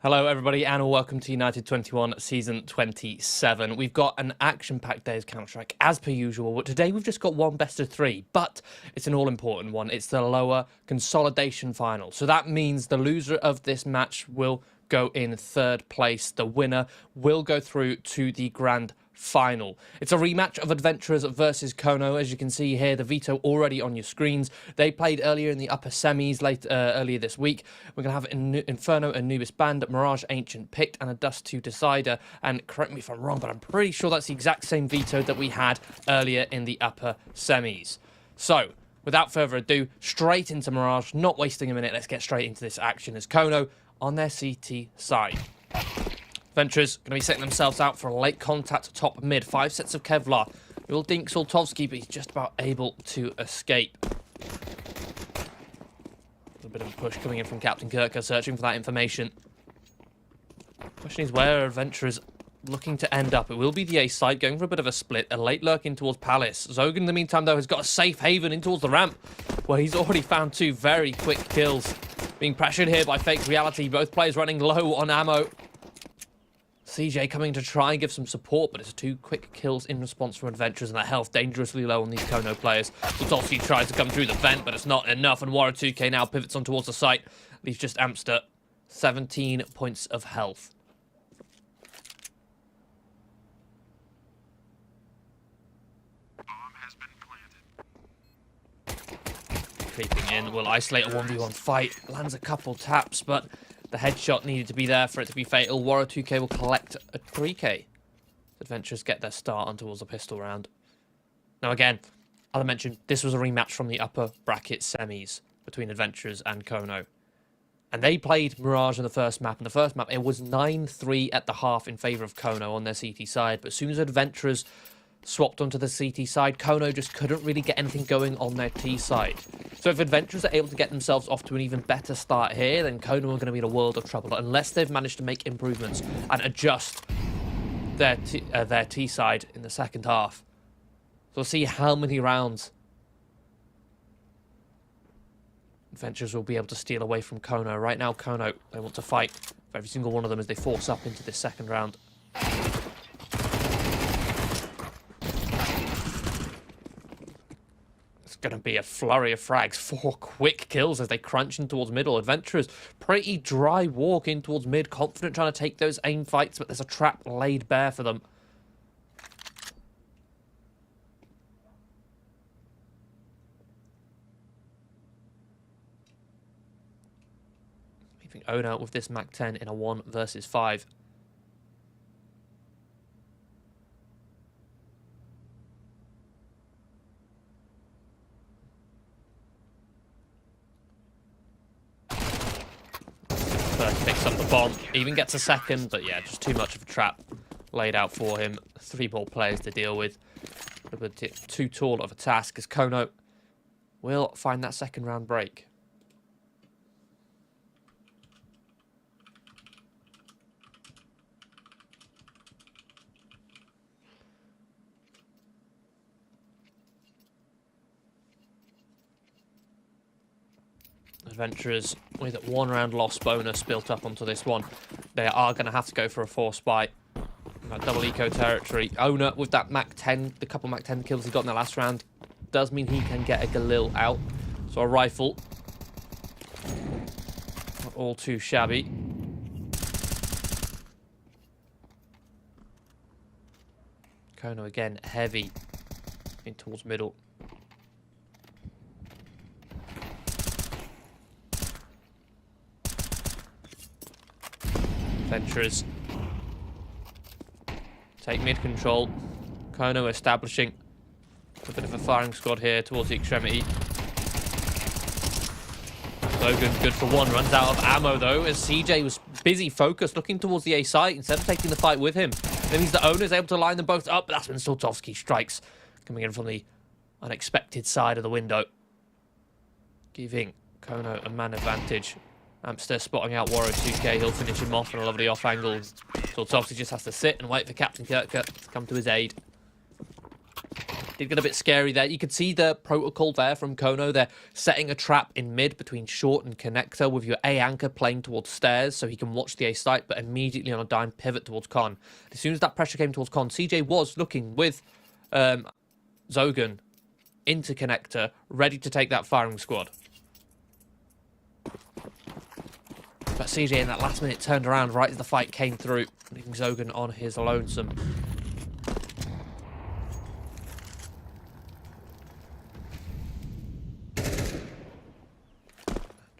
Hello everybody and welcome to United21 Season 27. We've got an action-packed day of Counter-Strike as per usual, but today we've just got one best of three, but it's an all-important one. It's the lower consolidation final. So that means the loser of this match will go in third place. The winner will go through to the grand final. It's a rematch of Adventurers versus Kono. As you can see here, the veto already on your screens. They played earlier in the upper semis earlier this week. We're going to have Inferno, Anubis Band, Mirage, Ancient Picked, and a Dust 2 Decider. And correct me if I'm wrong, but I'm pretty sure that's the exact same veto that we had earlier in the upper semis. So, without further ado, straight into Mirage, not wasting a minute. Let's get straight into this action as Kono on their CT side. Adventurers going to be setting themselves out for a late contact top mid. 5 sets of Kevlar. You'll think Soltovsky, but he's just about able to escape. A little bit of a push coming in from Captain Kirker, searching for that information. Question is, where are Adventurers looking to end up? It will be the A side, going for a bit of a split. A late lurk in towards Palace. Zogan, in the meantime, though, has got a safe haven in towards the ramp, where he's already found 2 very quick kills. Being pressured here by Fake Reality. Both players running low on ammo. CJ coming to try and give some support, but it's 2 quick kills in response from Adventurers, and their health dangerously low on these Kono players. Soltovsky tries to come through the vent, but it's not enough, and Wara2k now pivots on towards the site. Leaves just Amster 17 points of health. Creeping in, will isolate a 1v1 fight. Lands a couple taps, but the headshot needed to be there for it to be fatal. Wara2k will collect a 3k. Adventurers get their start on towards the pistol round. Now again, as I mentioned, this was a rematch from the upper bracket semis between Adventurers and Kono. And they played Mirage in the first map. In the first map, it was 9-3 at the half in favour of Kono on their CT side. But as soon as Adventurers swapped onto the CT side, Kono just couldn't really get anything going on their T side. So if Adventurers are able to get themselves off to an even better start here, then Kono are going to be in a world of trouble, unless they've managed to make improvements and adjust their T side in the second half. So we'll see how many rounds Adventurers will be able to steal away from Kono. Right now, Kono, they want to fight for every single one of them as they force up into this second round. Going to be a flurry of frags. 4 quick kills as they crunch in towards middle. Adventurers, pretty dry walk in towards mid. Confident trying to take those aim fights, but there's a trap laid bare for them. Leaving Own out with this Mac 10 in a 1 versus 5. Picks up the bomb, even gets a second, but yeah, just too much of a trap laid out for him. 3 more players to deal with. A bit too tall of a task as Kono will find that second round break. Adventurers with 1 round loss bonus built up onto this one. They are going to have to go for a force buy. That double eco territory. Owner with that Mac 10, the couple Mac 10 kills he got in the last round, does mean he can get a Galil out. So a rifle. Not all too shabby. Kono again, heavy in towards middle. Adventurers take mid control. Kono establishing a bit of a firing squad here towards the extremity. Logan's good for 1, runs out of ammo though, as CJ was busy focused looking towards the A site instead of taking the fight with him. That means the owner's able to line them both up, but that's when Soltovsky strikes, coming in from the unexpected side of the window, giving Kono a man advantage. Amster spotting out Wara2k, he'll finish him off on a lovely off angle. Soltovsky just has to sit and wait for Captain Kirker to come to his aid. Did get a bit scary there. You could see the protocol there from Kono. They're setting a trap in mid between short and connector with your A anchor playing towards stairs so he can watch the A site, but immediately on a dime pivot towards Con. As soon as that pressure came towards Con, CJ was looking with Zogan into connector, ready to take that firing squad. But CJ in that last minute turned around right as the fight came through, leaving Zogan on his lonesome.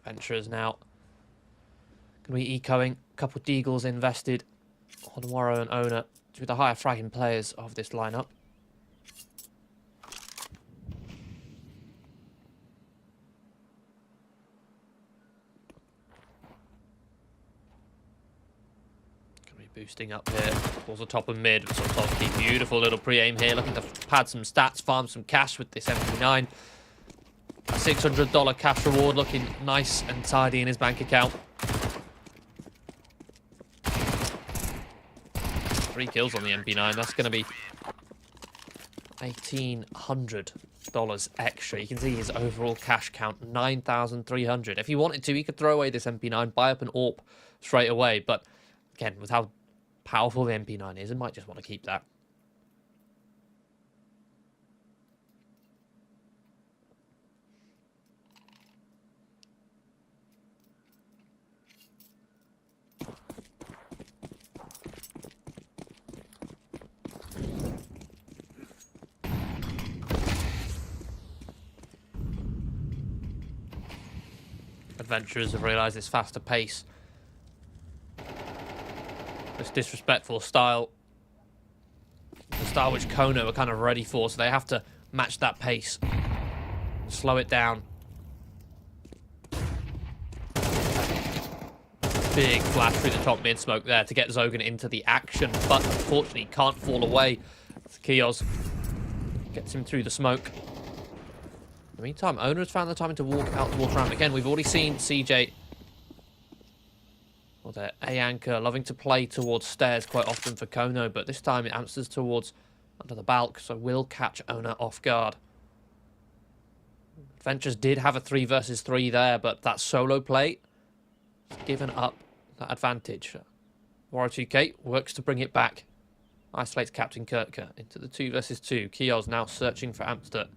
Adventurers now going to be ecoing. A couple of Deagles invested on Warrow and Owner to be the higher fragging players of this lineup. Boosting up here towards the top of mid. Sotowski, beautiful little pre-aim here, looking to pad some stats, farm some cash with this MP9. A $600 cash reward looking nice and tidy in his bank account. 3 kills on the MP9. That's going to be $1,800 extra. You can see his overall cash count, 9,300. If he wanted to, he could throw away this MP9, buy up an AWP straight away. But again, with how powerful the MP9 is, I might just want to keep that. Adventurers have realised this faster pace, this disrespectful style, the style which Kono are kind of ready for, so they have to match that pace, slow it down. Big flash through the top mid smoke there to get Zogan into the action, but unfortunately can't fall away. Kios gets him through the smoke. In the meantime, Owner has found the time to walk out towards ramp. Again, we've already seen CJ, or their A anchor, loving to play towards stairs quite often for Kono, but this time it answers towards under the balk, so will catch Owner off guard. Adventures did have a 3 versus 3 there, but that solo play has given up that advantage. Warrior 2K works to bring it back. Isolates Captain Kirker into the 2 versus 2. Kios now searching for Amster.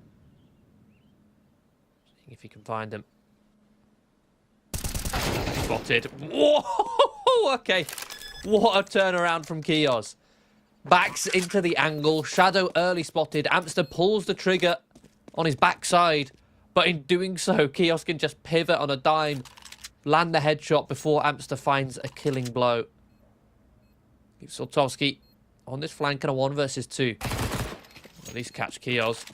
Seeing if he can find him. Spotted. Whoa! Okay. What a turnaround from Kios. Backs into the angle. Shadow early spotted. Amster pulls the trigger on his backside. But in doing so, Kios can just pivot on a dime. Land the headshot before Amster finds a killing blow. Sotowski on this flank and a 1 versus 2. At least catch Kios.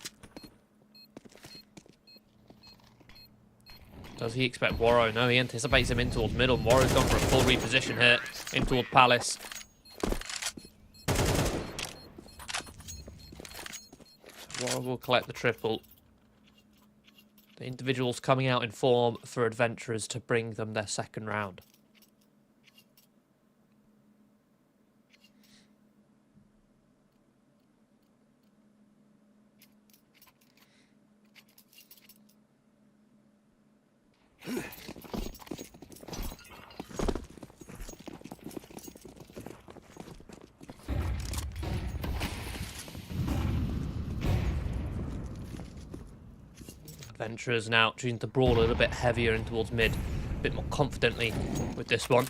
Does he expect Warrow? No, he anticipates him in towards middle. Warrow's gone for a full reposition here. In towards Palace. Warrow will collect the triple. The individuals coming out in form for Adventurers to bring them their second round. Adventurers now choosing to brawl a little bit heavier in towards mid, a bit more confidently with this one.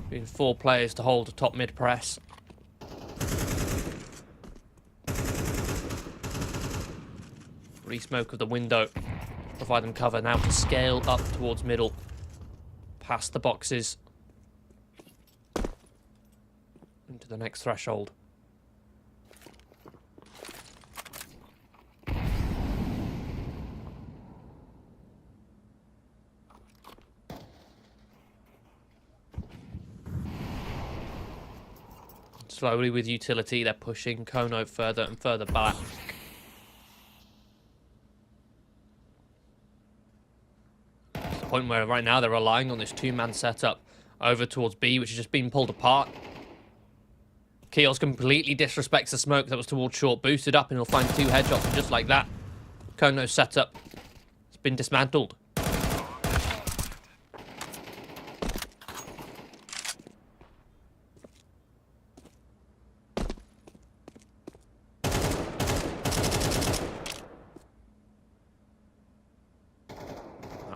Being 4 players to hold a top mid press. Re-smoke of the window, provide them cover now to scale up towards middle, past the boxes, into the next threshold. Slowly with utility, they're pushing Kono further and further back. It's the point where right now they're relying on this 2-man setup over towards B, which has just been pulled apart. Kios completely disrespects the smoke that was towards short, boosted up, and he'll find 2 headshots, and just like that, Kono's setup has been dismantled.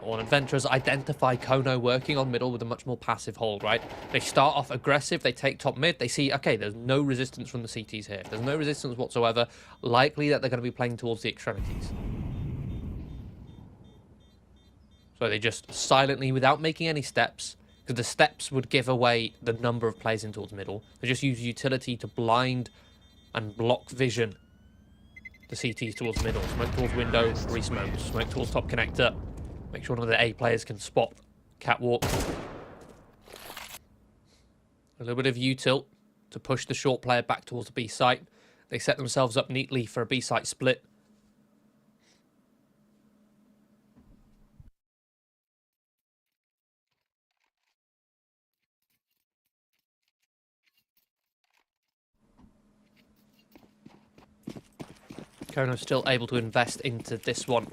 All adventurers identify Kono working on middle with a much more passive hold, right? They start off aggressive, they take top mid, they see, okay, there's no resistance from the CTs here. If there's no resistance whatsoever, likely that they're going to be playing towards the extremities. So they just silently, without making any steps, because the steps would give away the number of players in towards middle, they just use utility to blind and block vision the CTs towards middle. Smoke towards window, re-smoke. Smoke towards top connector. Make sure none of the A players can spot catwalk. A little bit of U-tilt to push the short player back towards the B site. They set themselves up neatly for a B site split. Kono's still able to invest into this one.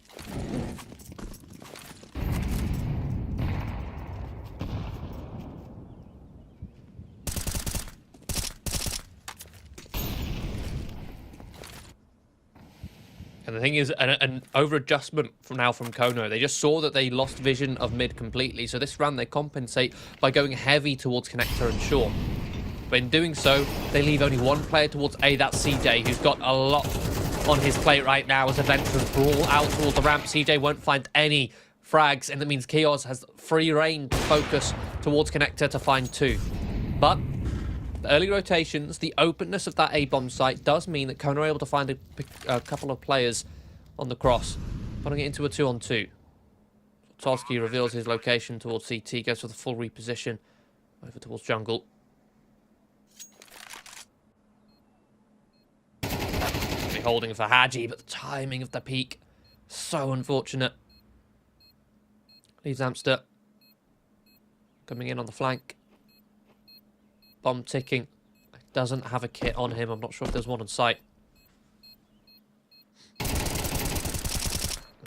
And the thing is, an over-adjustment from Kono. They just saw that they lost vision of mid completely. So this round, they compensate by going heavy towards connector and short. But in doing so, they leave only 1 player towards A. That's CJ, who's got a lot on his plate right now as adventurers brawl out towards the ramp. CJ won't find any frags, and that means Kios has free reign to focus towards connector to find 2. But the early rotations, the openness of that A-bomb site does mean that Kono are able to find a couple of players on the cross, putting it into a 2-on-2. Tolsky reveals his location towards CT, goes for the full reposition over towards jungle. Holding for Haji, but the timing of the peak, so unfortunate. Leaves Amster coming in on the flank. Bomb ticking. Doesn't have a kit on him. I'm not sure if there's one on site.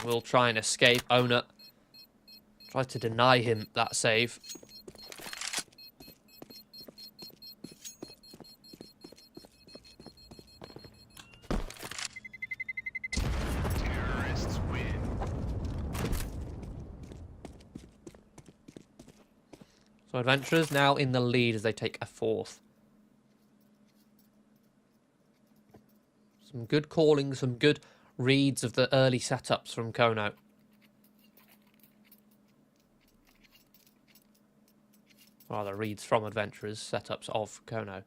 Will try and escape. Owner tries to deny him that save. So adventurers now in the lead as they take a 4th. Some good calling, some good reads of the early setups from Kono. Rather, reads from adventurers, setups of Kono.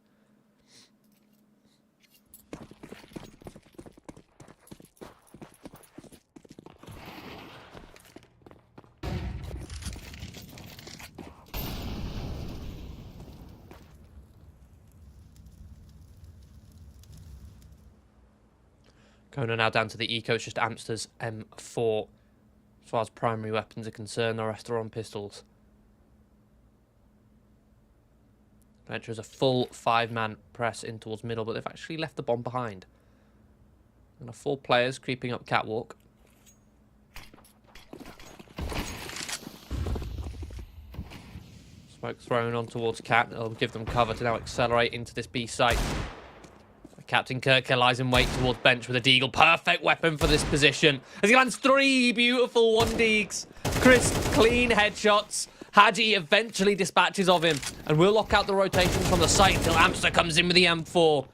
Kono now down to the eco, it's just Amster's M4. As far as primary weapons are concerned, the rest are on pistols. Adventurers a full 5-man press in towards middle, but they've actually left the bomb behind. And 4 players creeping up catwalk. Smoke thrown on towards Cat. It'll give them cover to now accelerate into this B site. Captain Kirk lies in wait towards bench with a deagle. Perfect weapon for this position. As he lands 3 beautiful 1-deags. Crisp, clean headshots. Haji eventually dispatches of him. And we'll lock out the rotations from the site until Amster comes in with the M4.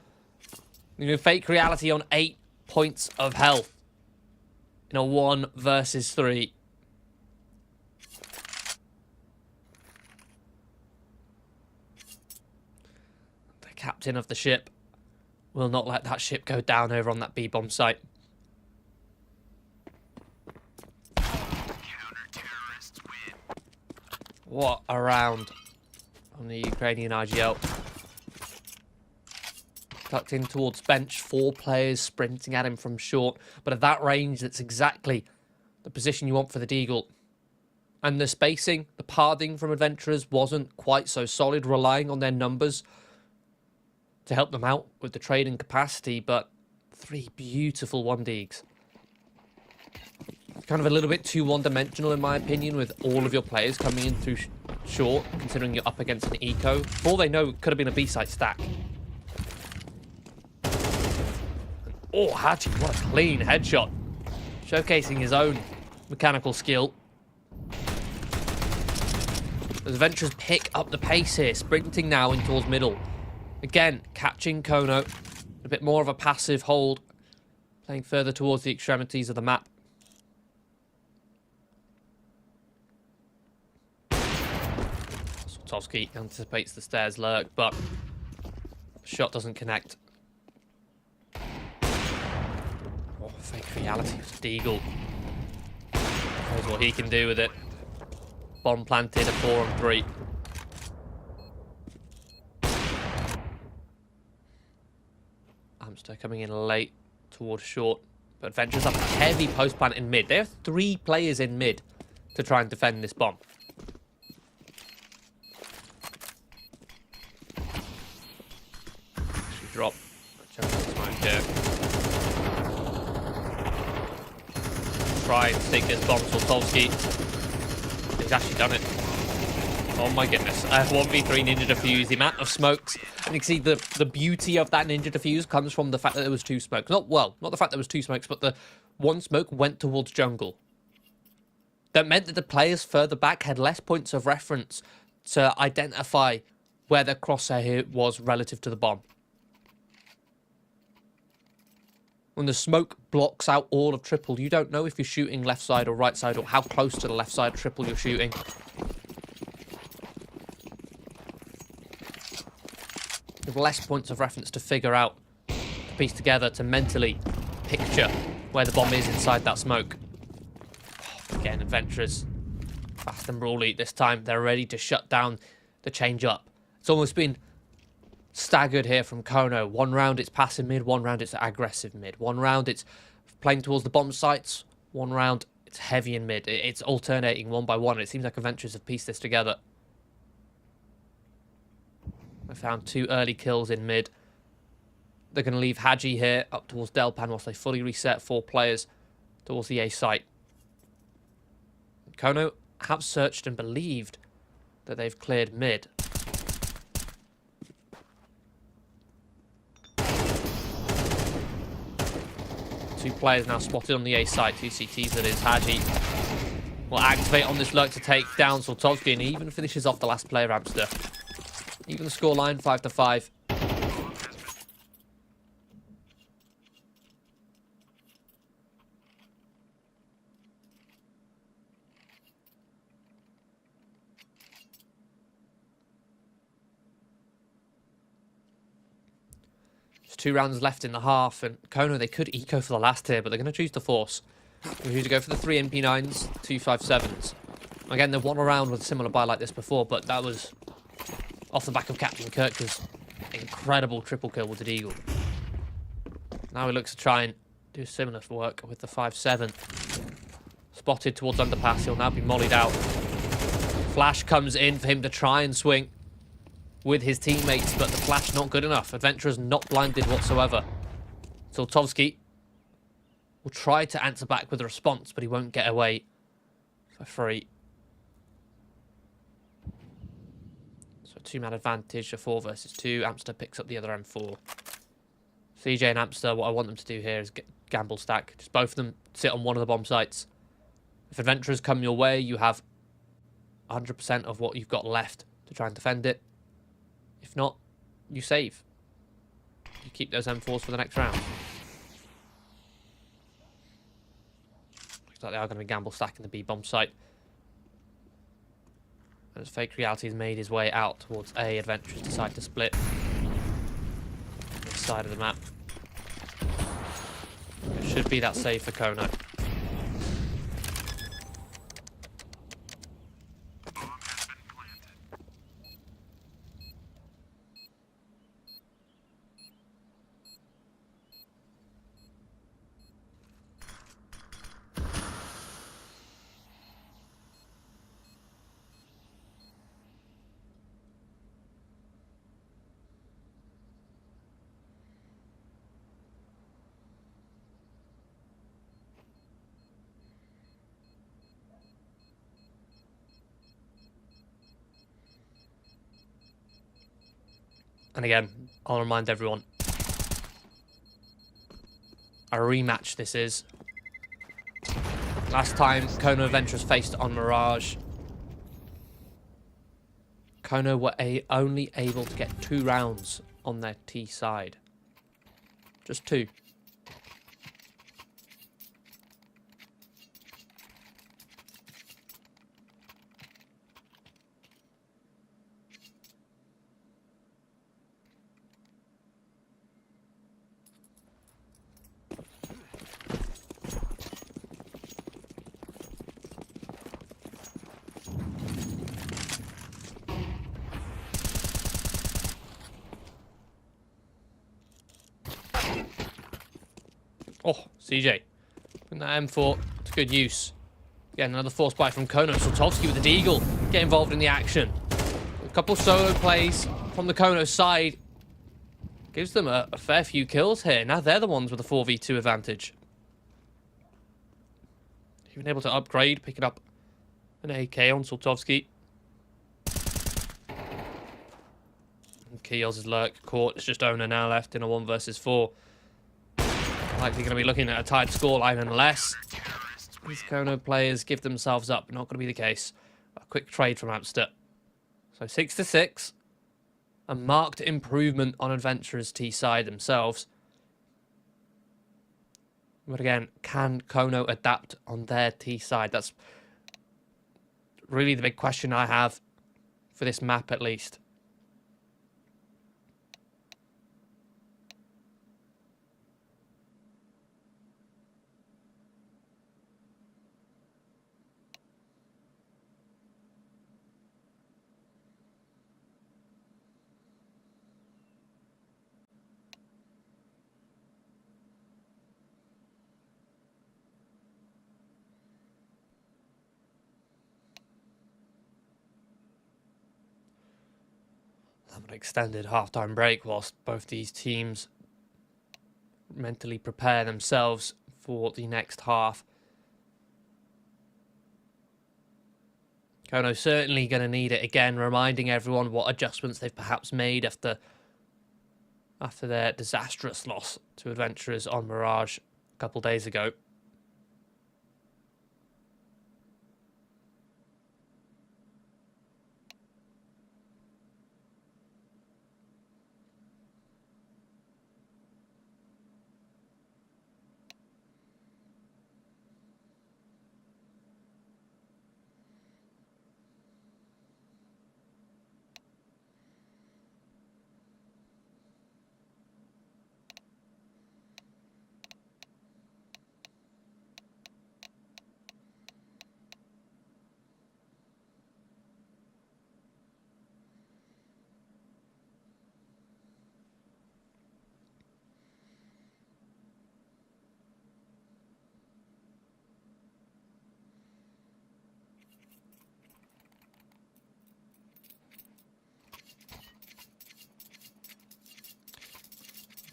You know, fake reality on 8 points of health. In a 1 versus 3. The captain of the ship will not let that ship go down over on that B-bomb site. What a round on the Ukrainian IGL. Tucked in towards bench, 4 players sprinting at him from short. But at that range, that's exactly the position you want for the deagle. And the spacing, the pathing from adventurers wasn't quite so solid, relying on their numbers. to help them out with the trading capacity, but 3 beautiful 1Ds. Kind of a little bit too one-dimensional, in my opinion, with all of your players coming in through short, considering you're up against an eco. For all they know, it could have been a B-site stack. Oh, Haji, what a clean headshot. Showcasing his own mechanical skill. As Adventurers pick up the pace here, sprinting now in towards middle. Again, catching Kono. A bit more of a passive hold, playing further towards the extremities of the map. Soltovsky anticipates the stairs lurk, but the shot doesn't connect. Oh, fake reality with Deagle. Knows what he can do with it. Bomb planted, a 4-on-3. Amster coming in late towards short, but Adventurers have a heavy post plant in mid. They have 3 players in mid to try and defend this bomb. Drop. Try and stick this bomb to Soltovsky. He's actually done it. Oh my goodness. 1v3 ninja defuse. The amount of smokes. And you can see the beauty of that ninja defuse comes from the fact that there was 2 smokes. Not the fact there was 2 smokes, but the 1 smoke went towards jungle. That meant that the players further back had less points of reference to identify where their crosshair was relative to the bomb. When the smoke blocks out all of triple, you don't know if you're shooting left side or right side, or how close to the left side triple you're shooting. You have less points of reference to figure out, to piece together, to mentally picture where the bomb is inside that smoke. Oh, again, Adventurers, fast and brawly this time. They're ready to shut down the change up. It's almost been staggered here from Kono. 1 round it's passive mid, 1 round it's aggressive mid. 1 round it's playing towards the bomb sites, 1 round it's heavy in mid. It's alternating 1 by 1. It seems like Adventurers have pieced this together. I found 2 early kills in mid. They're going to leave Haji here up towards Delpan whilst they fully reset 4 players towards the A site. Kono have searched and believed that they've cleared mid. Two players now spotted on the A site. 2 CTs, that is. Haji will activate on this lurk to take down Soltovsky, and he even finishes off the last player, Amster. Even the scoreline, 5-5. There's 2 rounds left in the half, and Kono, they could eco for the last here, but they're going to choose to force. They're going to go for the 3 MP9s, 2 5.7s. Again, they've won a round with a similar buy like this before, but that was off the back of Captain Kirk's incredible triple kill with the Deagle. Now he looks to try and do similar work with the 5.7. Spotted towards underpass, he'll now be mollied out. Flash comes in for him to try and swing with his teammates, but the flash not good enough. Adventurers not blinded whatsoever. Soltovsky will try to answer back with a response, but he won't get away for free. So 2-man advantage, a 4 versus 2. Amster picks up the other M4. CJ and Amster, what I want them to do here is gamble stack. Just both of them sit on one of the bomb sites. If Adventurers come your way, you have 100% of what you've got left to try and defend it. If not, you save. You keep those M4s for the next round. Looks like they are going to be gamble stacking the B bomb site. And as Fake Reality has made his way out towards A, Adventurers decide to split this side of the map. It should be that save for Kono. And again, I'll remind everyone, a rematch this is. Last time Kono Adventurers faced on Mirage, Kono were only able to get 2 rounds on their T side. Just 2. Oh, CJ. Putting that M4 to good use. Again, another force buy from Kono. Soltovsky with the Deagle. Get involved in the action. A couple solo plays from the Kono side. Gives them a fair few kills here. Now they're the ones with a 4v2 advantage. Even able to upgrade, picking up an AK on Soltovsky. Keels is lurk caught. It's just Owner now left in a 1 versus 4. Likely going to be looking at a tied scoreline unless these Kono players give themselves up. Not going to be the case. A quick trade from Amster. So 6-6. A marked improvement on Adventurers' T side themselves. But again, can Kono adapt on their T side? That's really the big question I have for this map at least. An extended halftime break whilst both these teams mentally prepare themselves for the next half. Kono certainly going to need it again, reminding everyone what adjustments they've perhaps made after their disastrous loss to Adventurers on Mirage a couple days ago.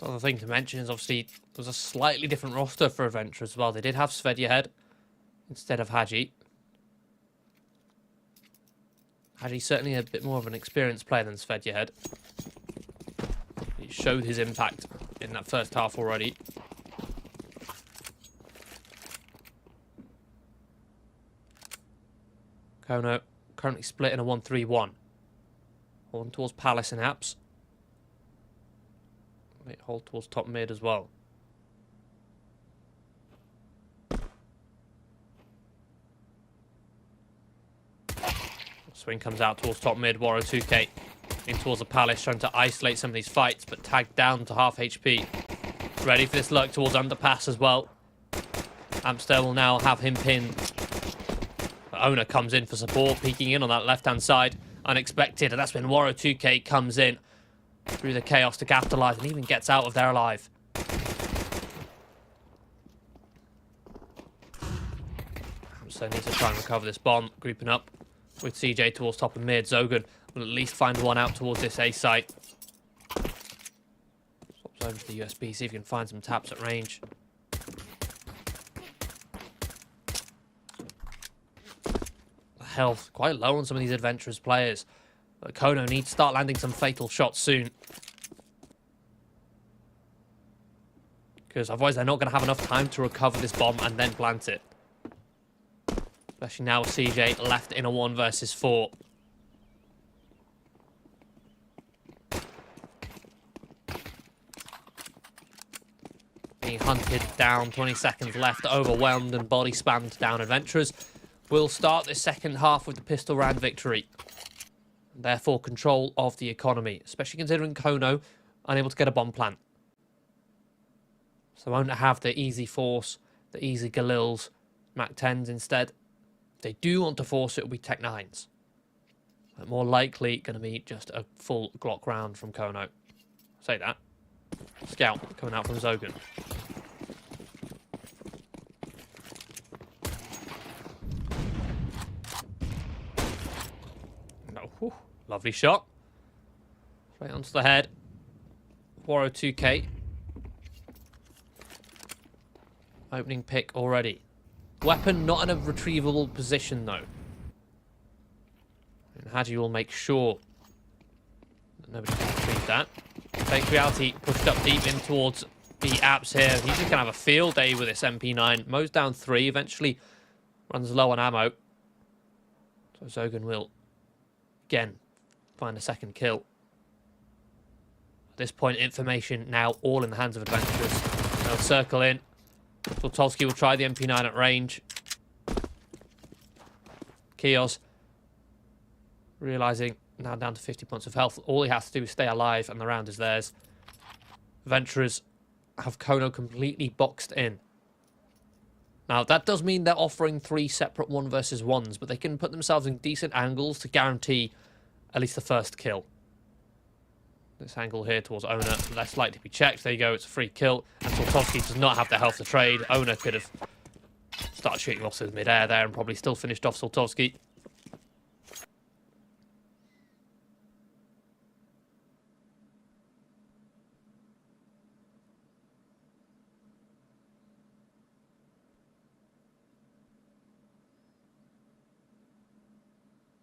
The other thing to mention is obviously there's a slightly different roster for Adventure as well. They did have Svedja Head instead of Haji. Haji's certainly a bit more of an experienced player than Svedja Head. He showed his impact in that first half already. Kono currently split in a 1-3-1. One towards Palace and Apps. Hold towards top mid as well. Swing comes out towards top mid. Waro 2K in towards the Palace, trying to isolate some of these fights, but tagged down to half HP. Ready for this lurk towards underpass as well. Amster will now have him pinned. The owner comes in for support, peeking in on that left-hand side. Unexpected, and that's when Waro 2K comes in through the chaos to capitalize and even gets out of there alive. So needs to try and recover this bomb, grouping up with CJ towards top and mid. Zogan will at least find one out towards this A site. Swaps over to the USB, see if he can find some taps at range. Health quite low on some of these Adventurers players. But Kono needs to start landing some fatal shots soon. because otherwise they're not going to have enough time to recover this bomb and then plant it. Especially now CJ left in a 1 versus 4. Being hunted down, 20 seconds left, overwhelmed and body spammed down. Adventurers will start this second half with the pistol round victory. Therefore, control of the economy, especially considering Kono unable to get a bomb plant. So won't have the easy force, the easy Galils, Mac 10s instead. If they do want to force it, it'll be Tech 9s. But more likely going to be just a full Glock round from Kono. Say that. Scout coming out from Zogan. No, whew, lovely shot. Straight onto the head. 402k. Opening pick already. Weapon not in a retrievable position though. And Hadji will make sure that nobody can retrieve that. Fake reality pushed up deep in towards the apps here. He's just going to have a field day with this MP9. Mows down 3, eventually runs low on ammo. So Zogan will, again, find a second kill. At this point, information now all in the hands of Adventurers. They'll circle in. Zoltowski will try the MP9 at range. Kios, realising now down to 50 points of health. All he has to do is stay alive and the round is theirs. Adventurers have Kono completely boxed in. Now, that does mean they're offering 3 separate 1 versus 1s, but they can put themselves in decent angles to guarantee at least the first kill. This angle here towards Owner, less likely to be checked. There you go, it's a free kill. And Zoltowski does not have the health to trade. Owner could have started shooting losses mid-air there and probably still finished off Zoltowski.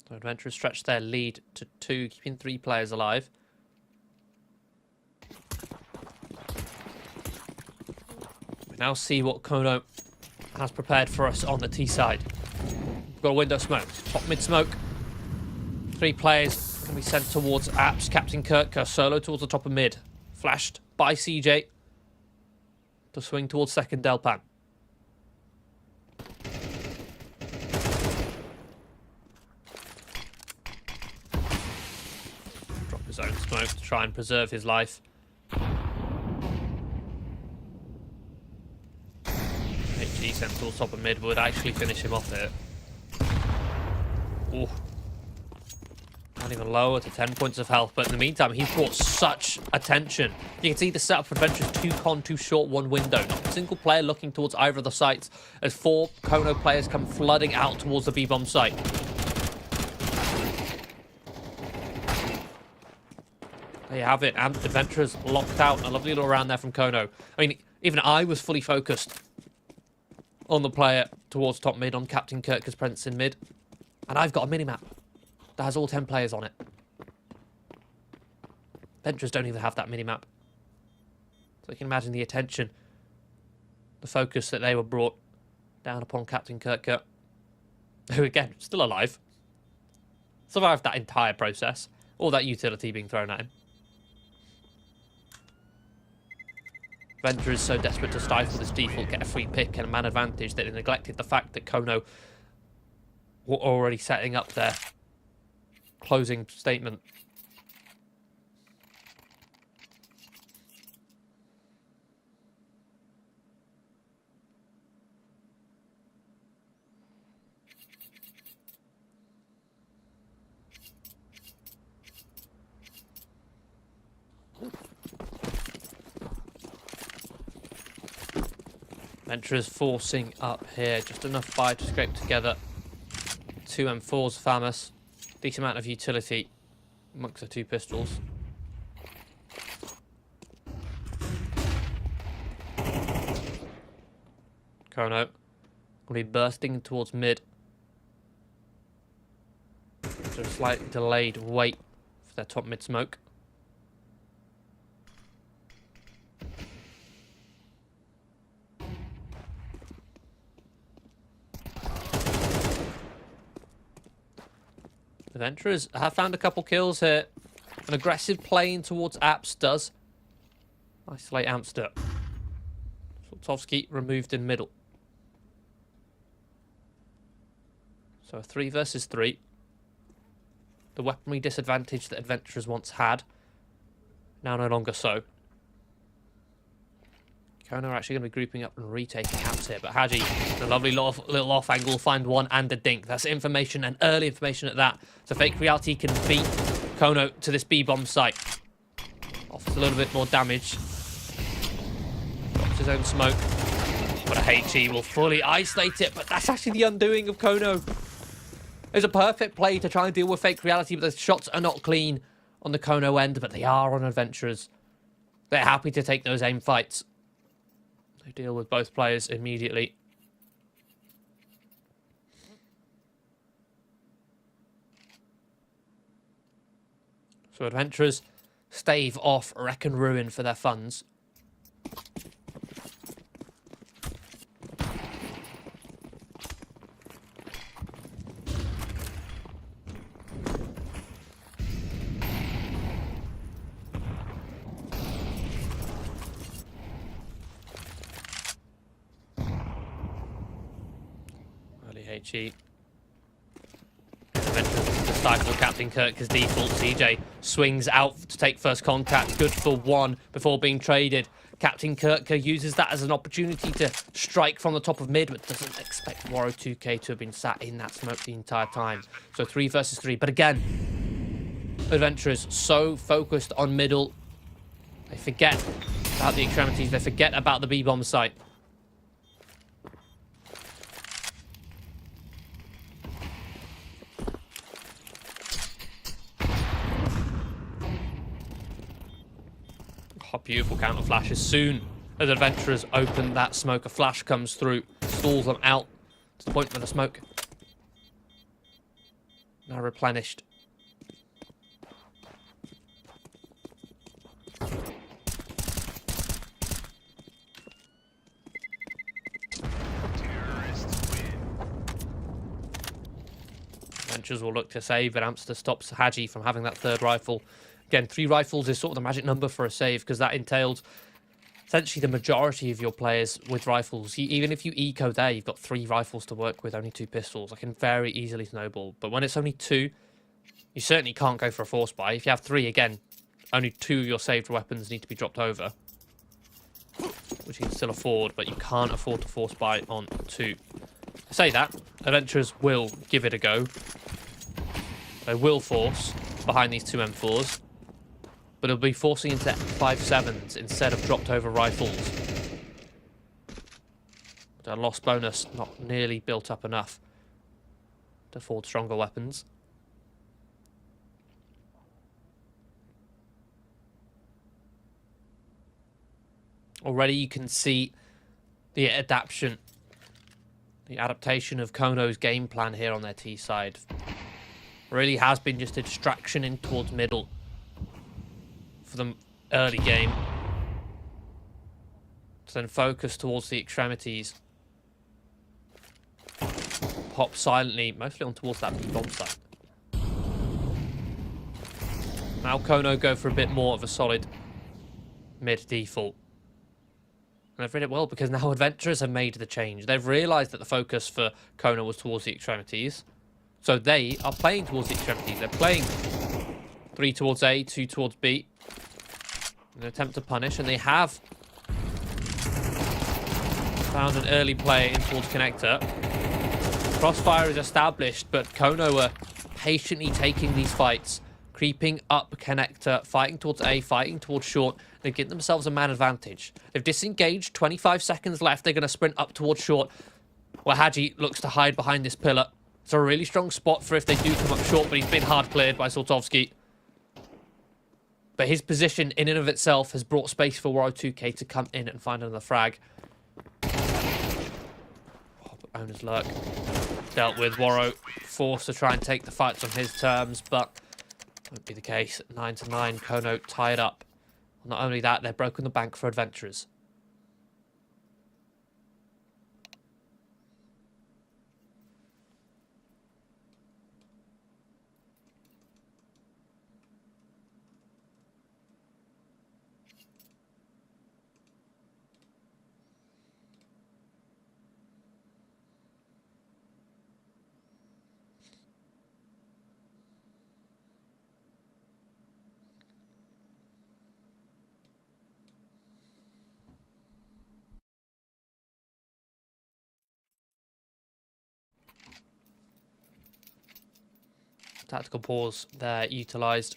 So Adventurers stretch their lead to 2, keeping 3 players alive. We now see what Kono has prepared for us on the T side. We've got a window smoke, top mid smoke. 3 players can be sent towards apps. Captain Kirk solo towards the top of mid. Flashed by CJ to swing towards second Delpan. Drop his own smoke to try and preserve his life. HG sent towards top of mid would actually finish him off here. Ooh. Not even lower to 10 points of health, but in the meantime, he's brought such attention. You can see the setup for Adventurers, 2 con, 2 short, 1 window. Not a single player looking towards either of the sites as 4 Kono players come flooding out towards the B-bomb site. There you have it, and Adventurers locked out. A lovely little round there from Kono. I mean, even I was fully focused on the player towards top mid, on Captain Kirker's presence in mid. And I've got a minimap that has all 10 players on it. Adventurers don't even have that minimap. So you can imagine the attention, the focus that they were brought down upon Captain Kirker, who again, still alive. Survived that entire process. All that utility being thrown at him. Adventurers so desperate to stifle this default, get a free pick and a man advantage that they neglected the fact that Kono were already setting up their closing statement. Adventurers forcing up here, just enough fire to scrape together 2 M4s, Famous. Decent amount of utility amongst the 2 pistols. Kono will be bursting towards mid. So a slightly delayed wait for their top mid smoke. Adventurers have found a couple kills here. An aggressive playing towards Apps does isolate Amster. Soltovsky removed in middle. So a 3 versus 3. The weaponry disadvantage that Adventurers once had, now no longer so. Kono are actually going to be grouping up and retaking Apps here, but Haji, a lovely little off angle, find one and a dink. That's information, and early information at that. So Fake Reality can beat Kono to this B-bomb site. Offers a little bit more damage. Drops his own smoke. But a HE will fully isolate it, but that's actually the undoing of Kono. It's a perfect play to try and deal with Fake Reality, but the shots are not clean on the Kono end, but they are on Adventurers. They're happy to take those aim fights. They deal with both players immediately. So Adventurers stave off Wreck and Ruin for their funds. HE. Adventurers to stifle Captain Kirk as default. CJ swings out to take first contact. Good for one before being traded. Captain Kirk uses that as an opportunity to strike from the top of mid, but doesn't expect Waro2K to have been sat in that smoke the entire time. So 3 versus 3. But again, Adventurers so focused on middle, they forget about the extremities. They forget about the B-bomb site. Oh, beautiful counter flash. As soon as Adventurers open that smoke, a flash comes through, stalls them out to the point where the smoke now replenished. Adventurers will look to save, but Amster stops Haji from having that third rifle. Again, 3 rifles is sort of the magic number for a save, because that entails essentially the majority of your players with rifles. Even if you eco there, you've got 3 rifles to work with, only 2 pistols. I can very easily snowball. But when it's only 2, you certainly can't go for a force buy. If you have 3, again, only 2 of your saved weapons need to be dropped over, which you can still afford, but you can't afford to force buy on 2. I say that, Adventurers will give it a go. They will force behind these 2 M4s. But it'll be forcing into 5.7s instead of dropped over rifles. But a loss bonus not nearly built up enough to afford stronger weapons. Already you can see the adaptation of Kono's game plan here on their T side. Really has been just a distraction in towards middle for the early game, to then focus towards the extremities, pop silently, mostly on towards that B-bomb site. Now Kono go for a bit more of a solid mid default. And they've read it well, because now Adventurers have made the change. They've realised that the focus for Kono was towards the extremities, so they are playing towards the extremities. They're playing 3 towards A, 2 towards B, in an attempt to punish, and they have found an early player in towards connector. Crossfire is established, but Kono are patiently taking these fights, creeping up connector, fighting towards A, fighting towards short. They've given themselves a man advantage. They've disengaged, 25 seconds left. They're going to sprint up towards short, where Haji looks to hide behind this pillar. It's a really strong spot for if they do come up short, but he's been hard cleared by Soltovsky. But his position in and of itself has brought space for Waro2K to come in and find another frag. Oh, but Owner's Lurk dealt with. Waro forced to try and take the fights on his terms, but won't be the case. 9-9, Kono tied up. Not only that, they've broken the bank for Adventurers. Tactical pause there utilised.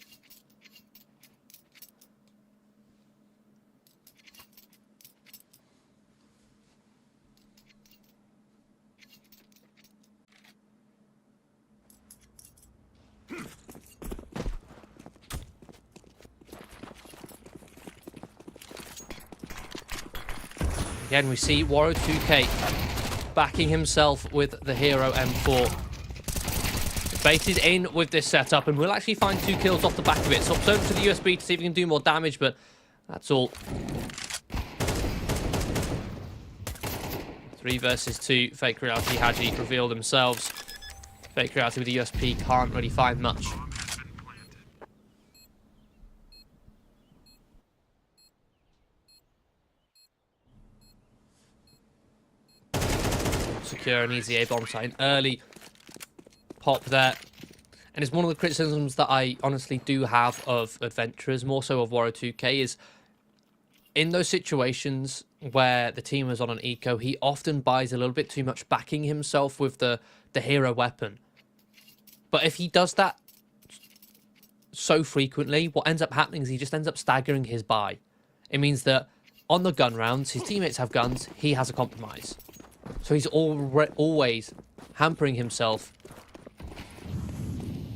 Again, we see Waro2k backing himself with the hero M4. Baited in with this setup, and we'll actually find 2 kills off the back of it. Swaps over to the USB to see if he can do more damage, but that's all. 3 versus 2. Fake Reality, Haji reveal themselves. Fake Reality with the USP can't really find much. Secure an easy A bomb site. An early pop there. And it's one of the criticisms that I honestly do have of adventurers, more so of Waro2k, is in those situations where the team is on an eco, he often buys a little bit too much, backing himself with the hero weapon. But if he does that so frequently, what ends up happening is he just ends up staggering his buy. It means that on the gun rounds, his teammates have guns, he has a compromise. So he's always hampering himself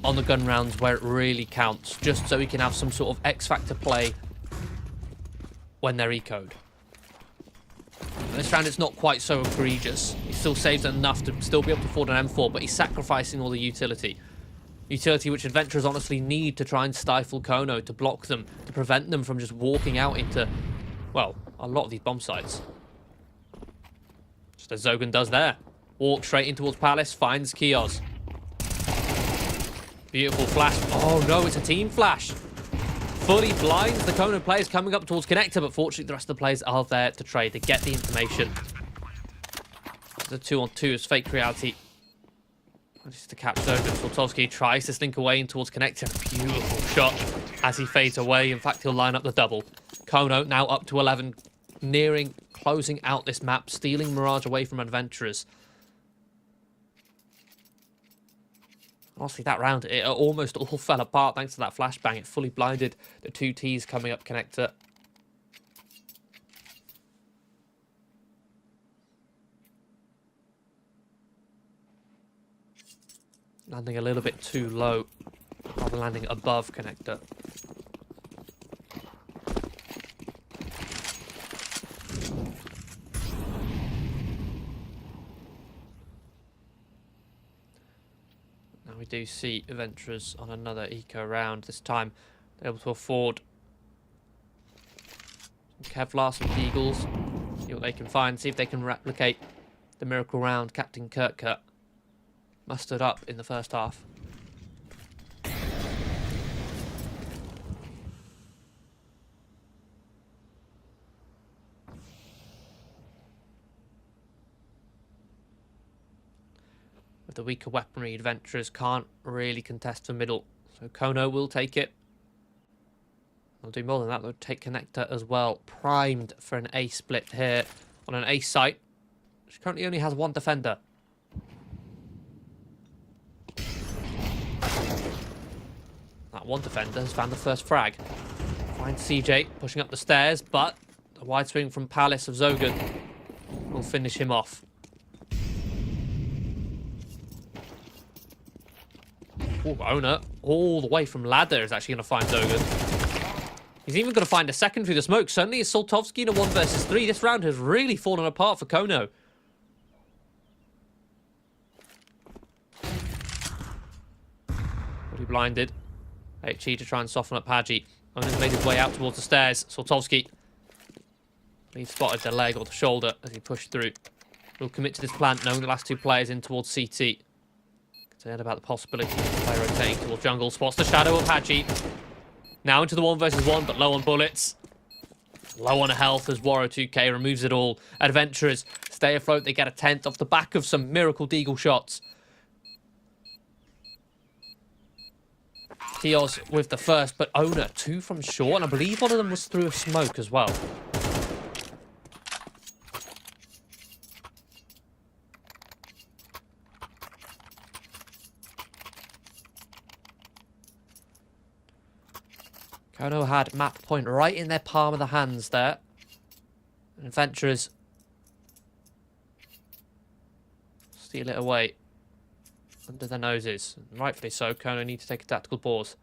on the gun rounds where it really counts, just so he can have some sort of X-Factor play when they're eco'd. This round it's not quite so egregious. He still saves enough to still be able to afford an M4, but he's sacrificing all the utility. Utility which adventurers honestly need to try and stifle Kono, to block them, to prevent them from just walking out into, well, a lot of these bomb sites. Just as Zogan does there. Walks straight in towards Palace, finds Kios. Beautiful flash. Oh no, it's a team flash. Fully blinds the Kono players coming up towards Connector, but fortunately the rest of the players are there to trade, to get the information. The 2-on-2 is Fake Reality. Just to catch Zogan. Soltovsky tries to slink away in towards Connector. Beautiful shot as he fades away. In fact, he'll line up the double. Kono now up to 11. Nearing closing out this map, stealing Mirage away from adventurers. Honestly, that round, it almost all fell apart thanks to that flashbang. It fully blinded the 2 Ts coming up Connector. Landing a little bit too low, rather landing above Connector. We do see adventurers on another eco round. This time they're able to afford some Kevlar, some Deagles. See what they can find. See if they can replicate the miracle round Captain Kirkcut mustered up in the first half. With the weaker weaponry, adventurers can't really contest the middle. So Kono will take it. They'll do more than that. They'll take Connector as well. Primed for an A split here on an A site, which currently only has 1 defender. That 1 defender has found the first frag. Finds CJ pushing up the stairs, but a wide swing from Palace of Zogan will finish him off. Oh, Owner, all the way from ladder, is actually going to find Zogan. He's even going to find a second through the smoke. Suddenly it's Soltovsky in a 1 versus 3. This round has really fallen apart for Kono. Fully blinded. HE to try and soften up Haji. Owner's made his way out towards the stairs. Soltovsky, he spotted the leg or the shoulder as he pushed through. Will commit to this plant, knowing the last 2 players in towards CT. Concerned about the possibility of the player rotating towards jungle. Spots the shadow of Haji. Now into the 1 versus 1, but low on bullets. Low on health as Waro2k removes it all. Adventurers stay afloat. They get a 10th off the back of some miracle deagle shots. Kios with the first, but Owner 2 from short, and I believe one of them was through a smoke as well. Kono had map point right in their palm of the hands there. And Adventurers steal it away under their noses. And rightfully so, Kono need to take a tactical pause.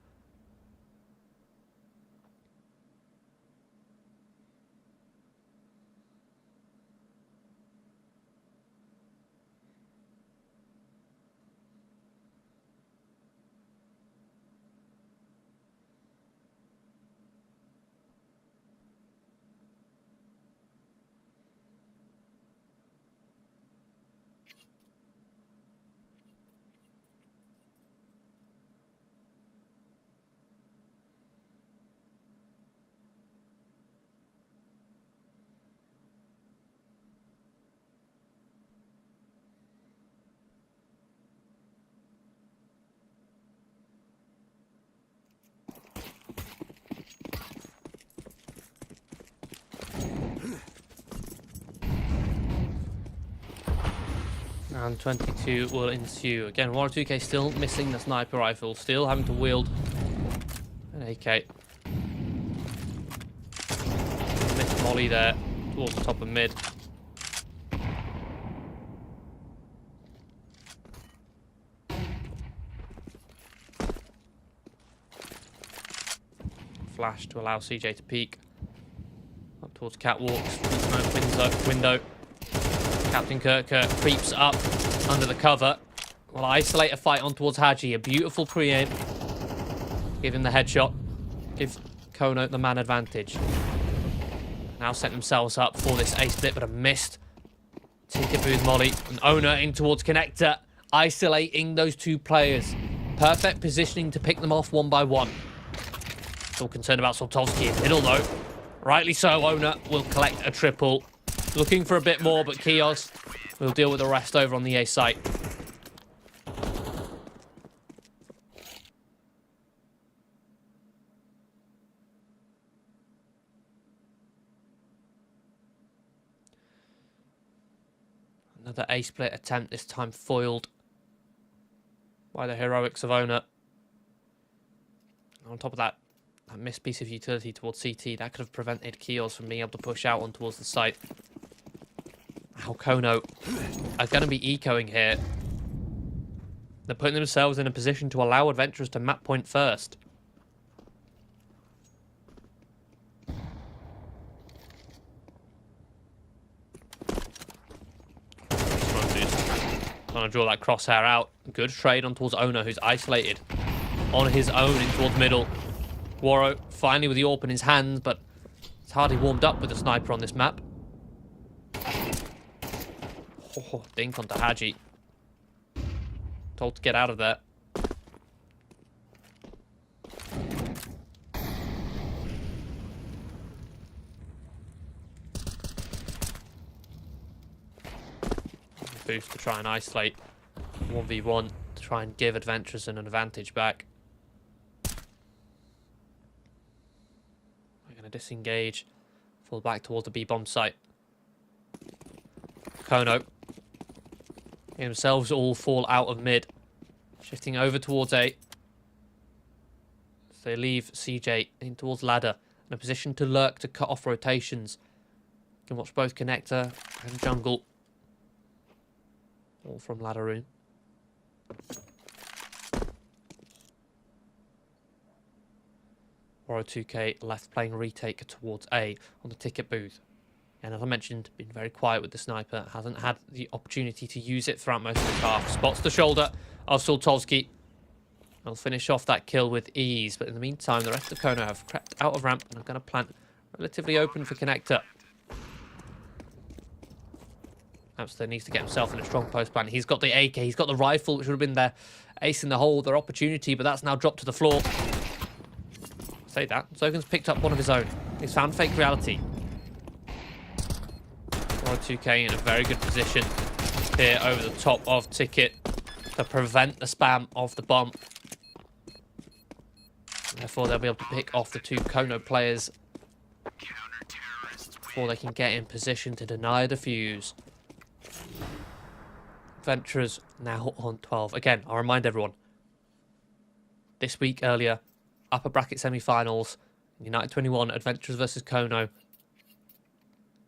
And 22 will ensue. Again, 102K still missing the sniper rifle, still having to wield an AK. Missed Molly there towards the top of mid. Flash to allow CJ to peek. Up towards catwalks from the window. Captain Kirker creeps up under the cover. Will isolate a fight on towards Haji. A beautiful pre-aim. Give him the headshot. Give Kono the man advantage. Now set themselves up for this ace split, but a missed. Ticket booth Molly. And owner in towards connector. Isolating those two players. Perfect positioning to pick them off one by one. Still concerned about Soltovsky in middle though. Rightly so, owner will collect a triple. Looking for a bit more, but Kios will deal with the rest over on the A site. Another A split attempt, this time foiled by the heroics of owner. On top of that, that missed piece of utility towards CT, that could have prevented Kios from being able to push out on towards the site. Now Kono are going to be ecoing here. They're putting themselves in a position to allow Adventurers to map point first. Trying to draw that crosshair out. Good trade on towards Ono, who's isolated on his own in towards middle. Waro finally with the AWP in his hands, but it's hardly warmed up with the sniper on this map. Oh, dink onto Haji. Told to get out of there. Boost to try and isolate 1v1 to try and give Adventurers an advantage back. We're going to disengage. Fall back towards the B-bomb site. Kono. Themselves all fall out of mid. Shifting over towards A. So they leave CJ in towards ladder. In a position to lurk to cut off rotations. You can watch both connector and jungle. All from ladder room. Waro 2K left playing retake towards A on the ticket booth. And as I mentioned, been very quiet with the sniper. Hasn't had the opportunity to use it throughout most of the half. Spots the shoulder of Soltovsky. Will finish off that kill with ease. But in the meantime, the rest of Kono have crept out of ramp and are going to plant relatively open for connector. Amster needs to get himself in a strong post plant. He's got the AK, he's got the rifle, which would have been their ace in the hole, their opportunity, but that's now dropped to the floor. Say that. Zogan's picked up one of his own. He's found fake reality. 2K in a very good position here over the top of Ticket to prevent the spam of the bomb. Therefore, they'll be able to pick off the two Kono players before they can get in position to deny the fuse. Adventurers now on 12. Again, I'll remind everyone. This week earlier, upper bracket semi-finals, United21, Adventurers versus Kono.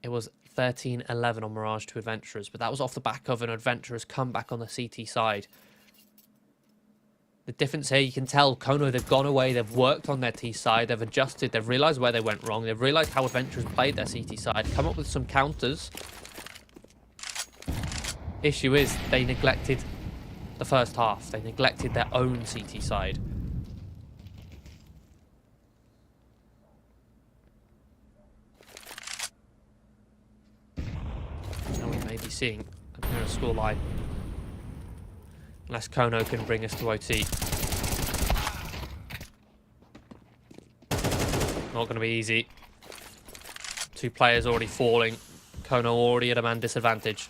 It was 13-11 on Mirage to Adventurers, but that was off the back of an Adventurers comeback on the CT side. The difference here, you can tell Kono, they've gone away, they've worked on their T side, they've adjusted, they've realised where they went wrong, they've realised how Adventurers played their CT side, come up with some counters. Issue is, they neglected the first half. They neglected their own CT side. Now we may be seeing a clearer scoreline. Unless Kono can bring us to OT. Not going to be easy. 2 players already falling. Kono already at a man disadvantage.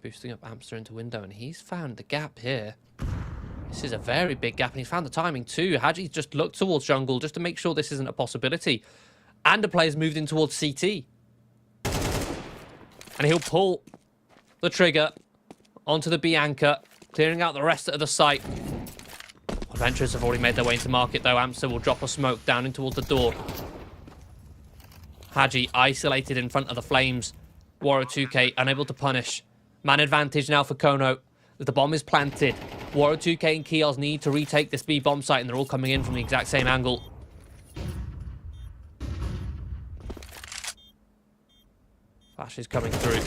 Boosting up Amster into window, and he's found the gap here. This is a very big gap, and he's found the timing too. Haji just looked towards jungle just to make sure this isn't a possibility. And the player's moved in towards CT. And he'll pull the trigger onto the B anchor, clearing out the rest of the site. Adventurers have already made their way into market though. Amster will drop a smoke down in towards the door. Haji isolated in front of the flames. Waro 2K unable to punish. Man advantage now for Kono. The bomb is planted. Waro 2K and Kios need to retake this B bomb site, and they're all coming in from the exact same angle. Flash is coming through.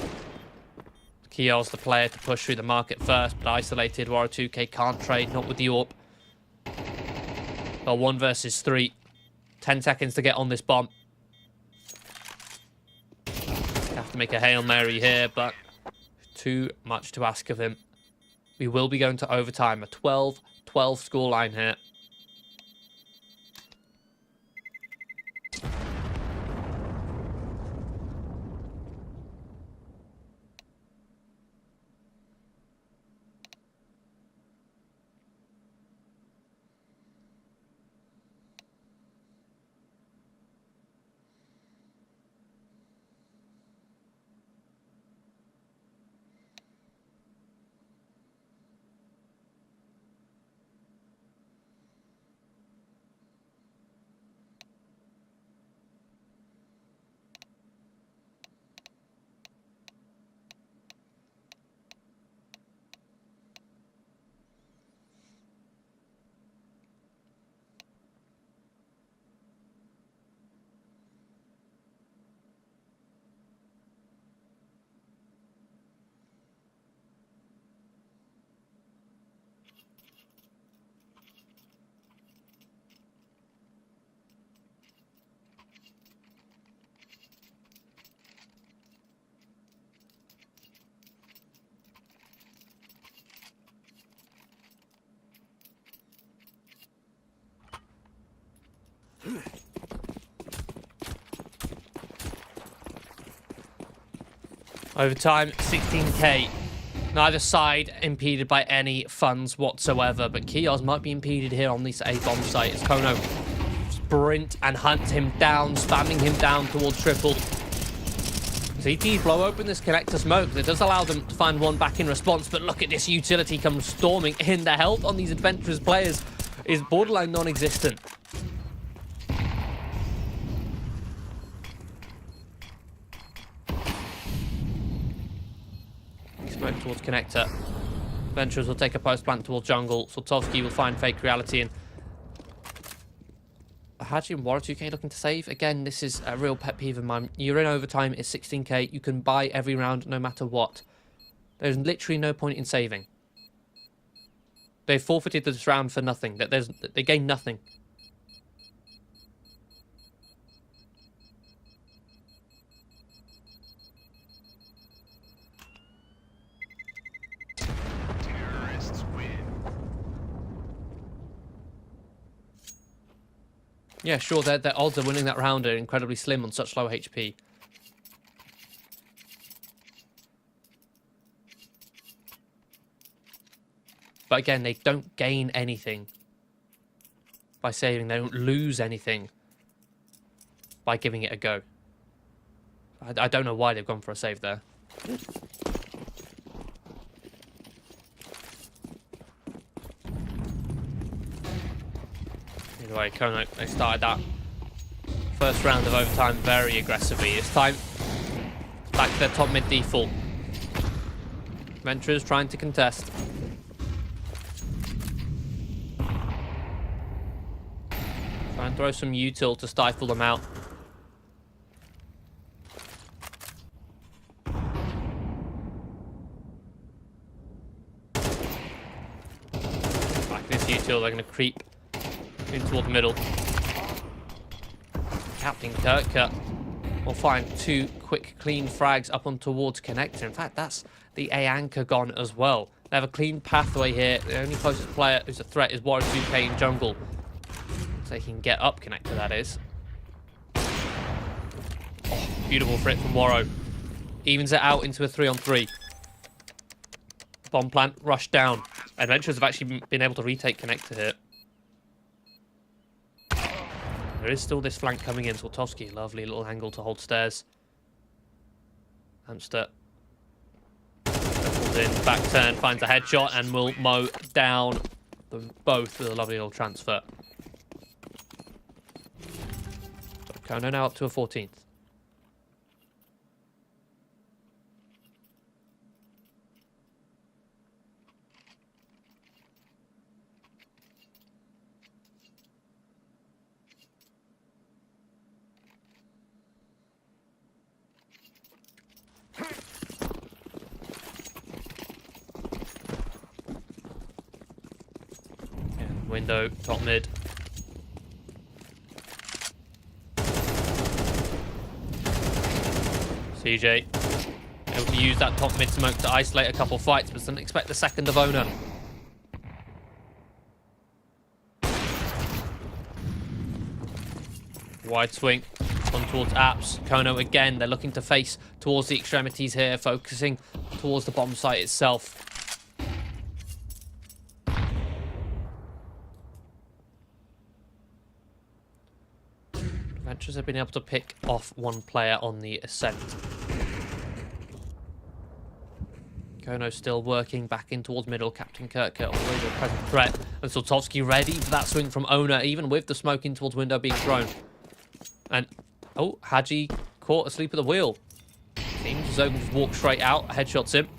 Kios, the player to push through the market first, but isolated. Waro 2K can't trade, not with the AWP. Well, 1 versus 3. 10 seconds to get on this bomb. Have to make a Hail Mary here, but too much to ask of him. We will be going to overtime. A 12-12 scoreline here. Overtime, 16k. Neither side impeded by any funds whatsoever, but Kios might be impeded here on this A bomb site as Kono sprint and hunt him down, spamming him down towards triple. CT blow open this connector smoke. It does allow them to find one back in response, but look at this utility come storming in. The health on these Adventurers players is borderline non-existent. Smoke towards connector. Adventurers will take a post plant towards jungle. Sultovsky will find fake reality, and Haji and Waro 2K looking to save. Again, this is a real pet peeve of mine. You're in overtime, it's 16k. You can buy every round no matter what. There's literally no point in saving. They forfeited this round for nothing. They gained nothing. Yeah, sure, their odds of winning that round are incredibly slim on such low HP. But again, they don't gain anything by saving. They don't lose anything by giving it a go. I don't know why they've gone for a save there. Either way, Kono, they started that first round of overtime very aggressively. It's time back to their top mid default. Venturers trying to contest. Try and throw some util to stifle them out. Back this util, they're going to creep in toward the middle. Captain Kirka will find 2 quick, clean frags up on towards connector. In fact, that's the A anchor gone as well. They have a clean pathway here. The only closest player who's a threat is BO3 in jungle. So they can get up connector, that is. Oh, beautiful frit from Waro. Evens it out into a 3-on-3. Bomb plant rushed down. Adventurers have actually been able to retake connector here. There is still this flank coming in. Zoltowski, lovely little angle to hold stairs. Hamster. Pulls in, back turn, finds a headshot, and will mow down them both with a lovely little transfer. Kono now up to a 14th. Window, top mid. CJ able to use that top mid smoke to isolate a couple fights, but doesn't expect the second of owner. Wide swing on towards apps. Kono again, they're looking to face towards the extremities here, focusing towards the bomb site itself. Adventurers have been able to pick off one player on the ascent. Kono still working back in towards middle. Captain Kirka always a present threat. And Zoltowski ready for that swing from Owner, even with the smoke in towards window being thrown. And, oh, Haji caught asleep at the wheel. Seems Zogan just walked straight out, headshots him.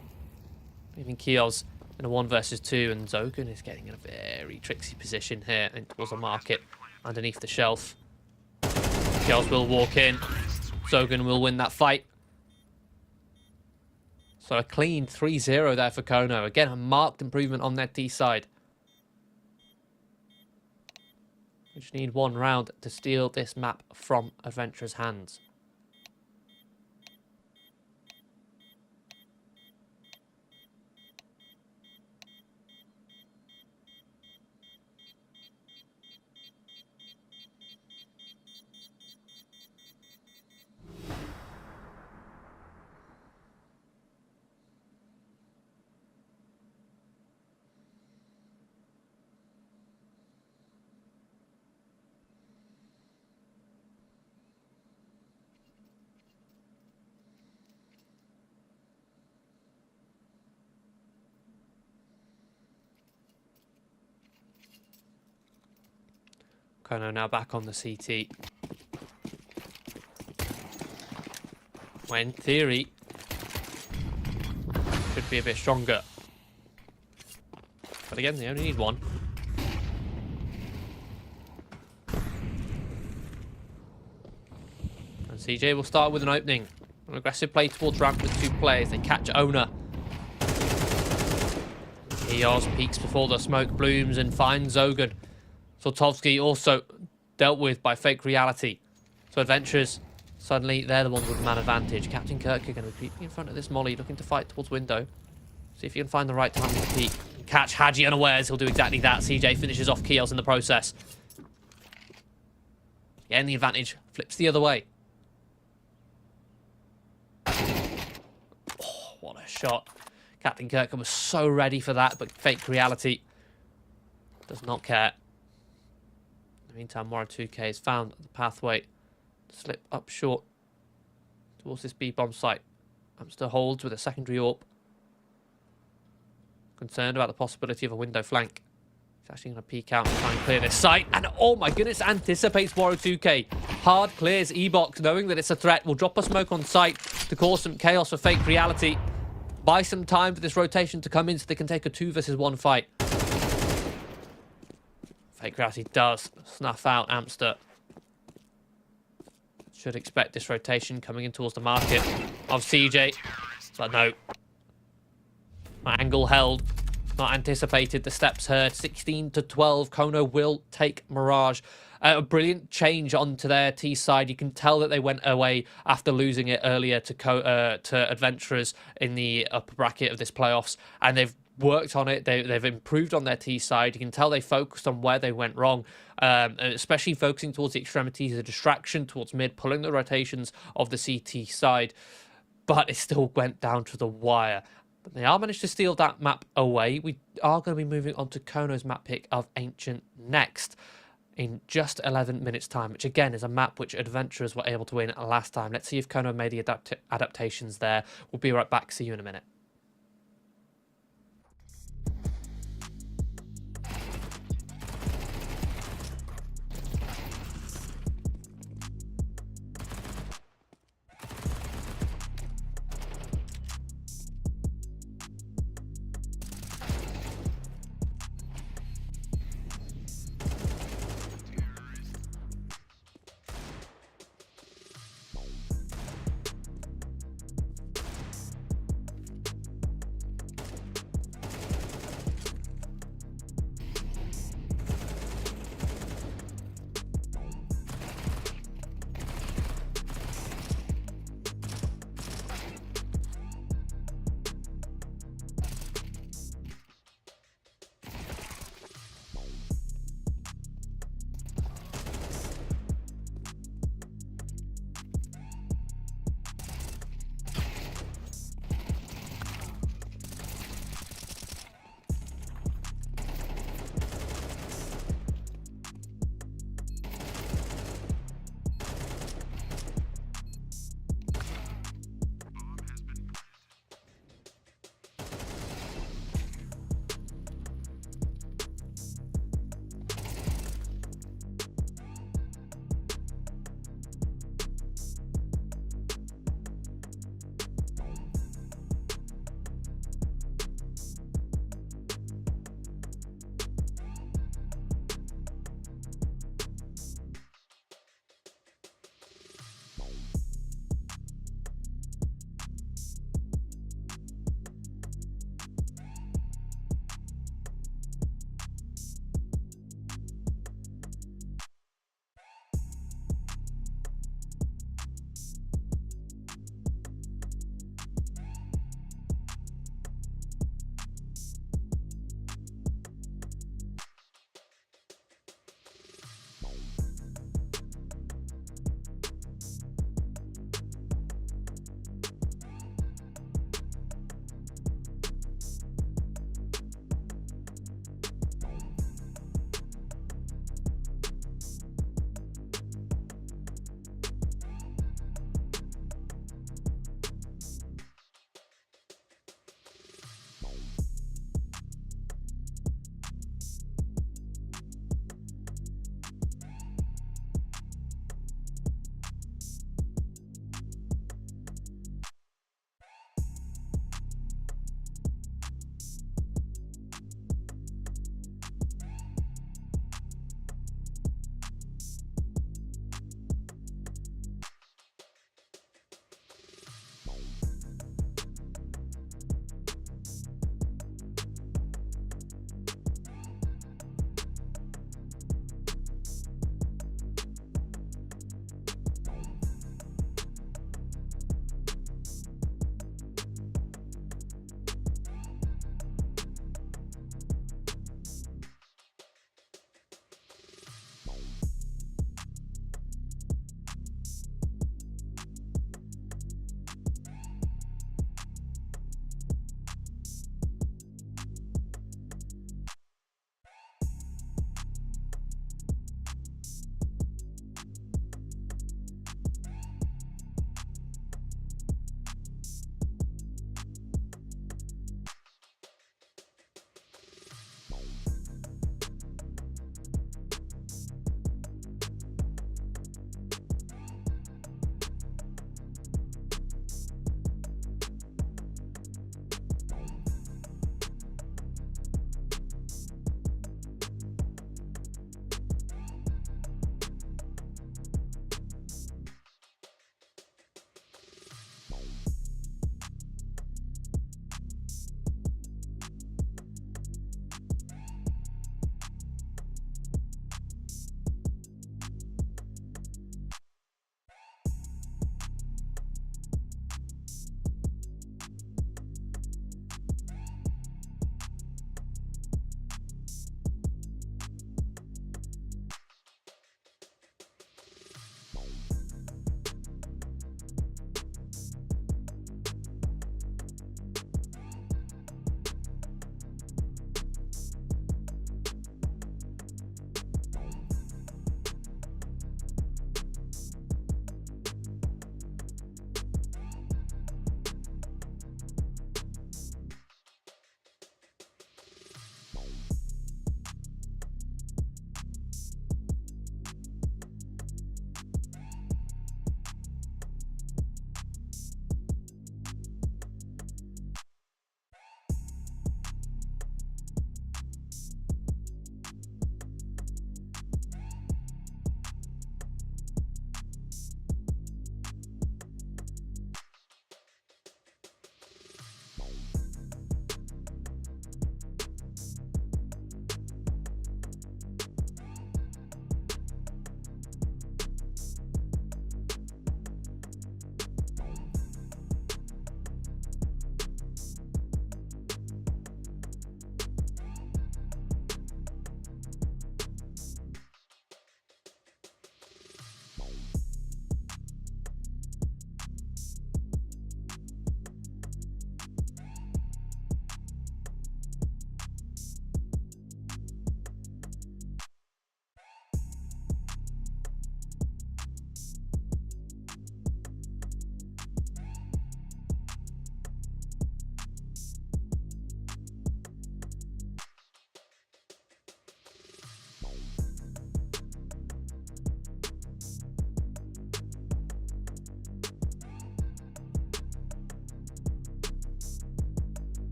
Leaving Kios in a 1 versus 2, and Zogan is getting in a very tricksy position here and towards the market underneath the shelf. Kios will walk in. Zogan will win that fight. So a clean 3-0 there for Kono. Again, a marked improvement on their T side. We just need 1 round to steal this map from Adventurers' hands. Kono now back on the CT. When in theory should be a bit stronger. But again, they only need 1. And CJ will start with an opening. An aggressive play towards ramp with 2 players. They catch Owner. Eos peeks before the smoke blooms and finds Zogan. Zoltowski also dealt with by fake reality. So Adventurers, suddenly they're the ones with the man advantage. Captain Kirk are going to be creeping in front of this molly, looking to fight towards window. See if he can find the right time to peek. Catch Haji unawares, he'll do exactly that. CJ finishes off Kios in the process. Again, the advantage flips the other way. Oh, what a shot. Captain Kirk was so ready for that, but fake reality does not care. In the meantime, Mora 2K has found the pathway to slip up short towards this B-bomb site. Hamster holds with a secondary AWP. Concerned about the possibility of a window flank. He's actually going to peek out and try and clear this site. And oh my goodness, anticipates BO2K. Hard clears E-Box, knowing that it's a threat. Will drop a smoke on site to cause some chaos for Fake Reality. Buy some time for this rotation to come in so they can take a 2 versus 1 fight. Fake Reality does snuff out Amster. Should expect this rotation coming in towards the market of CJ. But no. Angle held. Not anticipated. The steps heard. 16 to 12. Kono will take Mirage. A brilliant change onto their T side. You can tell that they went away after losing it earlier to Adventurers in the upper bracket of this playoffs. And they've worked on it. They've improved on their T side. You can tell they focused on where they went wrong, especially focusing towards the extremities, a distraction towards mid, pulling the rotations of the CT side. But it still went down to the wire. But they are managed to steal that map away. We are going to be moving on to Kono's map pick of Ancient next in just 11 minutes time, which again is a map which Adventurers were able to win last time. Let's see if Kono made the adaptations there. We'll be right back. See you in a minute.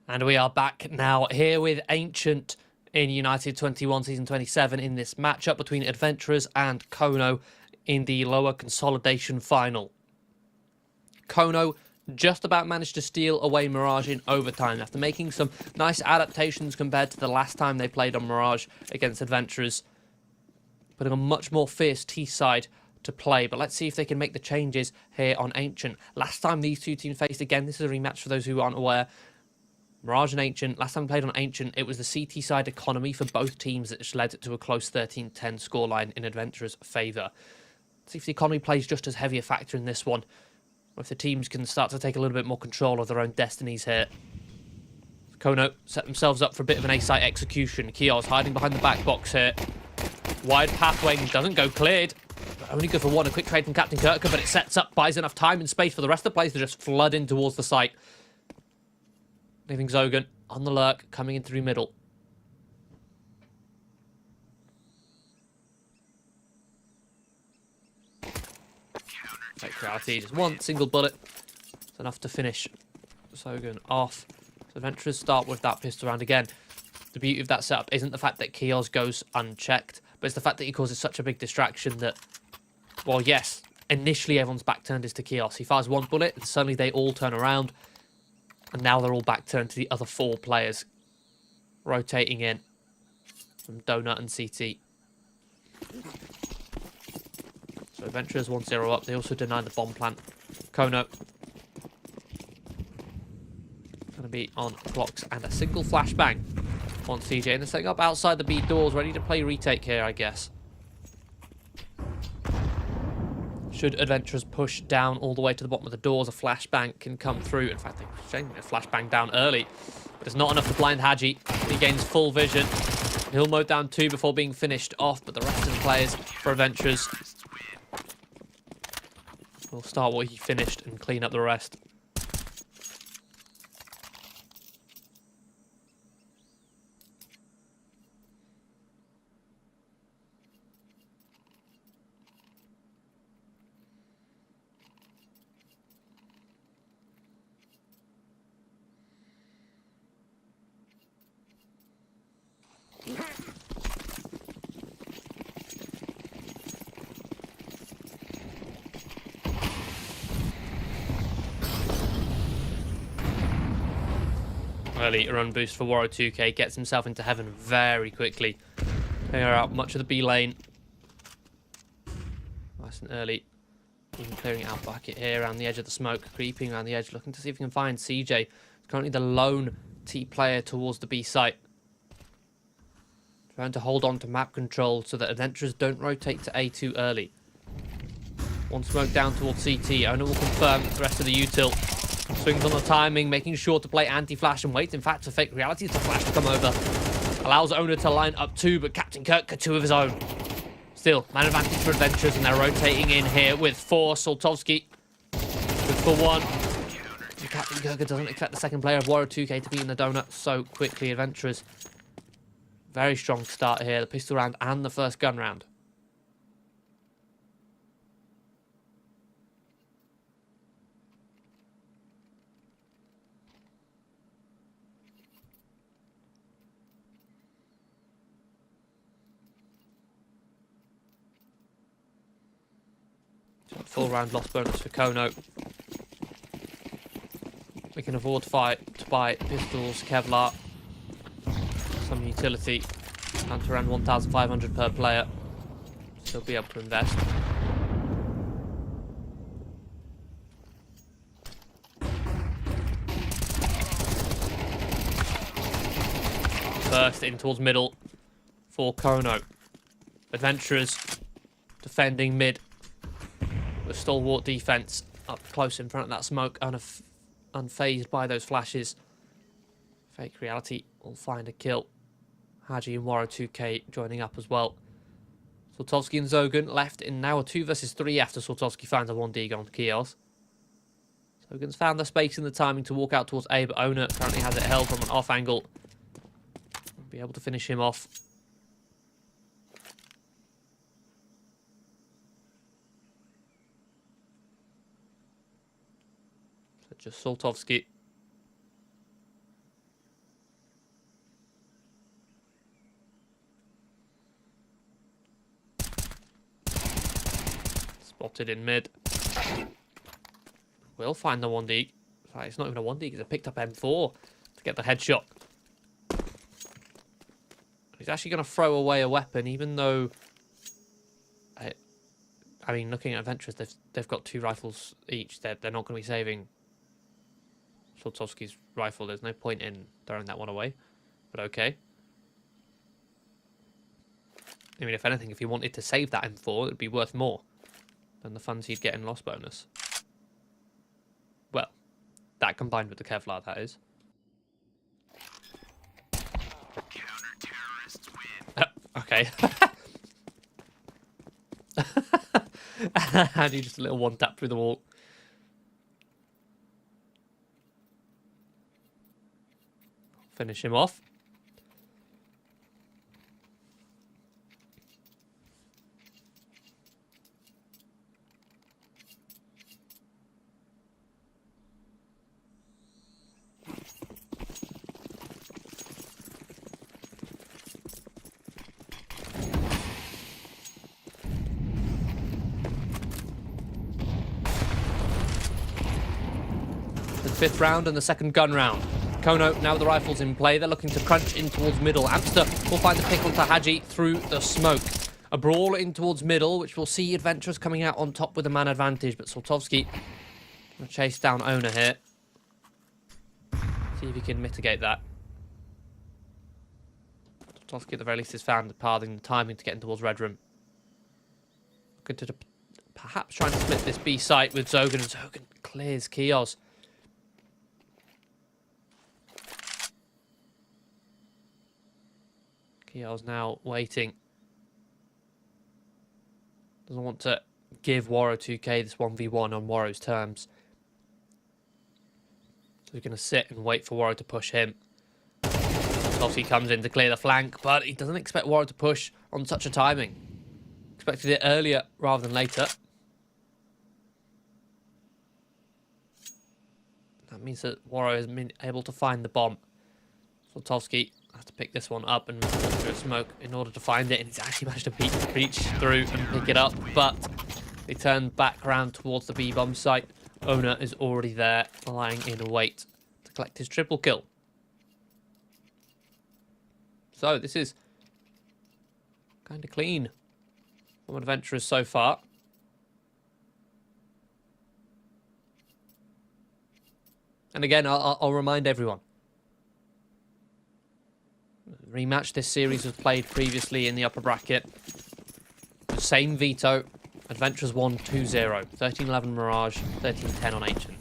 And we are back now here with Ancient in United 21 Season 27 in this matchup between Adventurers and Kono in the lower consolidation final. Kono just about managed to steal away Mirage in overtime after making some nice adaptations compared to the last time they played on Mirage against Adventurers, putting a much more fierce T side to play. But let's see if they can make the changes here on Ancient. Last time these two teams faced, again, this is a rematch for those who aren't aware, Mirage and Ancient. Last time we played on Ancient, it was the CT side economy for both teams that led to a close 13-10 scoreline in Adventurers' favour. Let's see if the economy plays just as heavy a factor in this one, or if the teams can start to take a little bit more control of their own destinies here. Kono set themselves up for a bit of an A-site execution. Kios hiding behind the back box here. Wide pathway doesn't go cleared. Only good for one. A quick trade from Captain Kirker, but it sets up, buys enough time and space for the rest of the players to just flood in towards the site. Leaving Zogan on the lurk, coming in through middle. Fake reality, just one single bullet. It's enough to finish Zogan off. So Adventurers start with that pistol round again. The beauty of that setup isn't the fact that Kios goes unchecked, but it's the fact that he causes such a big distraction that, well, yes, initially everyone's back turned is to Kios. He fires one bullet, and suddenly they all turn around. And now they're all back turned to the other four players. Rotating in from Donut and CT. So Adventurers 1-0 up. They also denied the bomb plant. Kono going to be on blocks and a single flashbang on CJ. And they're setting up outside the B doors, ready to play retake here, I guess. Should Adventurers push down all the way to the bottom of the doors, a flashbang can come through. In fact, they flashbang down early, but it's not enough to blind Haji. He gains full vision. He'll mow down two before being finished off, but the rest of the players for Adventurers will start what he finished and clean up the rest. Early run boost for Waro2k, gets himself into heaven very quickly. Clear out much of the B lane. Nice and early. Even clearing out bucket here around the edge of the smoke, creeping around the edge, looking to see if he can find CJ. Currently the lone T player towards the B site. Trying to hold on to map control so that Adventurers don't rotate to A2 early. One smoke down towards CT. Owner will confirm the rest of the util. Swings on the timing, making sure to play anti-flash and wait, in fact, for fake reality to flash to come over. Allows Owner to line up two, but Captain Kirk got two of his own. Still, man advantage for Adventurers, and they're rotating in here with four. Soltovsky good for one. And Captain Kirk doesn't expect the second player of Waro2k to be in the donut so quickly. Adventurers, very strong start here. The pistol round and the first gun round. Full round loss bonus for Kono. We can afford to buy pistols, Kevlar, some utility, down to around 1,500 per player. Still be able to invest. First in towards middle for Kono. Adventurers defending mid. With stalwart defense up close in front of that smoke, unfazed by those flashes. Fake reality will find a kill. Haji and Waro2k joining up as well. Soltovsky and Zogan left in now a 2 versus 3 after Soltovsky finds a 1D on Kios. Zogan's found the space and the timing to walk out towards A, but Owner currently has it held from an off angle. Will be able to finish him off. Just Soltovsky. Spotted in mid. Will find the 1D. It's not even a 1D because it picked up M4 to get the headshot. He's actually going to throw away a weapon, even though... I mean, looking at Adventurers, they've got 2 rifles each. They're not going to be saving Slotowski's rifle. There's no point in throwing that one away. But okay. I mean, if anything, if he wanted to save that M4, it would be worth more than the funds he'd get in loss bonus. Well, that combined with the Kevlar, that is. Counter-terrorists win. Okay. And he just a little one tap through the wall. Finish him off. The 5th round and the 2nd gun round. Kono, now with the rifles in play, they're looking to crunch in towards middle. Amster will find the pick on Tahaji through the smoke. A brawl in towards middle, which will see Adventurers coming out on top with a man advantage, but Slotowski will chase down Owner here. See if he can mitigate that. Slotowski at the very least has found the pathing, the timing to get in towards Red Room. Looking to perhaps trying to split this B site with Zogan, and Zogan clears Kios. Kiel's now waiting. Doesn't want to give Waro 2K this 1v1 on Waro's terms. So he's going to sit and wait for Waro to push him. Obviously comes in to clear the flank, but he doesn't expect Waro to push on such a timing. Expected it earlier rather than later. That means that Waro has been able to find the bomb. Slotowski has to pick this one up and walk through a smoke in order to find it, and he's actually managed to reach through and pick it up, but they turn back around towards the B-bomb site. Owner is already there, lying in wait to collect his triple kill. So this is kind of clean from Adventurers so far. And again, I'll remind everyone, rematch this series was played previously in the upper bracket. The same veto. Adventurers won 2-0. 13-11 Mirage, 13-10 on Ancient.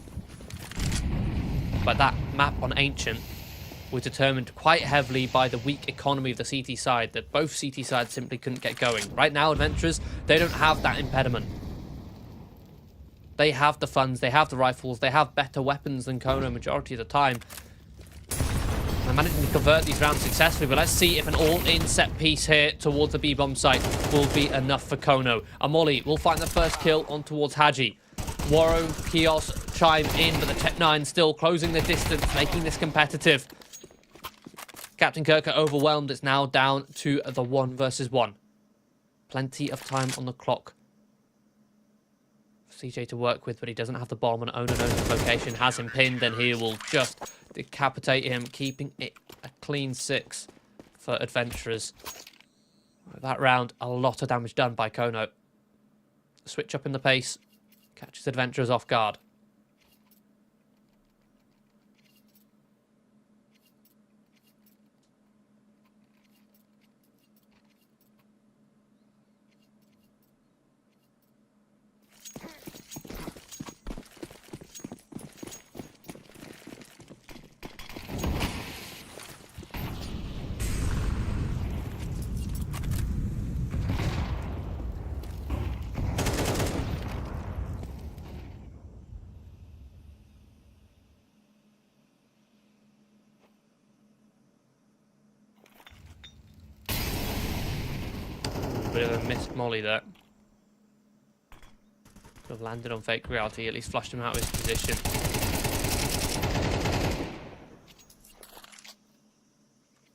But that map on Ancient was determined quite heavily by the weak economy of the CT side, that both CT sides simply couldn't get going. Right now, Adventurers, they don't have that impediment. They have the funds, they have the rifles, they have better weapons than Kono majority of the time. They're managing to convert these rounds successfully, but let's see if an all-in set piece here towards the B-bomb site will be enough for Kono. Amoli will find the first kill on towards Haji. Waro, Kios chime in, but the Tech-9 still closing the distance, making this competitive. Captain Kirk are overwhelmed. It's now down to the 1 versus 1. Plenty of time on the clock for CJ to work with, but he doesn't have the bomb, and Owner knows his location, has him pinned, and he will just decapitate him, keeping it a clean 6 for Adventurers. That round, a lot of damage done by Kono. Switch up in the pace, catches Adventurers off guard. Bit of a missed molly there. Could have landed on fake reality, at least flushed him out of his position.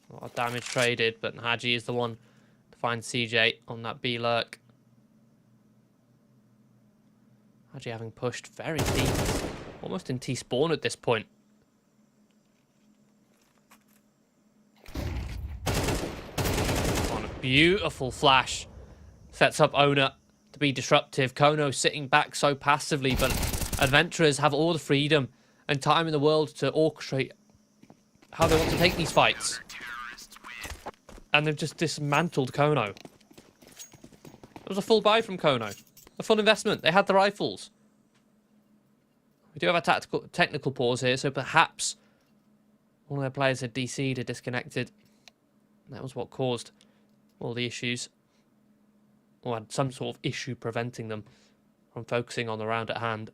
A lot of damage traded, but Haji is the one to find CJ on that B lurk. Actually having pushed very deep. Almost in T-spawn at this point. On a beautiful flash. Sets up Owner to be disruptive. Kono sitting back so passively, but Adventurers have all the freedom and time in the world to orchestrate how they want to take these fights. And they've just dismantled Kono. It was a full buy from Kono. A full investment. They had the rifles. We do have a technical pause here, so perhaps one of their players had DC'd or disconnected. That was what caused all the issues. Or had some sort of issue preventing them from focusing on the round at hand.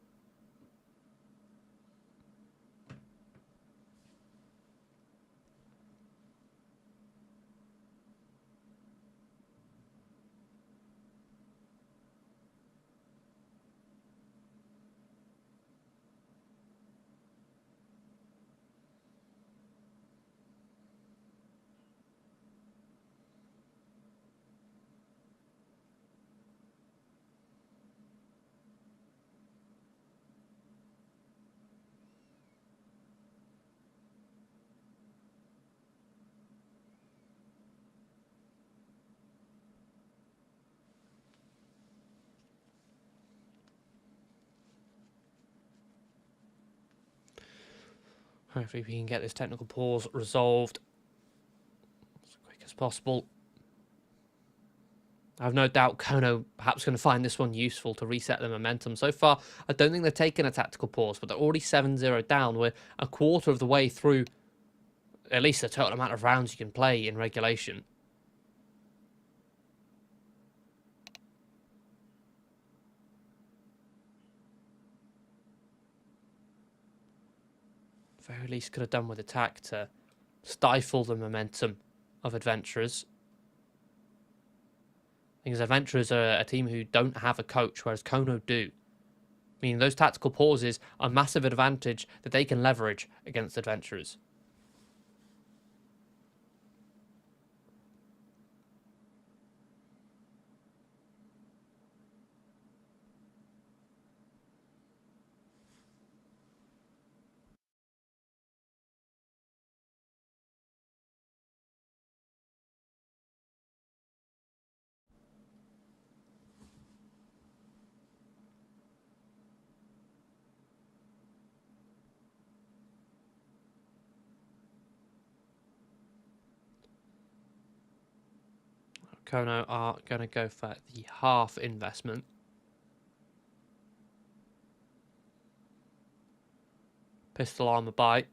Hopefully we can get this technical pause resolved as quick as possible. I have no doubt Kono perhaps going to find this one useful to reset the momentum. So far, I don't think they've taken a tactical pause, but they're already 7-0 down. We're a quarter of the way through at least the total amount of rounds you can play in regulation. Very least could have done with attack to stifle the momentum of Adventurers. Because Adventurers are a team who don't have a coach, whereas Kono do. Meaning those tactical pauses are a massive advantage that they can leverage against Adventurers. Kono are going to go for the half investment. Pistol armor buy.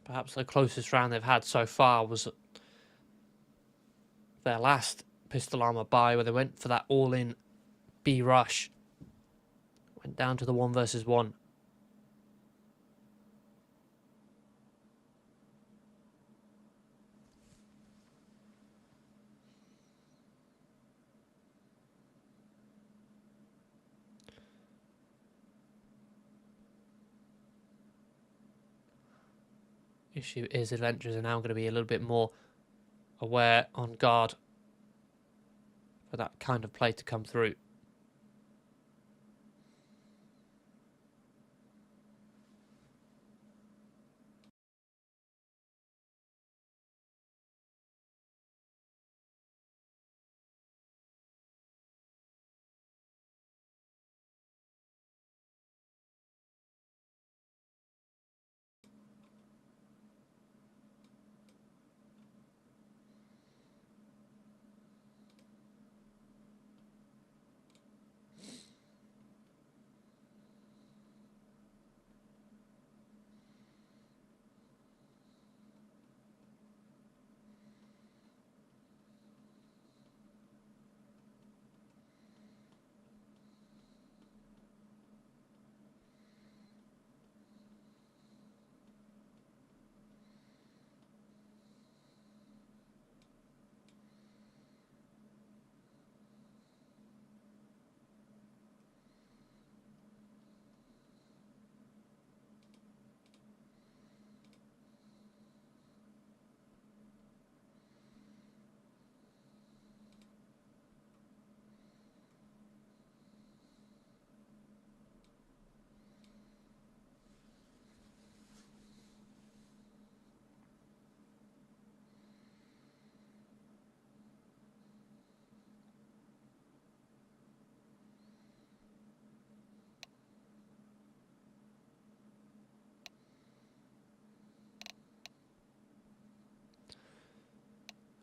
Perhaps the closest round they've had so far was their last pistol armor buy, where they went for that all-in B rush. Went down to the 1 versus 1. Issue is Adventurers are now going to be a little bit more aware, on guard for that kind of play to come through.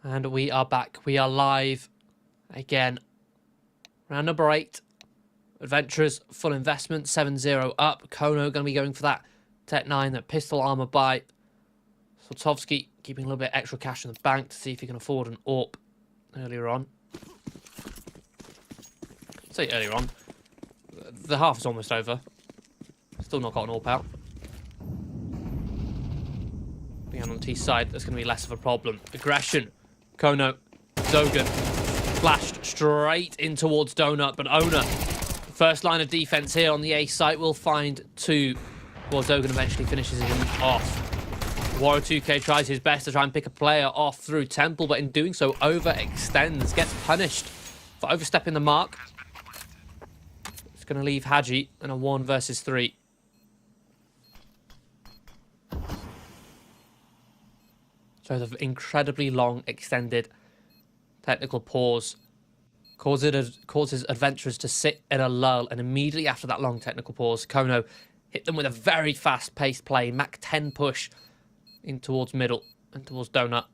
And we are back. We are live again. Round number 8. Adventurers, full investment, 7-0 up. Kono going to be going for that Tech 9, that pistol armor buy. Soltovsky keeping a little bit extra cash in the bank to see if he can afford an AWP earlier on. Say earlier on. The half is almost over. Still not got an AWP out. Being on the T side, that's going to be less of a problem. Aggression. Kono. Zogan. Flashed straight in towards Donut, but Owner, first line of defense here on the A site, will find 2. Well, Zogan eventually finishes him off. Waro2k tries his best to try and pick a player off through Temple, but in doing so, overextends, gets punished for overstepping the mark. It's going to leave Haji in a 1 versus 3. So the incredibly long, extended technical pause causes adventurers to sit in a lull, and immediately after that long technical pause, Kono hit them with a very fast-paced play, Mach 10 push in towards middle and towards Donut.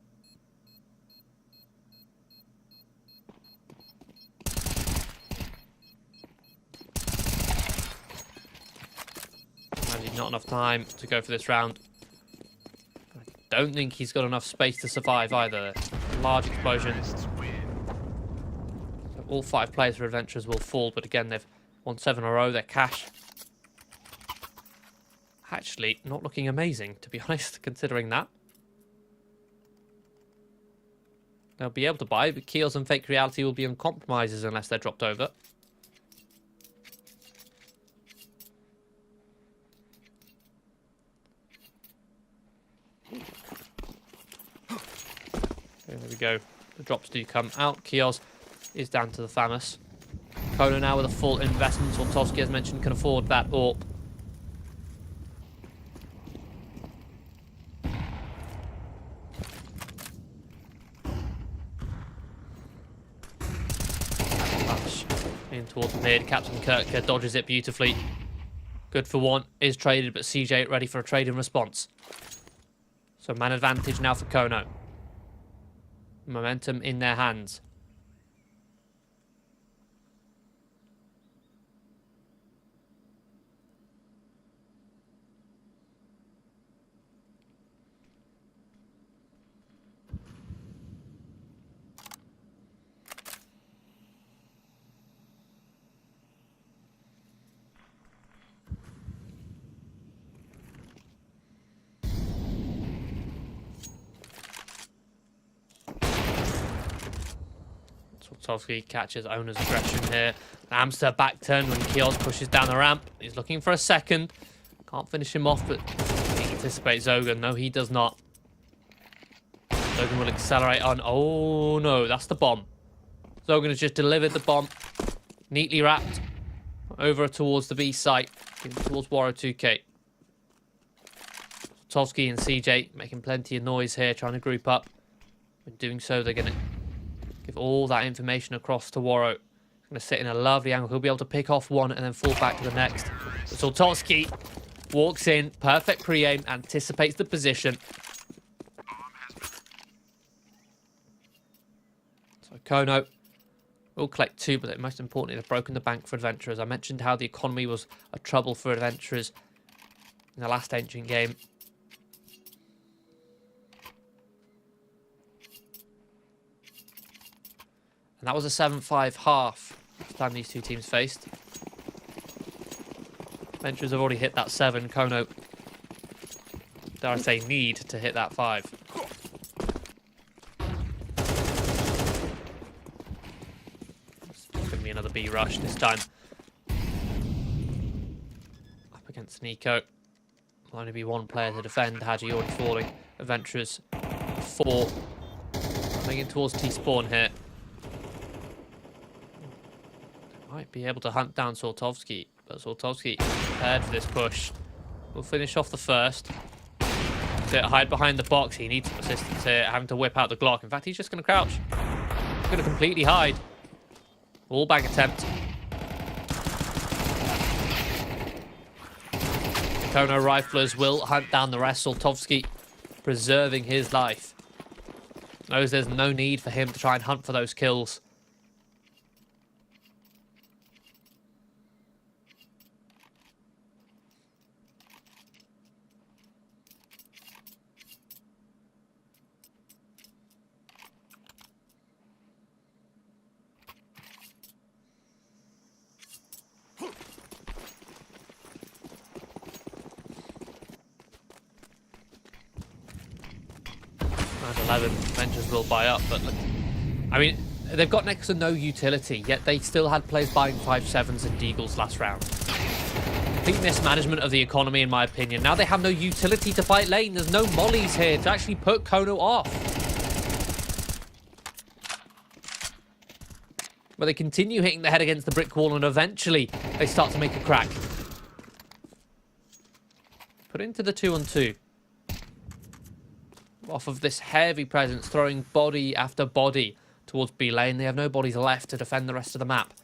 And not enough time to go for this round. I don't think he's got enough space to survive either. Large explosion. So all 5 players for Adventurers will fall, but again, they've won 7 in a row. Their cash actually not looking amazing, to be honest, considering that. They'll be able to buy, but Keels and Fake Reality will be on compromises unless they're dropped over. There we go. The drops do come out. Kios is down to the Famous. Kono now with a full investment. Soltovsky, as mentioned, can afford that AWP. In towards mid. Captain Kirk dodges it beautifully. Good for 1. Is traded, but CJ ready for a trade in response. So man advantage now for Kono. Momentum in their hands. Soltovsky catches Owner's aggression here. Amster back turn when Kios pushes down the ramp. He's looking for a second. Can't finish him off, but he anticipates Zogan. No, he does not. Zogan will accelerate on. Oh, no, that's the bomb. Zogan has just delivered the bomb. Neatly wrapped. Over towards the B site. Towards Waro2k. Soltovsky and CJ making plenty of noise here, trying to group up. In doing so, they're going to give all that information across to Waro. He's going to sit in a lovely angle. He'll be able to pick off 1 and then fall back to the next. But Soltovsky walks in, perfect pre-aim, anticipates the position. So Kono will collect 2, but most importantly, they've broken the bank for Adventurers. I mentioned how the economy was a trouble for Adventurers in the last engine game. And that was a 7-5 half last time these two teams faced. Adventurers have already hit that 7. Kono, dare I say, need to hit that 5. It's going to be another B rush this time. Up against Nico. Will only be 1 player to defend. Haji already falling. Adventurers 4. Coming in towards T-spawn here. Might be able to hunt down Soltovsky, but Soltovsky prepared for this push. We'll finish off the first. So hide behind the box. He needs some assistance here, having to whip out the Glock. In fact, he's just going to crouch. He's going to completely hide. All bag attempt. Kono riflers will hunt down the rest. Soltovsky preserving his life. Knows there's no need for him to try and hunt for those kills. Round 11, Ventures will buy up, but look, I mean, they've got next to no utility, yet they still had players buying 5.7s and Deagles last round. I think mismanagement of the economy, in my opinion. Now they have no utility to fight lane. There's no mollies here to actually put Kono off. But they continue hitting the head against the brick wall, and eventually they start to make a crack. Put into the 2-on-2. Off of this heavy presence, throwing body after body towards B lane. They have no bodies left to defend the rest of the map.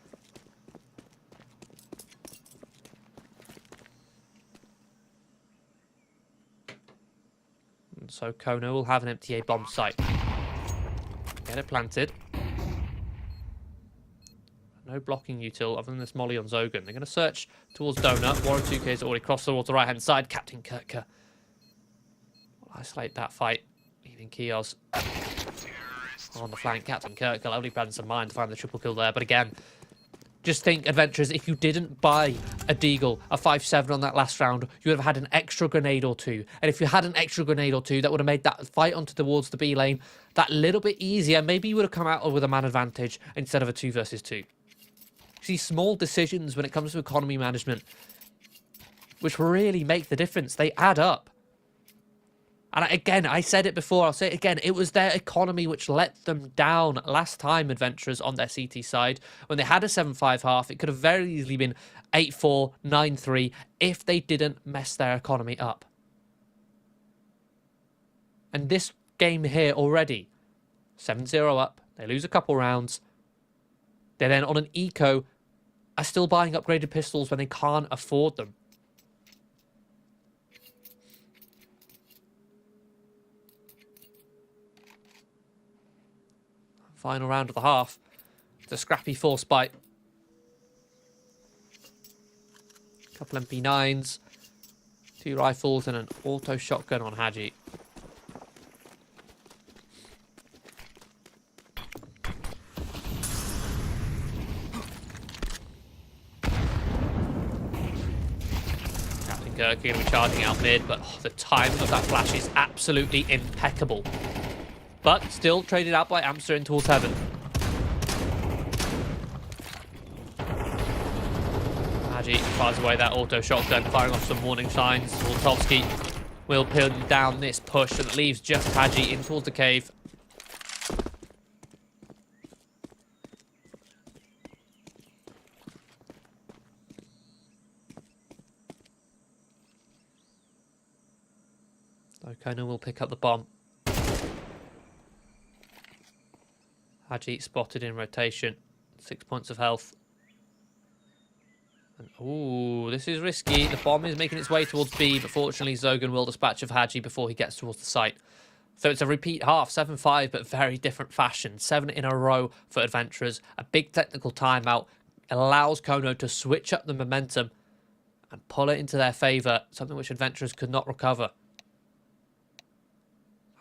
And so Kono will have an empty A bomb site. Get it planted. No blocking util other than this molly on Zogan. They're going to search towards Donut. Warren2k has already crossed towards the right-hand side. Captain Kirka will isolate that fight. Leaving Kios on the flank. Captain Kirka, lovely presence of mind to find the triple kill there. But again, just think, Adventurers, if you didn't buy a Deagle, a 5.7 on that last round, you would have had an extra grenade or two. And if you had an extra grenade or two, that would have made that fight onto towards the B lane that little bit easier. Maybe you would have come out with a man advantage instead of a 2 versus 2. See, small decisions when it comes to economy management, which really make the difference. They add up. And again, I said it before, I'll say it again. It was their economy which let them down last time, Adventurers, on their CT side. When they had a 7-5 half, it could have very easily been 8-4, 9-3 if they didn't mess their economy up. And this game here already, 7-0 up. They lose a couple rounds. They're then on an eco, are still buying upgraded pistols when they can't afford them. Final round of the half. It's a scrappy force bite. Couple MP9s, 2 rifles and an auto shotgun on Haji. Kirk going to be charging out mid, but the timing of that flash is absolutely impeccable. But still traded out by Amster in towards heaven. Haji fires away that auto shotgun, firing off some warning signs. Woltowski will pin down this push, and it leaves just Haji in towards the cave. Kono will pick up the bomb. Haji spotted in rotation. 6 points of health. And, ooh, this is risky. The bomb is making its way towards B, but fortunately Zogan will dispatch of Haji before he gets towards the site. So it's a repeat half, 7-5, but very different fashion. 7 in a row for Adventurers. A big technical timeout allows Kono to switch up the momentum and pull it into their favour, something which Adventurers could not recover.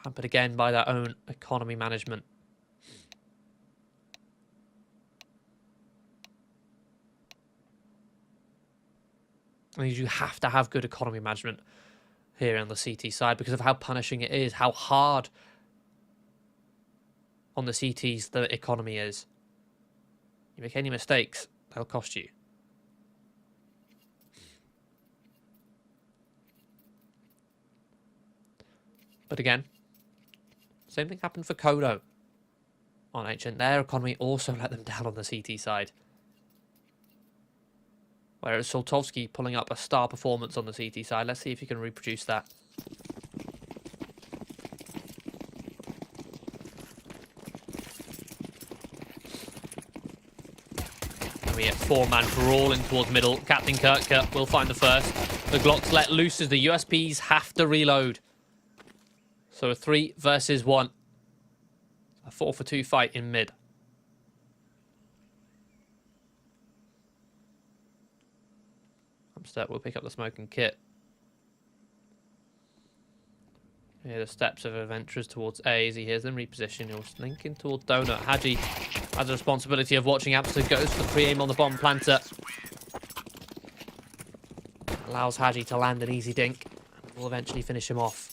Hampered again by their own economy management. I mean, you have to have good economy management here on the CT side because of how punishing it is, how hard on the CTs the economy is. You make any mistakes, they'll cost you. But again, same thing happened for Kono on HN. Their economy also let them down on the CT side. Whereas Soltovsky pulling up a star performance on the CT side. Let's see if he can reproduce that. And we get 4-man brawling towards middle. Captain Kirka will find the first. The Glocks let loose as the USPs have to reload. So a 3 versus 1. 4-for-2 fight in mid. Amsterdam will pick up the smoking kit. Here the steps of adventurers towards A as he hears them reposition. He'll link in towards Donut. Hadji has the responsibility of watching Amsterdam, goes for the pre-aim on the bomb planter. Allows Hadji to land an easy dink. Will eventually finish him off.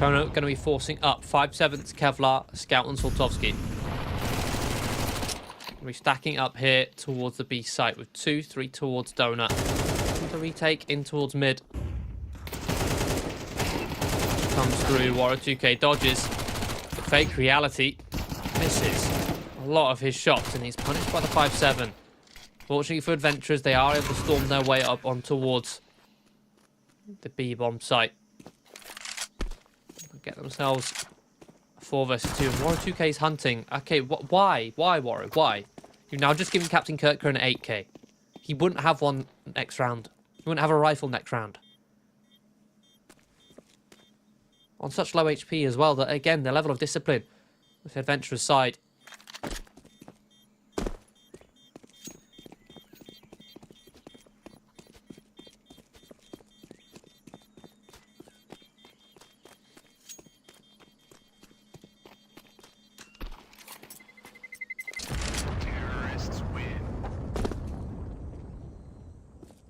Kono going to be forcing up 5/7 Kevlar, Scout and Soltovsky. We're stacking up here towards the B site with 2-3 towards Donut. The retake in towards mid. Comes through, Waro2k dodges. The fake reality misses a lot of his shots and he's punished by the 5/7. Fortunately for adventurers, they are able to storm their way up on towards the B bomb site. Get themselves 4 versus 2. And Waro2k's hunting. Okay, why? Why, Waro? Why? You've now just given Captain Kirker an 8k. He wouldn't have one next round. He wouldn't have a rifle next round. On such low HP as well, that again, the level of discipline with the adventurer's side.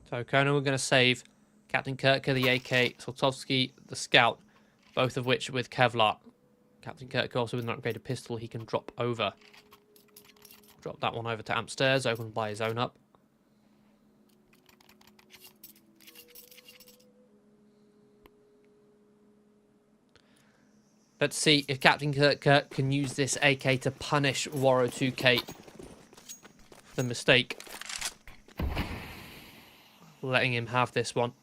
So Kono, we're going to save Captain Kirker, the AK, Soltovsky, the Scout, both of which with Kevlar. Captain Kirker also with an upgraded pistol he can drop over. Drop that one over to Amstairs, opened by his own up. Let's see if Captain Kirker can use this AK to punish Waro2k for the mistake. Letting him have this one.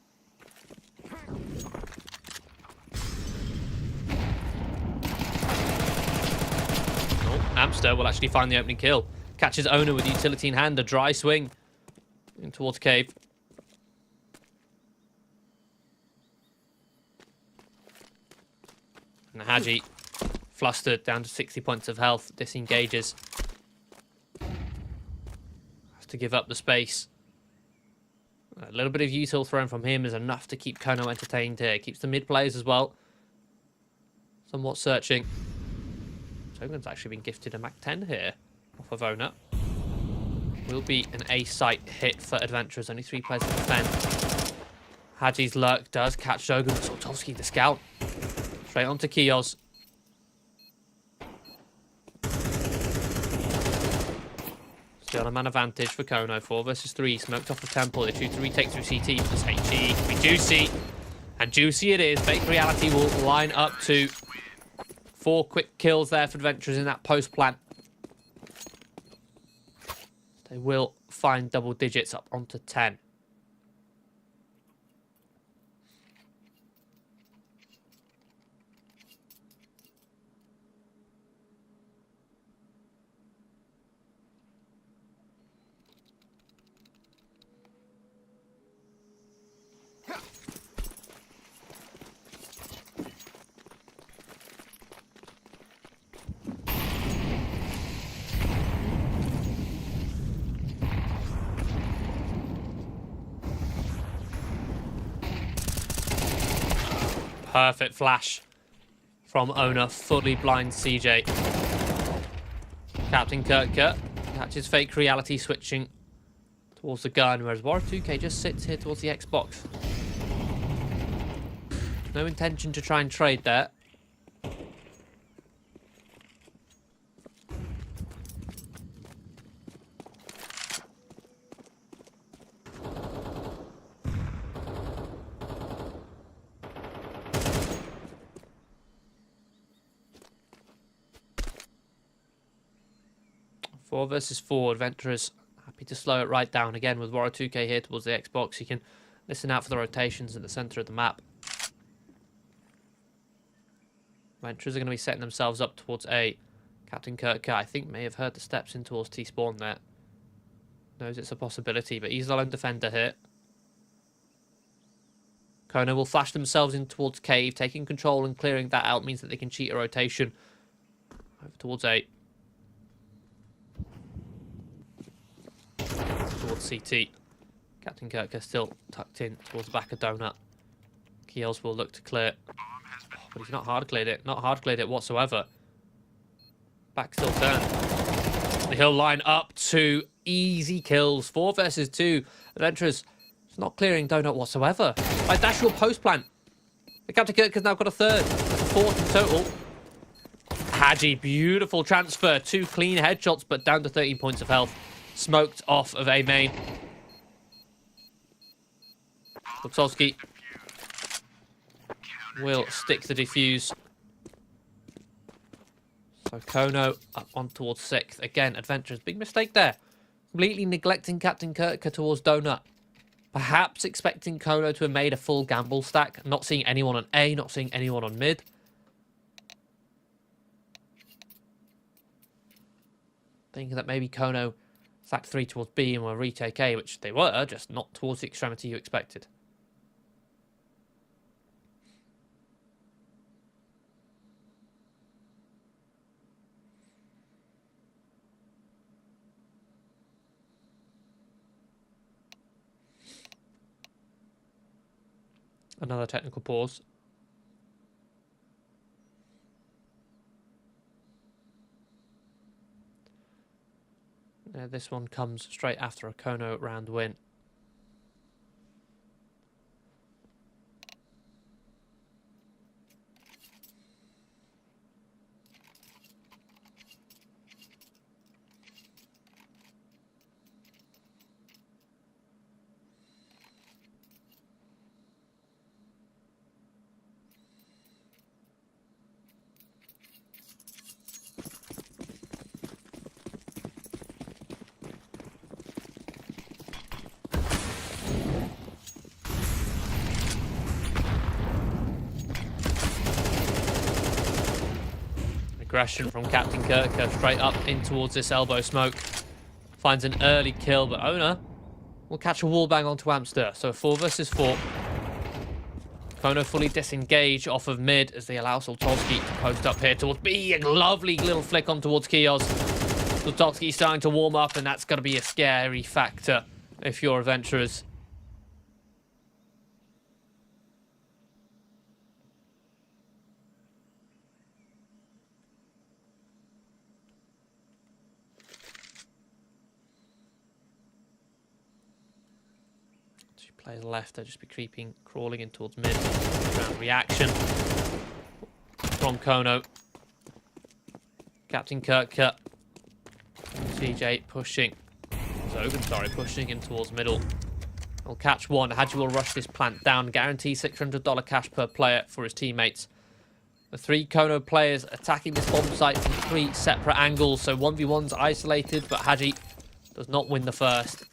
Oh, Amster will actually find the opening kill. Catches owner with utility in hand, a dry swing in towards cave. And Hadji, flustered, down to 60 points of health, disengages. Has to give up the space. A little bit of util thrown from him is enough to keep Kono entertained here. Keeps the mid players as well somewhat searching. Togan's actually been gifted a Mac 10 here off of Owner. Will be an A site hit for adventurers. Only 3 players to defend. Hadji's lurk does catch Shogun. Soltovsky, the Scout. Straight onto Kios. Still a man advantage for Kono. 4 versus 3. Smoked off the temple. They shoot the retake through CT. This HE can be juicy. And juicy it is. Fake reality will line up to 4 quick kills there for adventurers in that post plant. They will find double digits up onto 10. Perfect flash from Owner, fully blind CJ. Captain Kirker catches fake reality switching towards the gun, whereas Waro2k just sits here towards the Xbox. No intention to try and trade there. 4 versus 4. Adventurers happy to slow it right down again with Warrior 2K here towards the Xbox. You can listen out for the rotations at the centre of the map. Adventurers are going to be setting themselves up towards A. Captain Kirk, I think, may have heard the steps in towards T-spawn there. Knows it's a possibility, but he's the lone defender here. Kona will flash themselves in towards Cave. Taking control and clearing that out means that they can cheat a rotation. Over towards A. Towards CT. Captain Kirk is still tucked in towards the back of Donut. Kiels will look to clear. Oh, but he's not hard cleared it. Not hard cleared it whatsoever. Back still turned. He'll line up to easy kills. 4 versus 2. Adventurers not clearing Donut whatsoever. By Dashwell post plant. The Captain Kirk has now got a third. That's a fourth in total. Haji, beautiful transfer. 2 clean headshots, but down to 13 points of health. Smoked off of A main. Lupsolski will stick the defuse. So Kono up on towards 6th. Again, Adventurers. Big mistake there. Completely neglecting Captain Kirk towards Donut. Perhaps expecting Kono to have made a full gamble stack. Not seeing anyone on A, not seeing anyone on mid. Thinking that maybe Kono stacked 3 towards B and will retake A, which they were, just not towards the extremity you expected. Another technical pause. This one comes straight after a Kono round win. Aggression from Captain Kirk straight up in towards this elbow smoke. Finds an early kill, but Owner will catch a wallbang onto Amster. So 4 versus 4. Kono fully disengaged off of mid as they allow Soltolski to post up here towards B. A lovely little flick on towards Kios. Soltolski starting to warm up, and that's going to be a scary factor if you're Adventurers. Players left, they'll just be creeping, crawling in towards mid. Round reaction from Kono. Captain Kirk, CJ pushing. Zogan, sorry, pushing in towards middle. He'll catch one. Haji will rush this plant down. Guarantee $600 cash per player for his teammates. The 3 Kono players attacking this bomb site from 3 separate angles. So 1v1's isolated, but Haji does not win the first.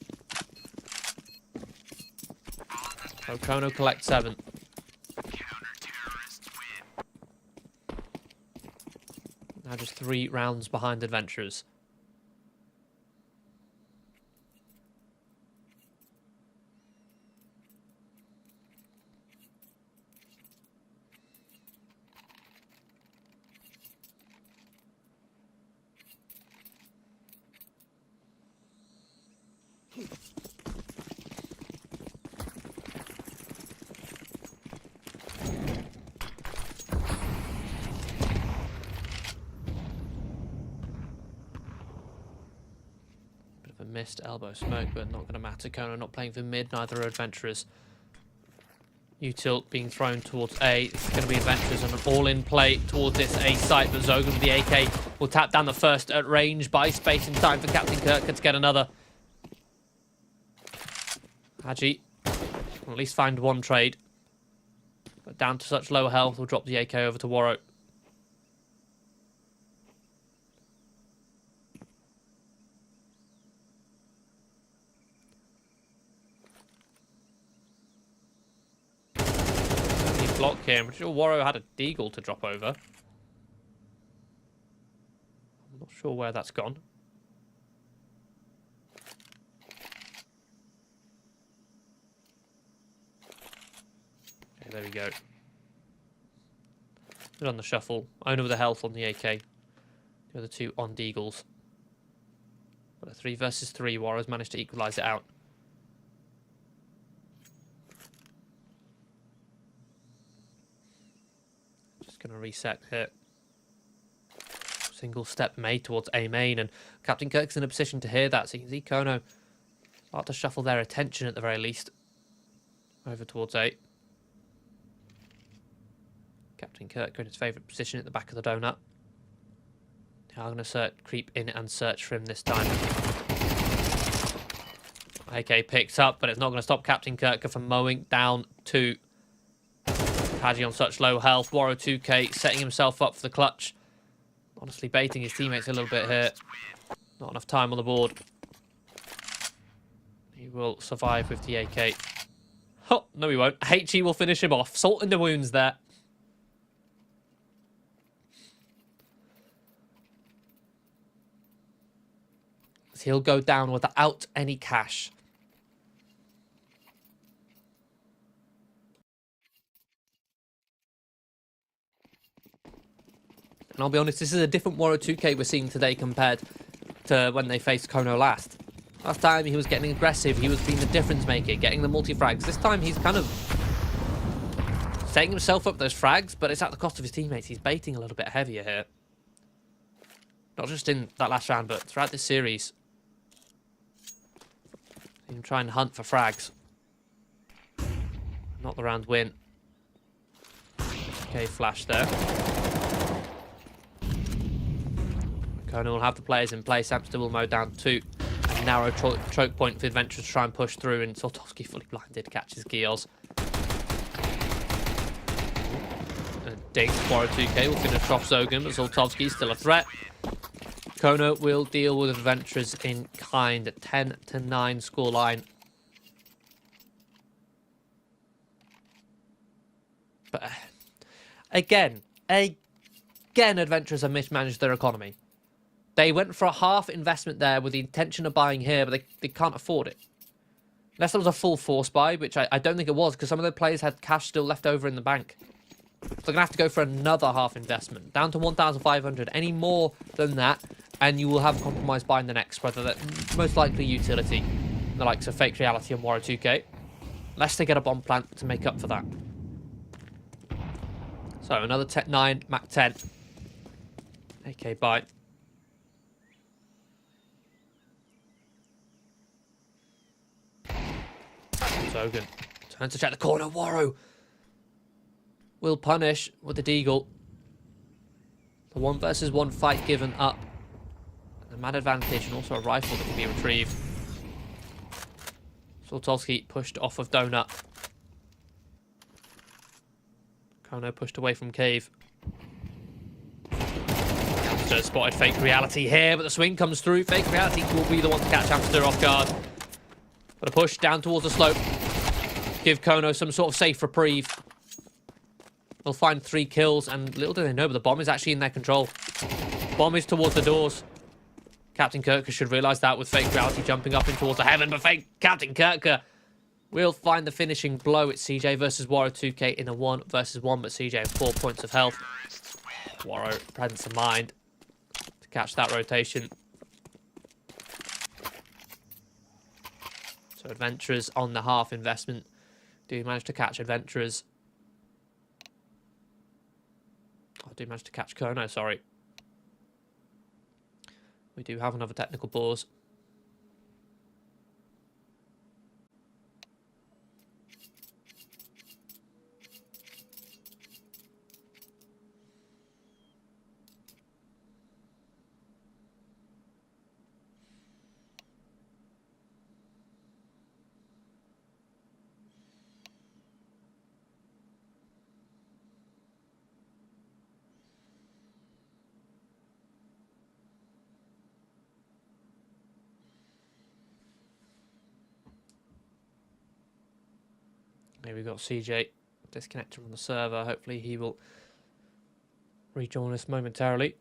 So Kono collects 7. Now just 3 rounds behind Adventurers. Missed elbow smoke, but not going to matter. Kono not playing for mid, neither are Adventurers. U-tilt being thrown towards A. This is going to be Adventurers on an all-in play towards this A site, but Zogan with the AK will tap down the first at range. Buy space in time for Captain Kirk to get another. Haji will at least find 1 trade, but down to such low health, will drop the AK over to Warrow. block here. I'm sure Warrow had a deagle to drop over. I'm not sure where that's gone. Okay, there we go. Good on the shuffle. Owner with the health on the AK. The other two on deagles. But a 3 versus 3. Warrow's managed to equalise it out. Just going to reset here. Single step made towards A main, and Captain Kirk's in a position to hear that, so you can see Kono start to shuffle their attention at the very least over towards A. Captain Kirk in his favourite position at the back of the donut. They are going to creep in and search for him this time. AK picks up, but it's not going to stop Captain Kirk from mowing down to Taji on such low health. Warrow 2K setting himself up for the clutch. Honestly baiting his teammates a little bit here. Not enough time on the board. He will survive with the AK. Oh, no he won't. HE will finish him off. Salt in the wounds there. He'll go down without any cash. And I'll be honest, this is a different Warrow 2K we're seeing today compared to when they faced Kono last. Last time he was getting aggressive, he was being the difference maker, getting the multi-frags. This time he's kind of setting himself up those frags, but it's at the cost of his teammates. He's baiting a little bit heavier here. Not just in that last round, but throughout this series. He's trying to hunt for frags. Not the round win. Okay, flash there. Kono will have the players in place. Amster will mow down 2. A narrow choke point for the Adventurers to try and push through, and Soltovsky fully blinded catches Gios. Dink, Warrow 2K will finish off Zogan, but Soltovsky still a threat. Kono will deal with Adventurers in kind. 10-9 scoreline. But again, Adventurers have mismanaged their economy. They went for a half investment there with the intention of buying here, but they can't afford it. Unless there was a full force buy, which I don't think it was, because some of the players had cash still left over in the bank. So they're going to have to go for another half investment, down to 1,500. Any more than that, and you will have a compromise buy in the next, whether that most likely utility, the likes of Fake Reality and Warrow 2K. Unless they get a bomb plant to make up for that. So another 9, Mac 10. AK buy. Zogan turns to check the corner. Warrow will punish with the deagle. The 1 versus 1 fight given up. A mad advantage and also a rifle that can be retrieved. Soltovsky pushed off of Donut. Kono pushed away from Cave. Amster spotted Fake Reality here, but the swing comes through. Fake Reality will be the one to catch Amster off guard. But a push down towards the slope. Give Kono some sort of safe reprieve. They'll find 3 kills, and little do they know, but the bomb is actually in their control. Bomb is towards the doors. Captain Kirker should realise that with Fake Reality jumping up in towards the heaven, but Captain Kirker will find the finishing blow. It's CJ versus Warrow 2K in a 1 versus 1, but CJ has 4 points of health. Warrow, presence of mind to catch that rotation. So Adventurers on the half investment. Do manage to catch Adventurers. I do manage to catch Kono, sorry. We do have another technical pause. Here we've got CJ disconnected from the server. Hopefully he will rejoin us momentarily.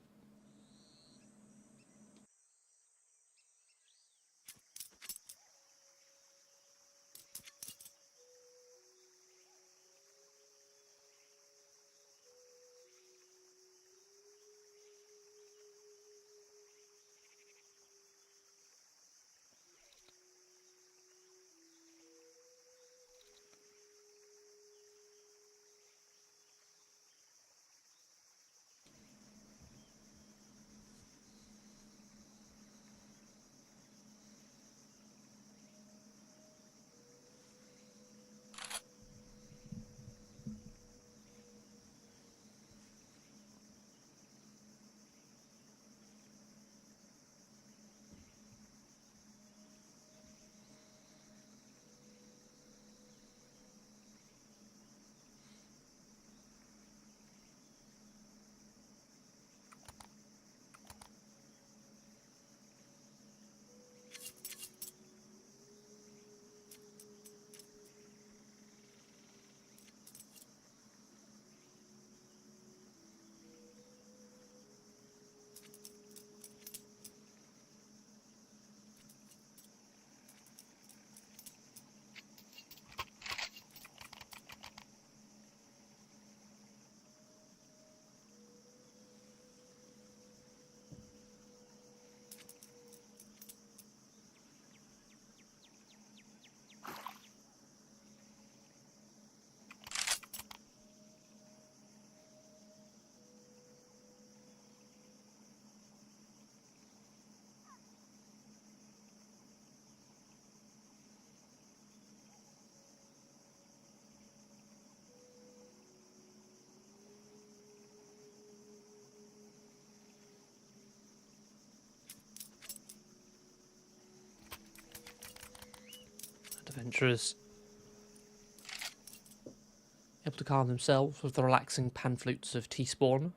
Adventurers able to calm themselves with the relaxing pan flutes of Teaspawn.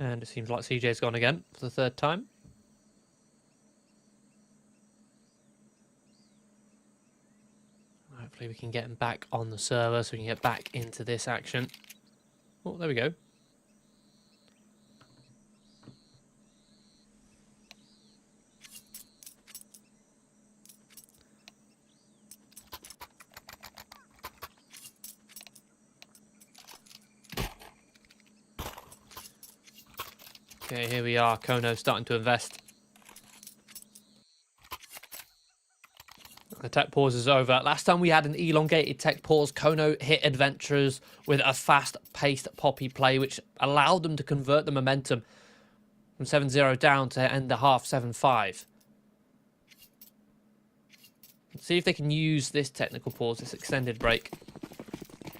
And it seems like CJ's gone again for the third time. Hopefully we can get him back on the server so we can get back into this action. Oh, there we go. Okay, here we are. Kono starting to invest. The tech pause is over. Last time we had an elongated tech pause, Kono hit Adventurers with a fast-paced poppy play, which allowed them to convert the momentum from 7-0 down to end the half 7-5. Let's see if they can use this technical pause, this extended break.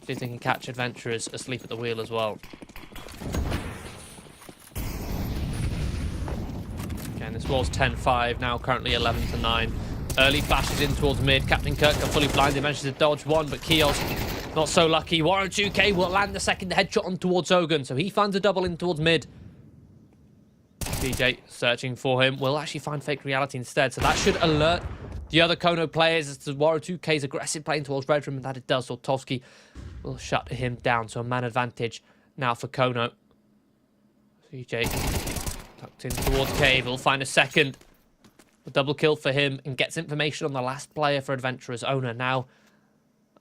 See if they can catch Adventurers asleep at the wheel as well. Again, this was 10-5, now currently 11-9. Early flashes in towards mid. Captain Kirk got fully blinded, manages to dodge one, but Kios not so lucky. Waru2K will land the second headshot on towards Zogan, so he finds a double in towards mid. DJ searching for him will actually find Fake Reality instead, so that should alert the other Kono players as to Waru2K's aggressive playing towards Red Room, and that it does. Sortovsky will shut him down, so a man advantage now for Kono. CJ tucked in towards Cave, he'll find a second. A double kill for him and gets information on the last player for Adventurers. Owner now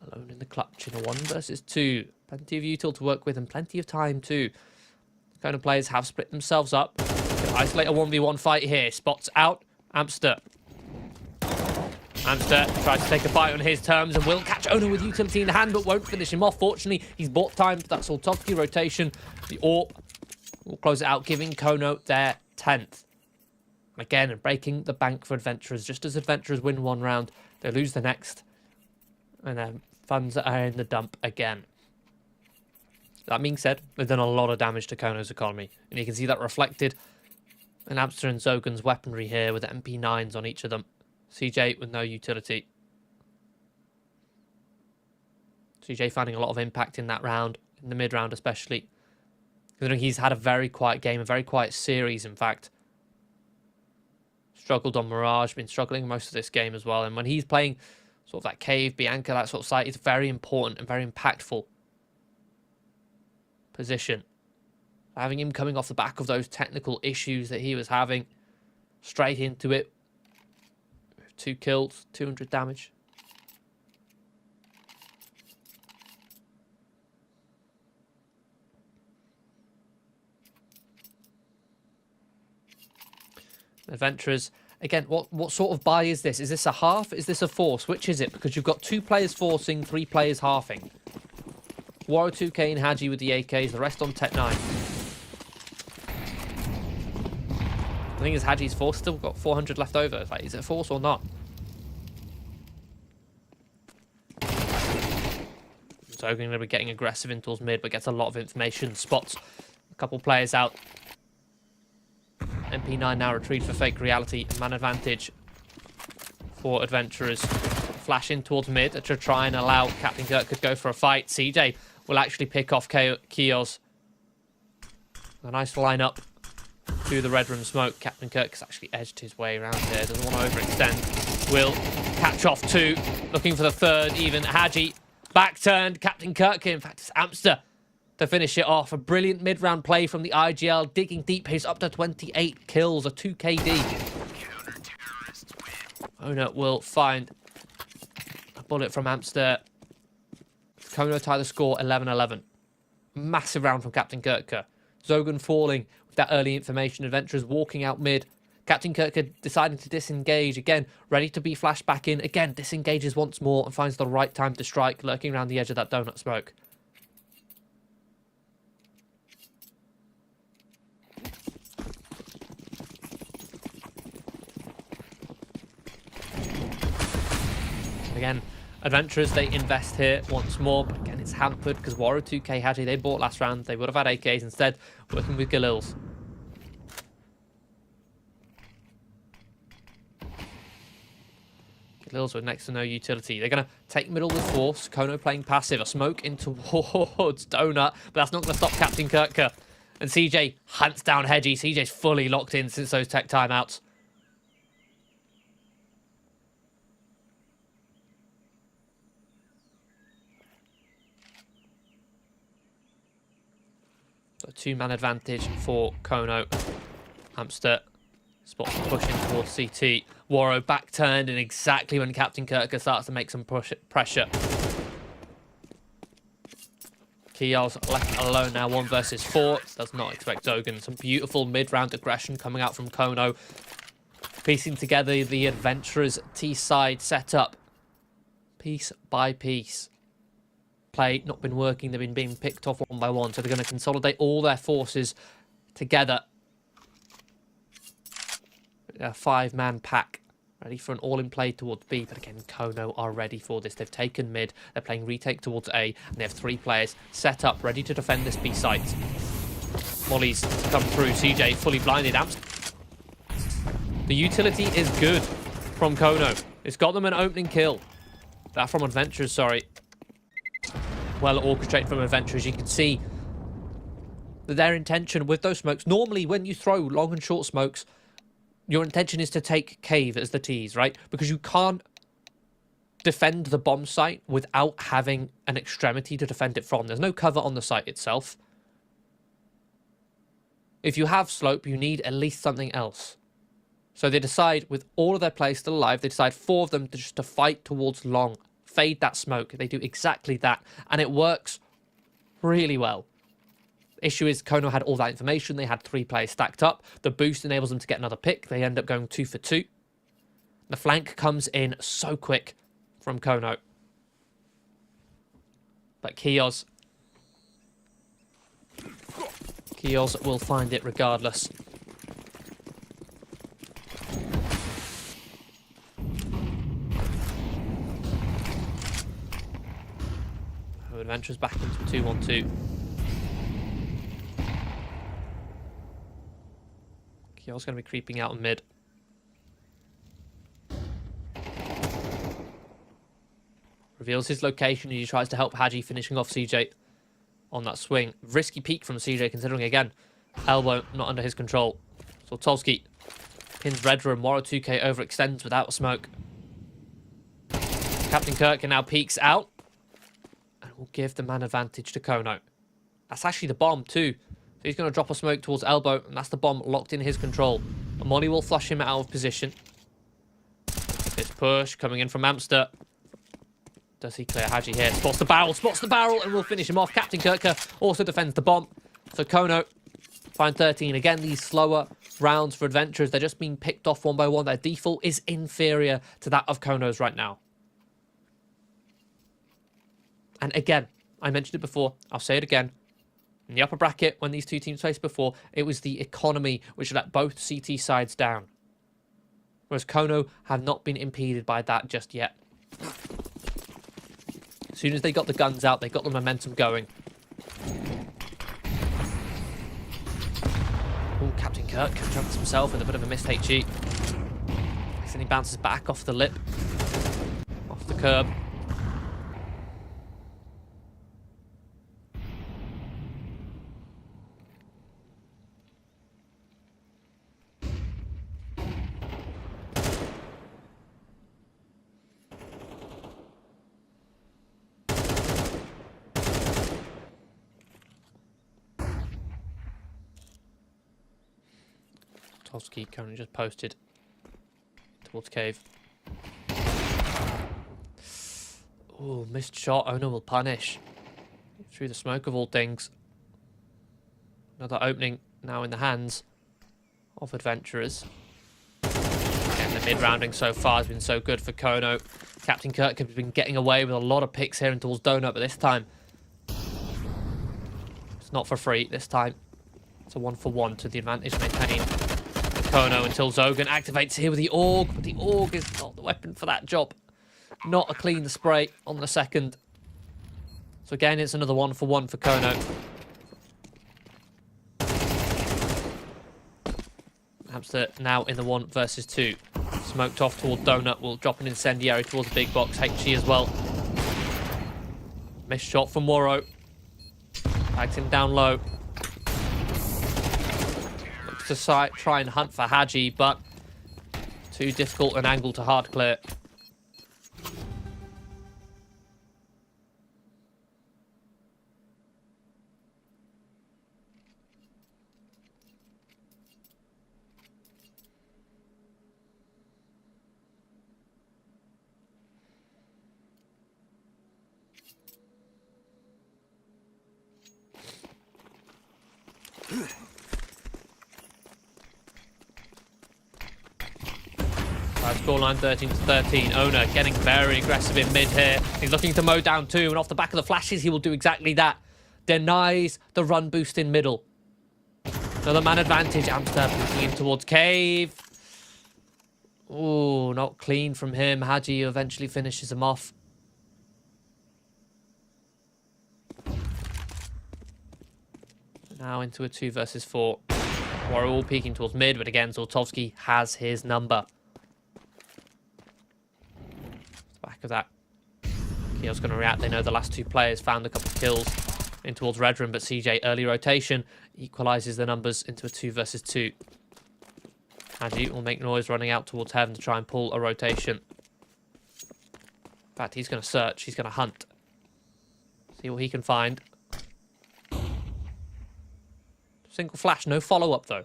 alone in the clutch in a 1 versus 2. Plenty of util to work with and plenty of time too. The kind of players have split themselves up. Isolate a 1v1 fight here. Spots out Amster. Amster tries to take a fight on his terms and will catch Owner with utility in hand, but won't finish him off. Fortunately, he's bought time for that Sortovsky rotation. The AWP will close it out, giving Kono their 10th. Again, breaking the bank for Adventurers. Just as Adventurers win one round, they lose the next. And funds are in the dump again. That being said, they've done a lot of damage to Kono's economy. And you can see that reflected in Amster and Zogan's weaponry here with MP9s on each of them. CJ with no utility. CJ finding a lot of impact in that round, in the mid round especially. Considering he's had a very quiet game, a very quiet series in fact. Struggled on Mirage, been struggling most of this game as well. And when he's playing sort of that Cave, Bianca, that sort of site, it's very important and very impactful position. Having him coming off the back of those technical issues that he was having, straight into it. 2 kills, 200 damage. Adventurers, again, what sort of buy is this? Is this a half? Is this a force? Which is it? Because you've got 2 players forcing, 3 players halving. Waru2K and Haji with the AKs, the rest on Tech 9. The thing is, Haji's force still got 400 left over. It's like, is it a force or not? So I'm going to be getting aggressive in towards mid, but gets a lot of information. Spots a couple players out. MP9 now retrieved for Fake Reality. Man advantage for Adventurers. Flash in towards mid to try and allow Captain Kirk to go for a fight. CJ will actually pick off Kios. A nice line up to the Red Room smoke. Captain Kirk has actually edged his way around here. Doesn't want to overextend. Will catch off 2. Looking for the 3rd even. Haji back turned. Captain Kirk here. In fact, it's Amster to finish it off. A brilliant mid-round play from the IGL, digging deep. He's up to 28 kills, a 2 KD. Owner will find a bullet from Amster. Kono tie the score 11-11. Massive round from Captain Kirk. Zogan falling with that early information. Adventurers walking out mid. Captain Kirk deciding to disengage. Again, ready to be flashed back in. Again, disengages once more and finds the right time to strike, lurking around the edge of that donut smoke. Again, Adventurers, they invest here once more, but again, it's hampered because Waru2K Haji, they bought last round. They would have had AKs instead, working with Galils. Galils with next to no utility. They're going to take middle with force. Kono playing passive. A smoke in towards Donut, but that's not going to stop Captain Kirk. And CJ hunts down Hedgie. CJ's fully locked in since those tech timeouts. So 2-man advantage for Kono. Hamster spots pushing towards CT. Waro back turned, and exactly when Captain Kirker starts to make some pressure. Kiel's left alone now, 1 versus 4. Does not expect Zogan. Some beautiful mid-round aggression coming out from Kono. Piecing together the Adventurers T-side setup. Piece by piece. Play not been working. They've been being picked off one by one. So they're going to consolidate all their forces together. A 5-man pack. Ready for an all-in play towards B. But again, Kono are ready for this. They've taken mid. They're playing retake towards A. And they have 3 players set up, ready to defend this B site. Mollies come through. CJ fully blinded. The utility is good from Kono. It's got them an opening kill. That from Adventurers, sorry. Well orchestrated from Adventurers. You can see that their intention with those smokes, normally when you throw long and short smokes, your intention is to take cave as the tease, right? Because you can't defend the bomb site without having an extremity to defend it from. There's no cover on the site itself. If you have slope, you need at least something else. So they decide, with all of their players still alive, they decide 4 of them just to fight towards long. Fade that smoke. They do exactly that. And it works really well. The issue is Kono had all that information. They had 3 players stacked up. The boost enables them to get another pick. They end up going 2 for 2. The flank comes in so quick from Kono. But Kios will find it regardless. Adventurers back into 2-1-2. Kiel's going to be creeping out in mid. Reveals his location and he tries to help Hadji, finishing off CJ on that swing. Risky peek from CJ, considering again, elbow not under his control. So Tolsky pins Redra and Moro 2K overextends without a smoke. Captain Kirk now peeks out. Will give the man advantage to Kono. That's actually the bomb too. So he's going to drop a smoke towards elbow, and that's the bomb locked in his control. And Molly will flush him out of position. This push coming in from Amster. Does he clear Hadji here? Spots the barrel, and will finish him off. Captain Kirker also defends the bomb. So Kono find 13. Again, these slower rounds for Adventurers. They're just being picked off one by one. Their default is inferior to that of Kono's right now. And again, I mentioned it before, I'll say it again. In the upper bracket, when these 2 teams faced before, it was the economy which let both CT sides down. Whereas Kono have not been impeded by that just yet. As soon as they got the guns out, they got the momentum going. Oh, Captain Kirk jumps himself with a bit of a missed HE. And he bounces back off the lip. Off the curb. Tolsky currently just posted towards cave. Oh, missed shot. Ono will punish. Through the smoke of all things. Another opening now in the hands of Adventurers. Again, the mid-rounding so far has been so good for Kono. Captain Kirk has been getting away with a lot of picks here towards Donut, but this time it's not for free. This time it's a 1-for-1 to the advantage maintained. Kono until Zogan activates here with the AUG, but the AUG is not the weapon for that job. Not a clean spray on the second. So again, it's another 1-for-1 for Kono. Hamster now in the 1 versus 2. Smoked off towards Donut, will drop an incendiary towards the big box. HG as well. Missed shot from Moro. Bags him down low. to try and hunt for Haji, but too difficult an angle to hard clear. Scoreline 13-13. Owner getting very aggressive in mid here. He's looking to mow down 2, and off the back of the flashes, he will do exactly that. Denies the run boost in middle. Another man advantage. Amster pushing in towards cave. Ooh, not clean from him. Haji eventually finishes him off. Now into a 2 versus 4. We're all peeking towards mid, but again, Zoltovsky has his number. Back of that. Keel's going to react. They know the last 2 players found a couple of kills in towards Red Room, but CJ, early rotation, equalises the numbers into a 2 versus 2. Haji will make noise running out towards Heaven to try and pull a rotation. In fact, he's going to search. He's going to hunt. See what he can find. Single flash, no follow-up though.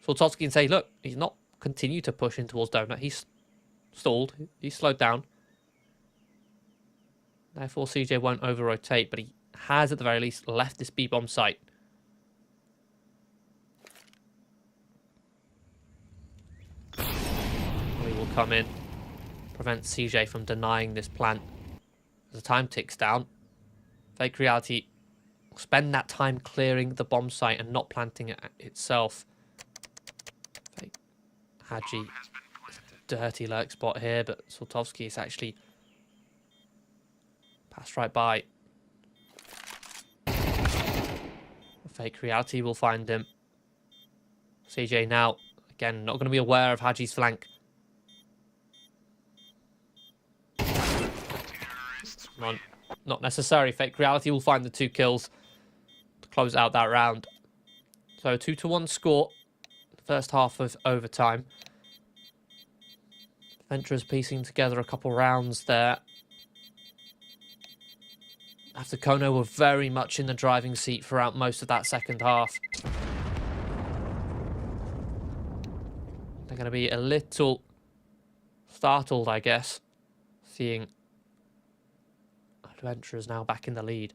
Zoltovsky can say, look, he's not continued to push in towards Donut. He's stalled. He's slowed down. Therefore, CJ won't over-rotate, but he has, at the very least, left this B-bomb site. He will come in, prevent CJ from denying this plant. As the time ticks down, Fake Reality will spend that time clearing the bomb site and not planting it itself. Fake Haji, dirty lurk spot here, but Zoltovsky is actually passed right by. Fake Reality will find him. CJ now, again, not going to be aware of Haji's flank. Not necessary. Fake Reality will find the 2 kills to close out that round. So 2-1 score. First half of overtime. Adventurers piecing together a couple rounds there. After Kono were very much in the driving seat throughout most of that second half. They're going to be a little startled, I guess, seeing Adventurers now back in the lead.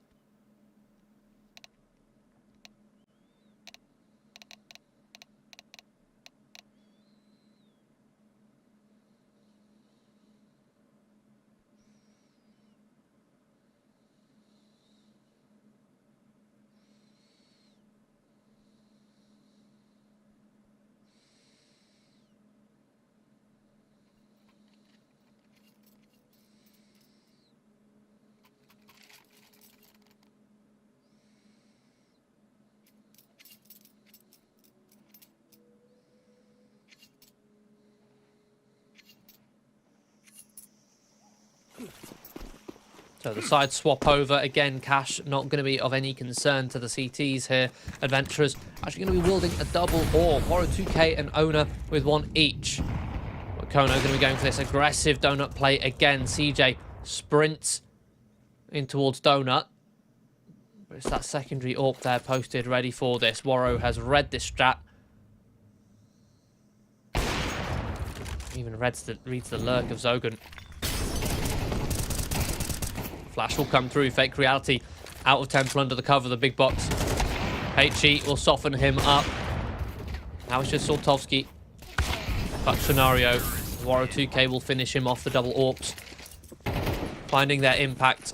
So the side swap over. Again, Cash not going to be of any concern to the CTs here. Adventurers actually going to be wielding a double orb. Waro 2K and Owner with 1 each. But Kono going to be going for this aggressive donut play again. CJ sprints in towards donut. But it's that secondary orb there posted ready for this. Waro has read this strat. Even reads the lurk of Zogan. Flash will come through. Fake Reality out of Temple under the cover of the big box. HE will soften him up. Now it's just Zoltovsky. Clutch scenario. Waro 2K will finish him off the double AWPs. Finding their impact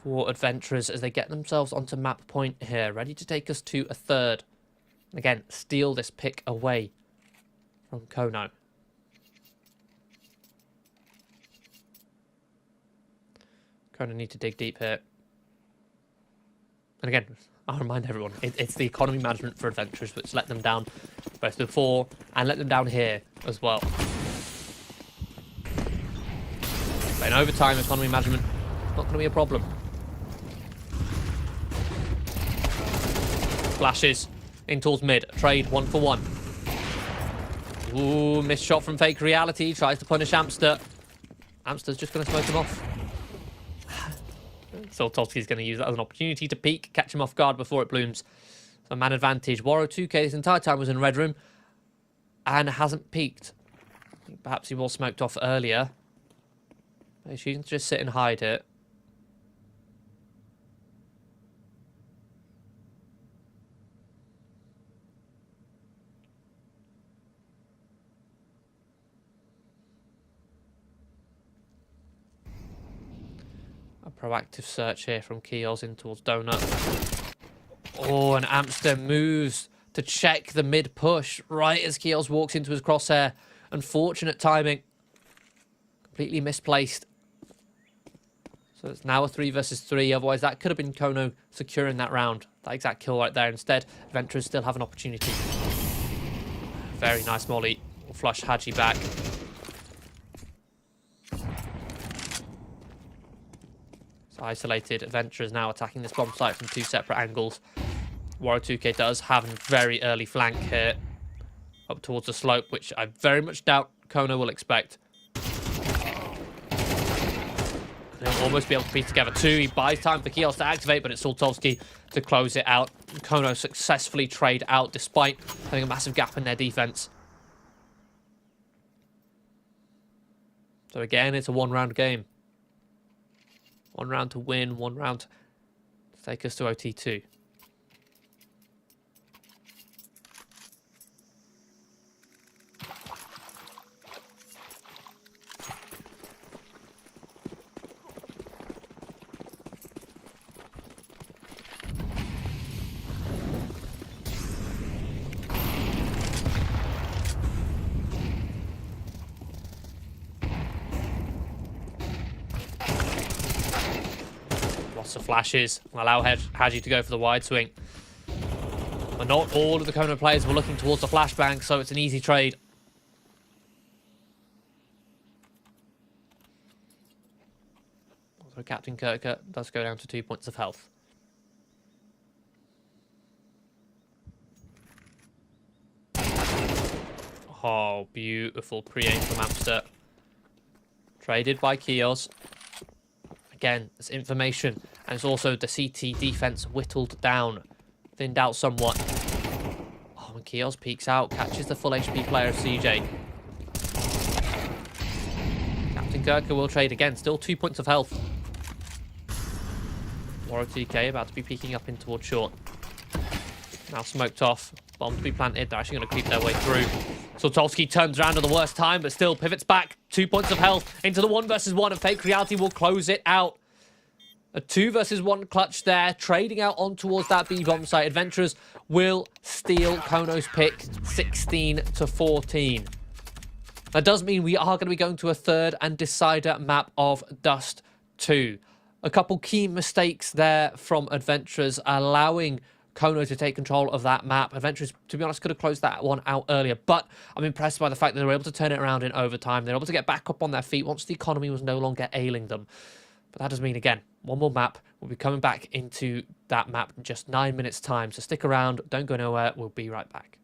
for Adventurers as they get themselves onto map point here. Ready to take us to a third. Again, steal this pick away from Kono. Kono need to dig deep here. And again, I'll remind everyone, it's the economy management for Adventurers which let them down both before and let them down here as well. But in overtime, economy management not going to be a problem. Flashes in towards mid. Trade 1 for 1. Ooh, missed shot from Fake Reality. Tries to punish Amster. Amster's just going to smoke him off. Soltovsky's going to use that as an opportunity to peek, catch him off guard before it blooms. So man advantage. Waro2k this entire time was in red room and hasn't peeked. Perhaps he was smoked off earlier. She can just sit and hide it. A proactive search here from Keels in towards Donut. Oh, and Amster moves to check the mid push right as Keels walks into his crosshair. Unfortunate timing. Completely misplaced. So it's now a 3 versus 3. Otherwise, that could have been Kono securing that round. That exact kill right there. Instead, Venturers still have an opportunity. Very nice molly. We'll flush Haji back. So isolated. Venturers now attacking this bomb site from 2 separate angles. Waro2k does have a very early flank here. Up towards the slope, which I very much doubt Kono will expect. He'll almost be able to piece together 2. He buys time for Keels to activate, but it's Soltovsky to close it out. Kono successfully trade out despite having a massive gap in their defense. So again, it's a 1-round game. 1 round to win, 1 round to take us to OT2. Lots of flashes. Allow Haji to go for the wide swing. But not all of the Kono players were looking towards the flashbang, so it's an easy trade. So Captain Kirker does go down to 2 points of health. Oh, beautiful pre-aim from Amster. Traded by Keels. Again, it's information, and it's also the CT defense whittled down, thinned out somewhat. Oh, and Keels peeks out, catches the full HP player of CJ. Captain Kirker will trade again, still 2 points of health. Waro2k about to be peeking up in towards short. Now smoked off, bomb to be planted, they're actually going to creep their way through. Soltovsky turns around at the worst time, but still pivots back. 2 points of health into the 1 versus 1, and Fake Reality will close it out. A 2 versus 1 clutch there, trading out on towards that B-bomb site. Adventurers will steal Kono's pick, 16-14. That does mean we are going to be going to a 3rd and decider map of Dust 2. A couple key mistakes there from Adventurers, allowing Kono to take control of that map. Adventurers, to be honest, could have closed that one out earlier, but I'm impressed by the fact that they were able to turn it around in overtime. They were able to get back up on their feet once the economy was no longer ailing them. But that does mean, again, one more map. We'll be coming back into that map in just 9 minutes' time. So stick around. Don't go nowhere. We'll be right back.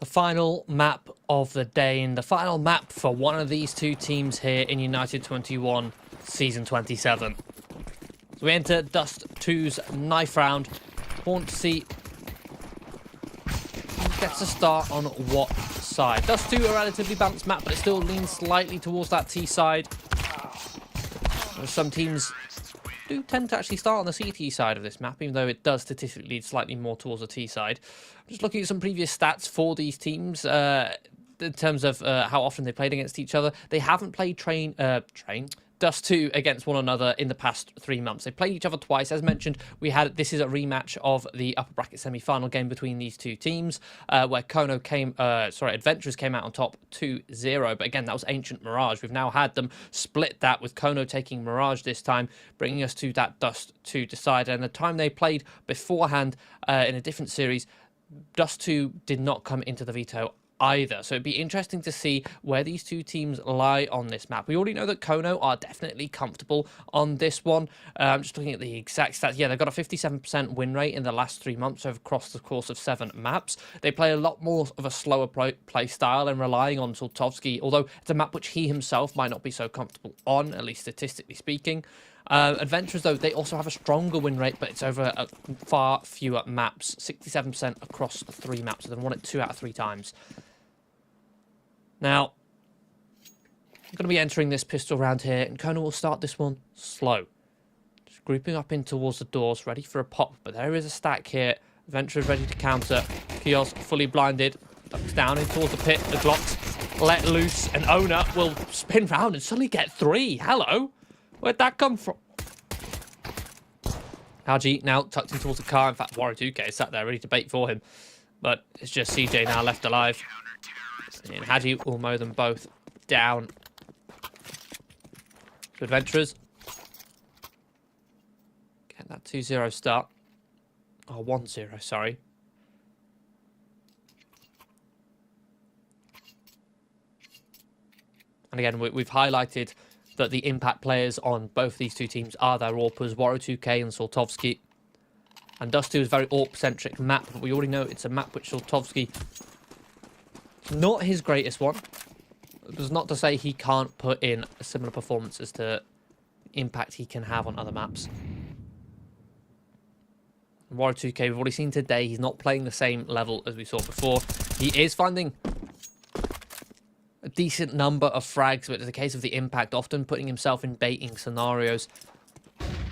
The final map of the day, and the final map for one of these two teams here in United 21 Season 27. So we enter Dust 2's knife round. Want to see who gets a start on what side. Dust 2 a relatively balanced map, but it still leans slightly towards that T side. Some teams do tend to actually start on the CT side of this map, even though it does statistically lead slightly more towards the T side. I'm just looking at some previous stats for these teams in terms of how often they played against each other. They haven't played Dust 2 against one another in the past 3 months. They played each other twice. As mentioned, this is a rematch of the upper bracket semi-final game between these two teams, where Adventurers came out on top 2-0. But again, that was Ancient Mirage. We've now had them split that, with Kono taking Mirage this time, bringing us to that Dust 2 decider. And the time they played beforehand in a different series, Dust 2 did not come into the veto either. So it'd be interesting to see where these two teams lie on this map. We already know that Kono are definitely comfortable on this one. I'm just looking at the exact stats. Yeah, they've got a 57% win rate in the last 3 months across the course of 7 maps. They play a lot more of a slower play style and relying on Soltovsky, although it's a map which he himself might not be so comfortable on, at least statistically speaking. Adventurers, though, they also have a stronger win rate, but it's over far fewer maps. 67% across 3 maps, so they've won it 2 out of 3 times. Now, I'm going to be entering this pistol round here, and Kono will start this one slow. Just grouping up in towards the doors, ready for a pop, but there is a stack here. Adventurers ready to counter. Kiosk fully blinded, ducks down in towards the pit. The Glocks let loose, and Owner will spin round and suddenly get 3. Hello? Where'd that come from? Haji now tucked in towards the car. In fact, Waru2K is sat there ready to bait for him. But it's just CJ now left alive. And Haji will mow them both down. To Adventurers. Get that 2-0 start. Oh, 1-0, sorry. And again, we've highlighted that the impact players on both these two teams are their AWPers, Waru2K and Soltovsky. And Dust 2 is a very AWP-centric map, but we already know it's a map which Soltovsky, not his greatest one. It's not to say he can't put in a similar performance as to impact he can have on other maps. Waru2K, we've already seen today, he's not playing the same level as we saw before. He is finding a decent number of frags, but in the case of the impact, often putting himself in baiting scenarios.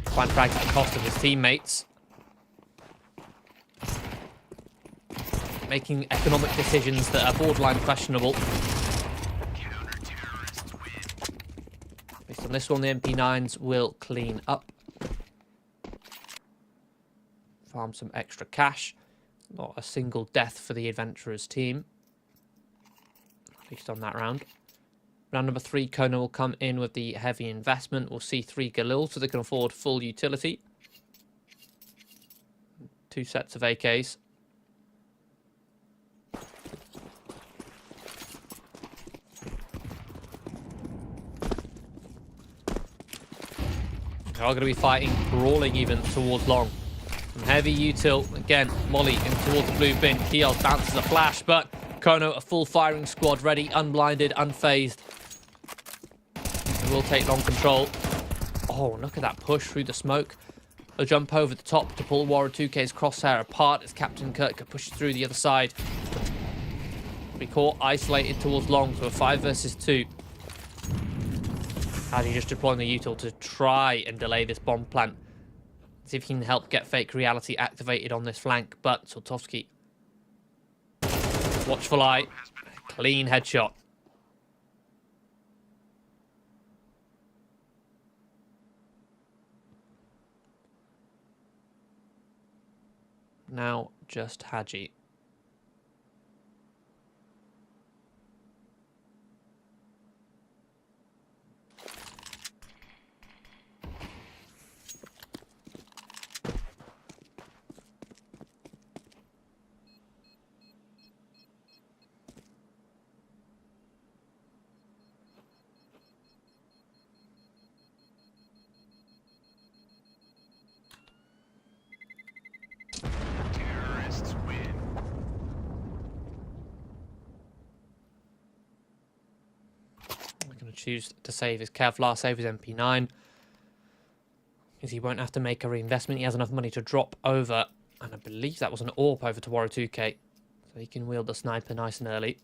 Find frags at the cost of his teammates. Making economic decisions that are borderline questionable. Based on this one, the MP9s will clean up. Farm some extra cash. Not a single death for the Adventurers team. At least on that round. Round number 3, Kono will come in with the heavy investment. We'll see 3 Galil, so they can afford full utility. 2 sets of AKs. They're all going to be fighting, brawling even towards long. Some heavy util. Again, Molly in towards the blue bin. Kios bounces a flash, but Kono, a full firing squad, ready, unblinded, unfazed. They will take long control. Oh, look at that push through the smoke. A jump over the top to pull Waru2K's crosshair apart as Captain Kirk pushes through the other side. Be caught isolated towards long, so a 5 versus 2. Howdy just deploying the util to try and delay this bomb plant. See if he can help get Fake Reality activated on this flank, but Soltovsky, watchful eye, clean headshot. Now just Haji. going to choose to save his Kevlar, save his MP9. Because he won't have to make a reinvestment. He has enough money to drop over. And I believe that was an AWP over to Warrior2K. So he can wield the sniper nice and early.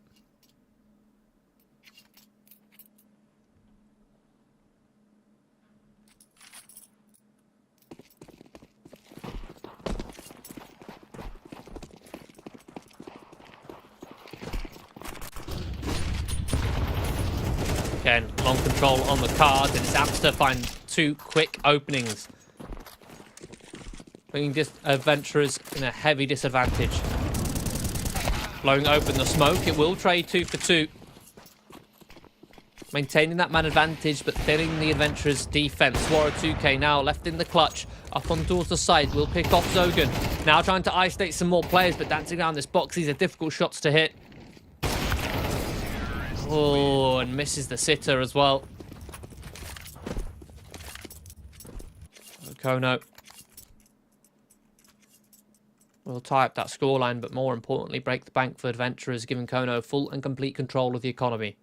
Again, long control on the card, and it's Amster find 2 quick openings. Bringing adventurers in a heavy disadvantage. Blowing open the smoke, it will trade 2 for 2. Maintaining that man advantage, but thinning the adventurers' defense. Warrior2K now left in the clutch. Up on towards the side, will pick off Zogan. Now trying to isolate some more players, but dancing around this box, these are difficult shots to hit. Oh, and misses the sitter as well. Kono will tie up that scoreline, but more importantly, break the bank for adventurers, giving Kono full and complete control of the economy.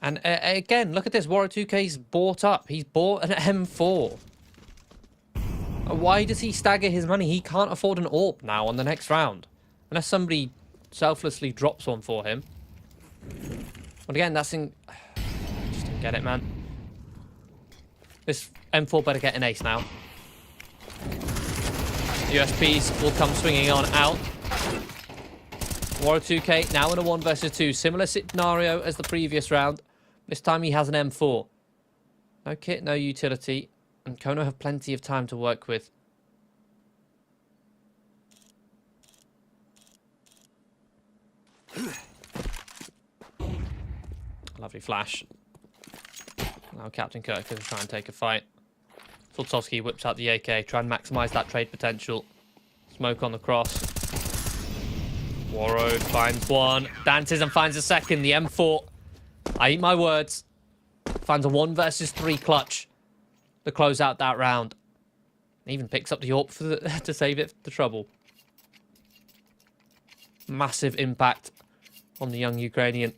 And again, look at this. Warrior2K's bought up. He's bought an M4. Why does he stagger his money? He can't afford an AWP now on the next round. Unless somebody selflessly drops one for him. But again, that's in... I just don't get it, man. This M4 better get an ace now. The USPs will come swinging on out. Warrior2K now in a 1 versus 2. Similar scenario as the previous round. This time he has an M4. No kit, no utility. And Kono have plenty of time to work with. Lovely flash. Now Captain Kirk can try and take a fight. Sultovsky whips out the AK. Try and maximise that trade potential. Smoke on the cross. Warrow finds one. Dances and finds a second. The M4. I eat my words. Finds a 1 versus 3 clutch to close out that round. Even picks up the AWP for to save it the trouble. Massive impact on the young Ukrainian.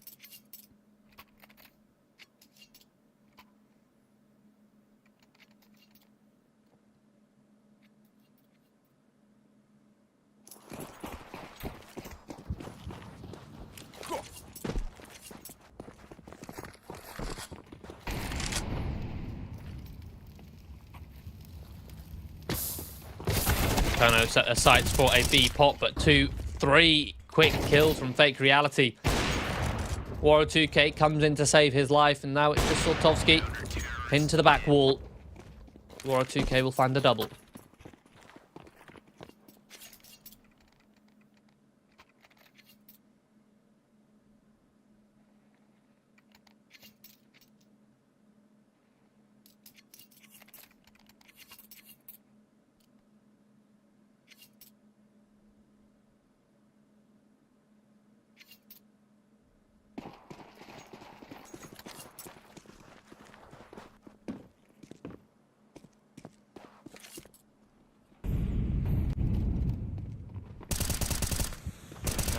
Kono set their sights for a B pot, but 2, 3 quick kills from Fake Reality. Warrior2K comes in to save his life, and now it's just Sultovsky pinned to the back wall. Warrior2K will find a double.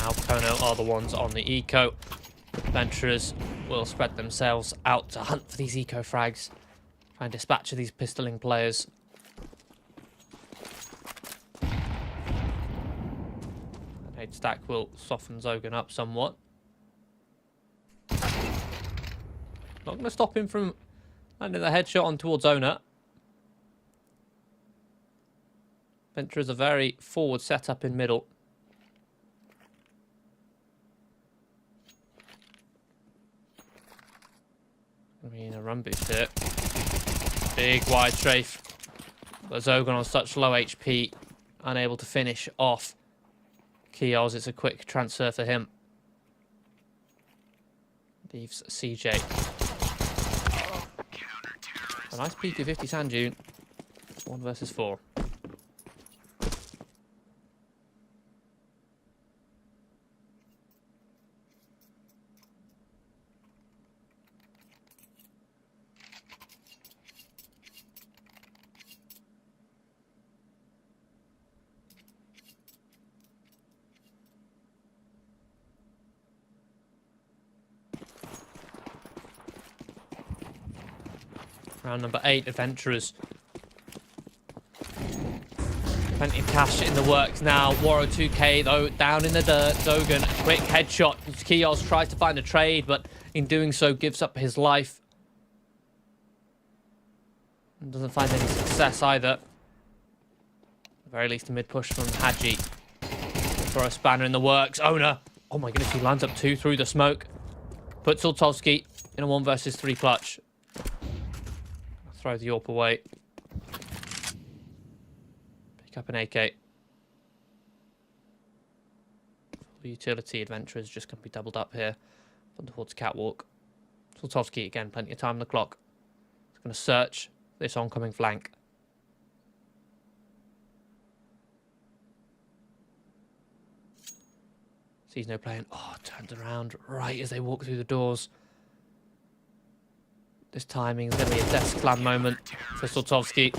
Now Kono are the ones on the eco. Adventurers will spread themselves out to hunt for these eco frags. Try and dispatch of these pistoling players. Nade stack will soften Zogan up somewhat. Not going to stop him from landing the headshot on towards Owner. Adventurers are very forward set up in middle. In a run boost here. Big wide strafe. But Zogan on such low HP. unable to finish off Keels. It's a quick transfer for him. Leaves CJ. A nice P250 Sanjun. 1 versus 4. Round number 8, Adventurers. Plenty of cash in the works now. Waro 2K, though, down in the dirt. Zogan, a quick headshot. Keels tries to find a trade, but in doing so, gives up his life. And doesn't find any success either. At the very least, a mid-push from Hadji. Throw a spanner in the works. Owner. Oh my goodness, he lands up 2 through the smoke. Puts Sultovsky in a 1 versus 3 clutch. Throw the AWP away. Pick up an AK. The utility Adventurers just going to be doubled up here. Fun towards Catwalk. Sultovsky again, plenty of time on the clock. He's going to search this oncoming flank. Sees no playing. Oh, turns around right as they walk through the doors. This timing is going to be a desk slam moment for Sultovsky.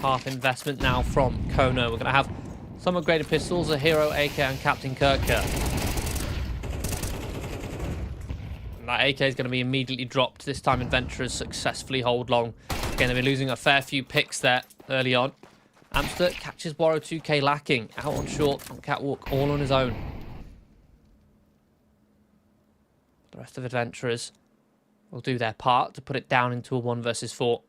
Half investment now from Kono. We're going to have some upgraded pistols, a Hero AK and Captain Kirker. And that AK is going to be immediately dropped. This time Adventurers successfully hold long. Again, they've been losing a fair few picks there early on. Amster catches Waro 2K lacking. Out on short on Catwalk, all on his own. The rest of Adventurers will do their part to put it down into a 1 versus 4.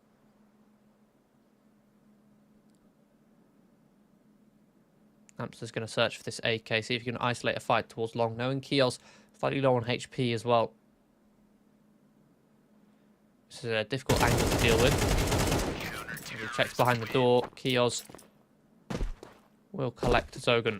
Amster's going to search for this AK, see if you can isolate a fight towards long, knowing Keels slightly low on HP as well. This is a difficult angle to deal with. He checks behind the door. Keels will collect Zogan.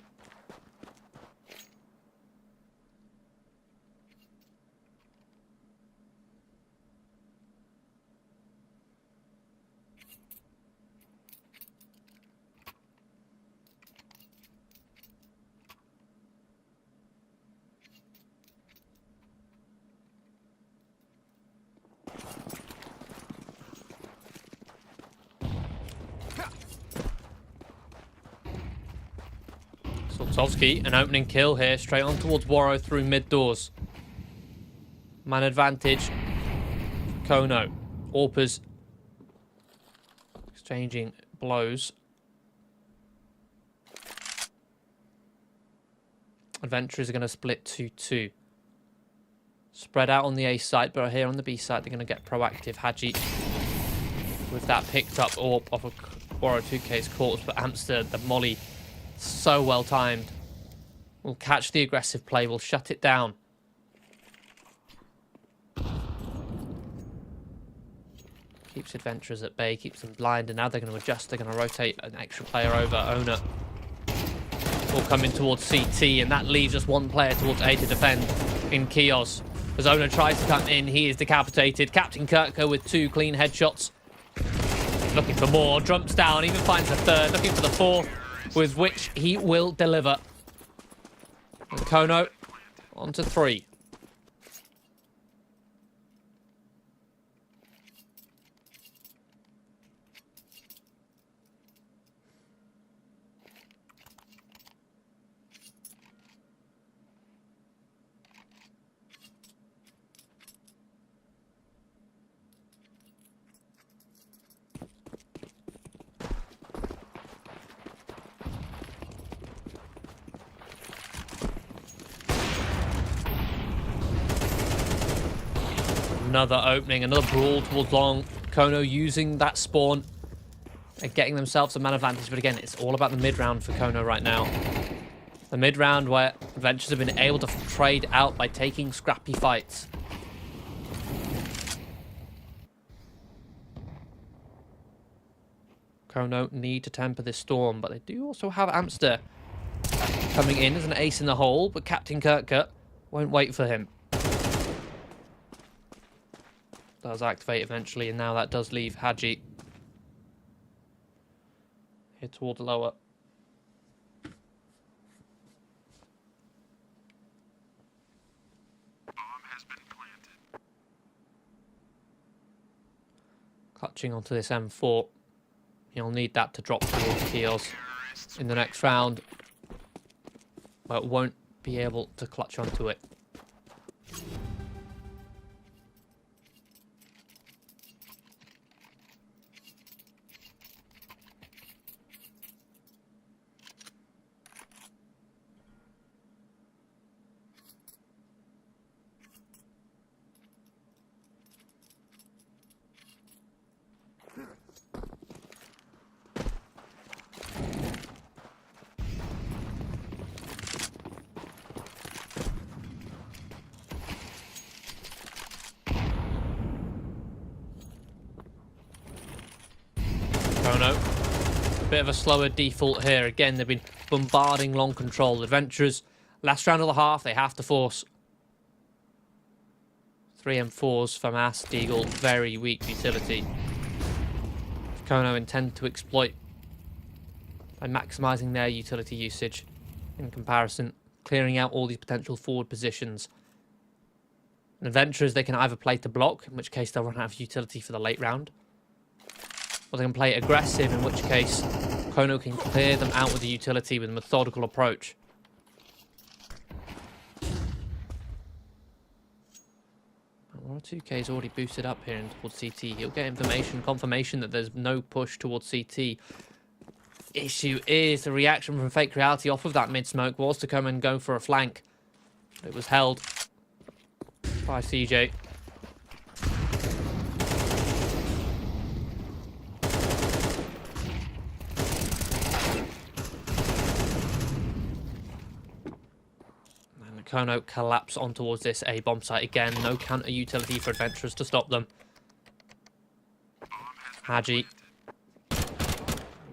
Sultovsky, an opening kill here, straight on towards Waro through mid doors. Man advantage. Kono. Orpers exchanging blows. Adventurers are going to split 2-2. Spread out on the A side, but here on the B side, they're going to get proactive. Hadji with that picked up AWP off of Waro 2K's corpse, but Amster, the molly, so well timed. We'll catch the aggressive play. We'll shut it down. Keeps Adventurers at bay. Keeps them blind. And now they're going to adjust. They're going to rotate an extra player over. Owner will come in towards CT. And that leaves just one player towards A to defend in Keels. As Owner tries to come in, he is decapitated. Captain Kirker with 2 clean headshots. Looking for more. Jumps down. Even finds a third. Looking for the 4th. With which he will deliver. And Kono on to 3. Another opening, another brawl towards long. Kono using that spawn and getting themselves a man advantage. But again, it's all about the mid-round for Kono right now. The mid-round where Adventures have been able to trade out by taking scrappy fights. Kono need to temper this storm, but they do also have Amster coming in as an ace in the hole, but Captain Kirkut won't wait for him. Does activate eventually, and now that does leave Haji here toward the lower. Clutching onto this M4. He'll need that to drop towards Keels in the next round, but won't be able to clutch onto it. A bit of a slower default here. Again, they've been bombarding long control. Adventurers, last round of the half, they have to force 3 M4s from Ass, Deagle, very weak utility. Kono intend to exploit by maximising their utility usage in comparison, clearing out all these potential forward positions. And Adventurers, they can either play to block, in which case they'll run out of utility for the late round, or they can play aggressive, in which case Kono can clear them out with the utility with a methodical approach. R2K is already boosted up here towards CT. He'll get information, confirmation that there's no push towards CT. Issue is the reaction from Fake Reality off of that mid-smoke was to come and go for a flank. It was held by CJ. Kono collapse on towards this A bomb site again. No counter utility for Adventurers to stop them. Haji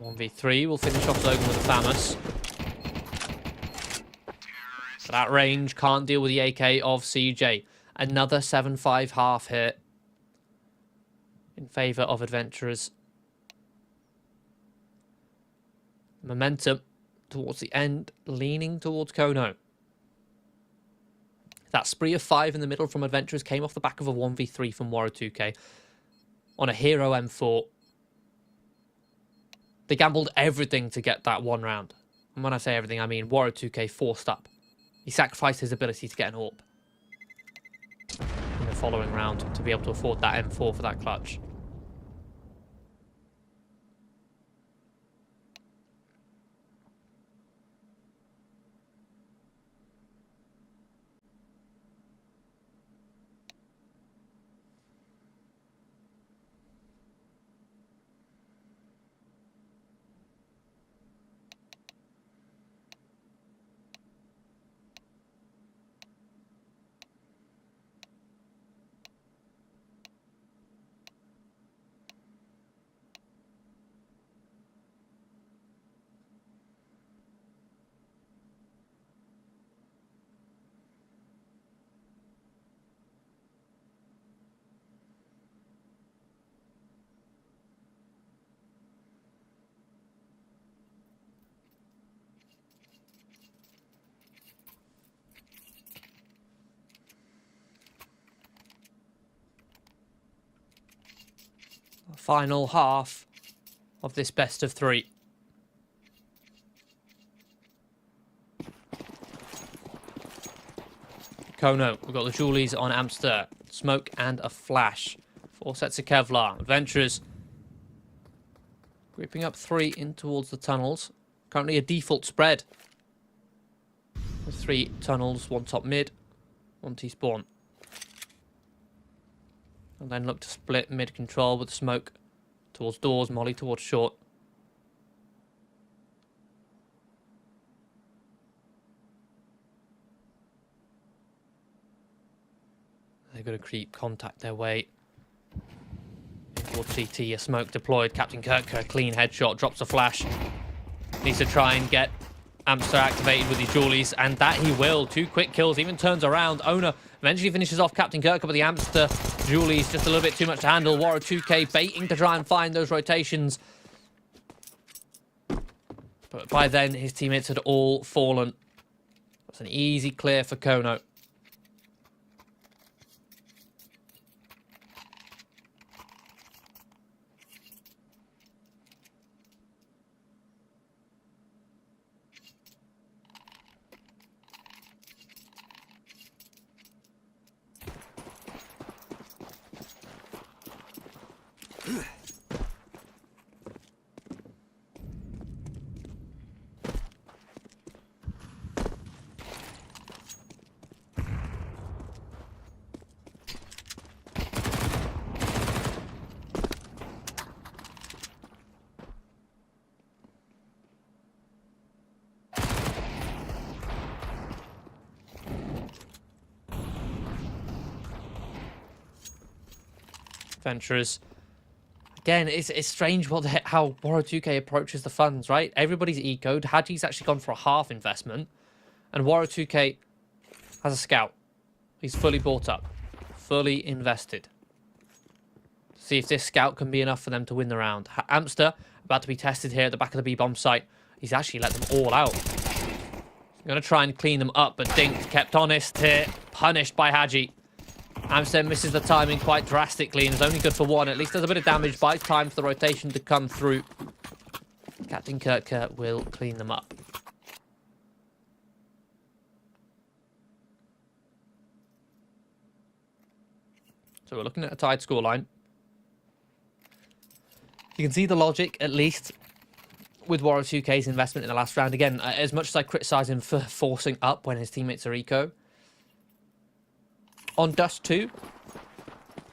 1v3 will finish off Zogan with a Famous. But at range, can't deal with the AK of CJ. Another 7-5 half here in favour of Adventurers. Momentum towards the end, leaning towards Kono. That spree of 5 in the middle from Adventurers came off the back of a 1v3 from Waro2K on a Hero M4. They gambled everything to get that one round. And when I say everything, I mean Waro2K forced up. He sacrificed his ability to get an AWP in the following round to be able to afford that M4 for that clutch. Final half of this best of 3. Kono, we've got the Julies on Amster, smoke and a flash. 4 sets of Kevlar. Adventurers grouping up 3 in towards the tunnels. Currently a default spread with 3 tunnels, 1 top mid, 1 T spawn. And then look to split mid-control with the smoke towards doors, molly towards short. They're going to creep, contact their way towards CT. A smoke deployed. Captain Kirk, clean headshot, drops a flash. Needs to try and get Amster activated with his Julies, and that he will. 2 quick kills, even turns around. Owner eventually finishes off Captain Kirk, but the Amster Julies just a little bit too much to handle. Waro2k baiting to try and find those rotations. But by then, his teammates had all fallen. That's an easy clear for Kono. Adventurers. Again, it's strange how Waro2k approaches the funds, right? Everybody's ecoed. Haji's actually gone for a half investment. And Waro2k has a scout. He's fully bought up. Fully invested. See if this scout can be enough for them to win the round. Amster, about to be tested here at the back of the B-bomb site. He's actually let them all out. Going to try and clean them up, but Dink kept honest here. Punished by Haji. Amster misses the timing quite drastically and is only good for 1. At least does a bit of damage, buys time for the rotation to come through. Captain Kirk will clean them up. So we're looking at a tied scoreline. You can see the logic, at least, with Waro2k's investment in the last round. Again, as much as I criticise him for forcing up when his teammates are eco, on Dust 2,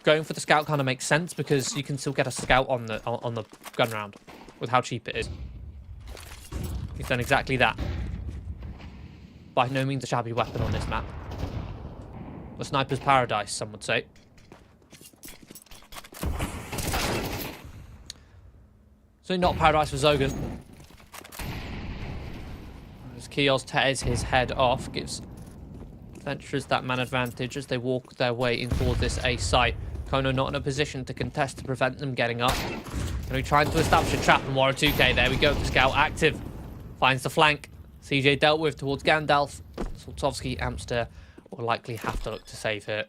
going for the scout kind of makes sense because you can still get a scout on the gun round with how cheap it is. He's done exactly that. By no means a shabby weapon on this map. The sniper's paradise, some would say. So not paradise for Zogan. As Kios tears his head off, gives Adventurers that man advantage as they walk their way in towards this A site. Kono not in a position to contest to prevent them getting up. And we trying to establish a trap from Waro2k. There we go. The scout active. Finds the flank. CJ dealt with towards Gandalf. Soltovsky, Amster will likely have to look to save here.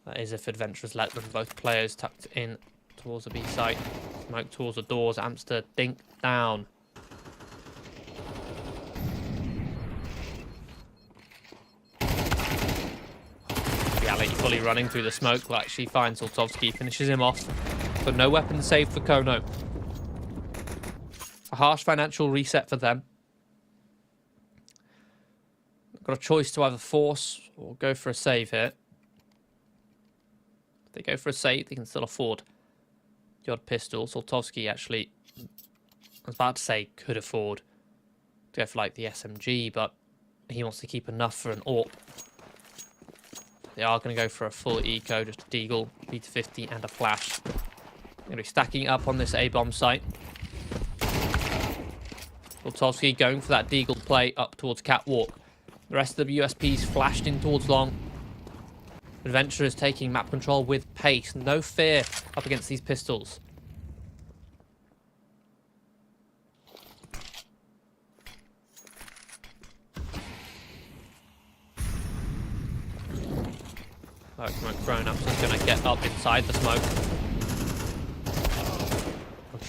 That is if Adventurers let them. Both players tucked in towards the B site. Smoke towards the doors. Amster dink down. Reality fully running through the smoke will actually find Soltovsky. Finishes him off. But no weapon saved for Kono. A harsh financial reset for them. Got a choice to either force or go for a save here. If they go for a save, they can still afford the odd pistol. Soltovsky actually, I was about to say, could afford to go for like the SMG, but he wants to keep enough for an AWP. They are going to go for a full eco, just a deagle, B250 and a flash. They're going to be stacking up on this A-bomb site. Soltovsky going for that deagle play up towards Catwalk. The rest of the USPs flashed in towards long. Adventurers taking map control with pace. No fear up against these pistols. Smoke thrown up, so he's going to get up inside the smoke.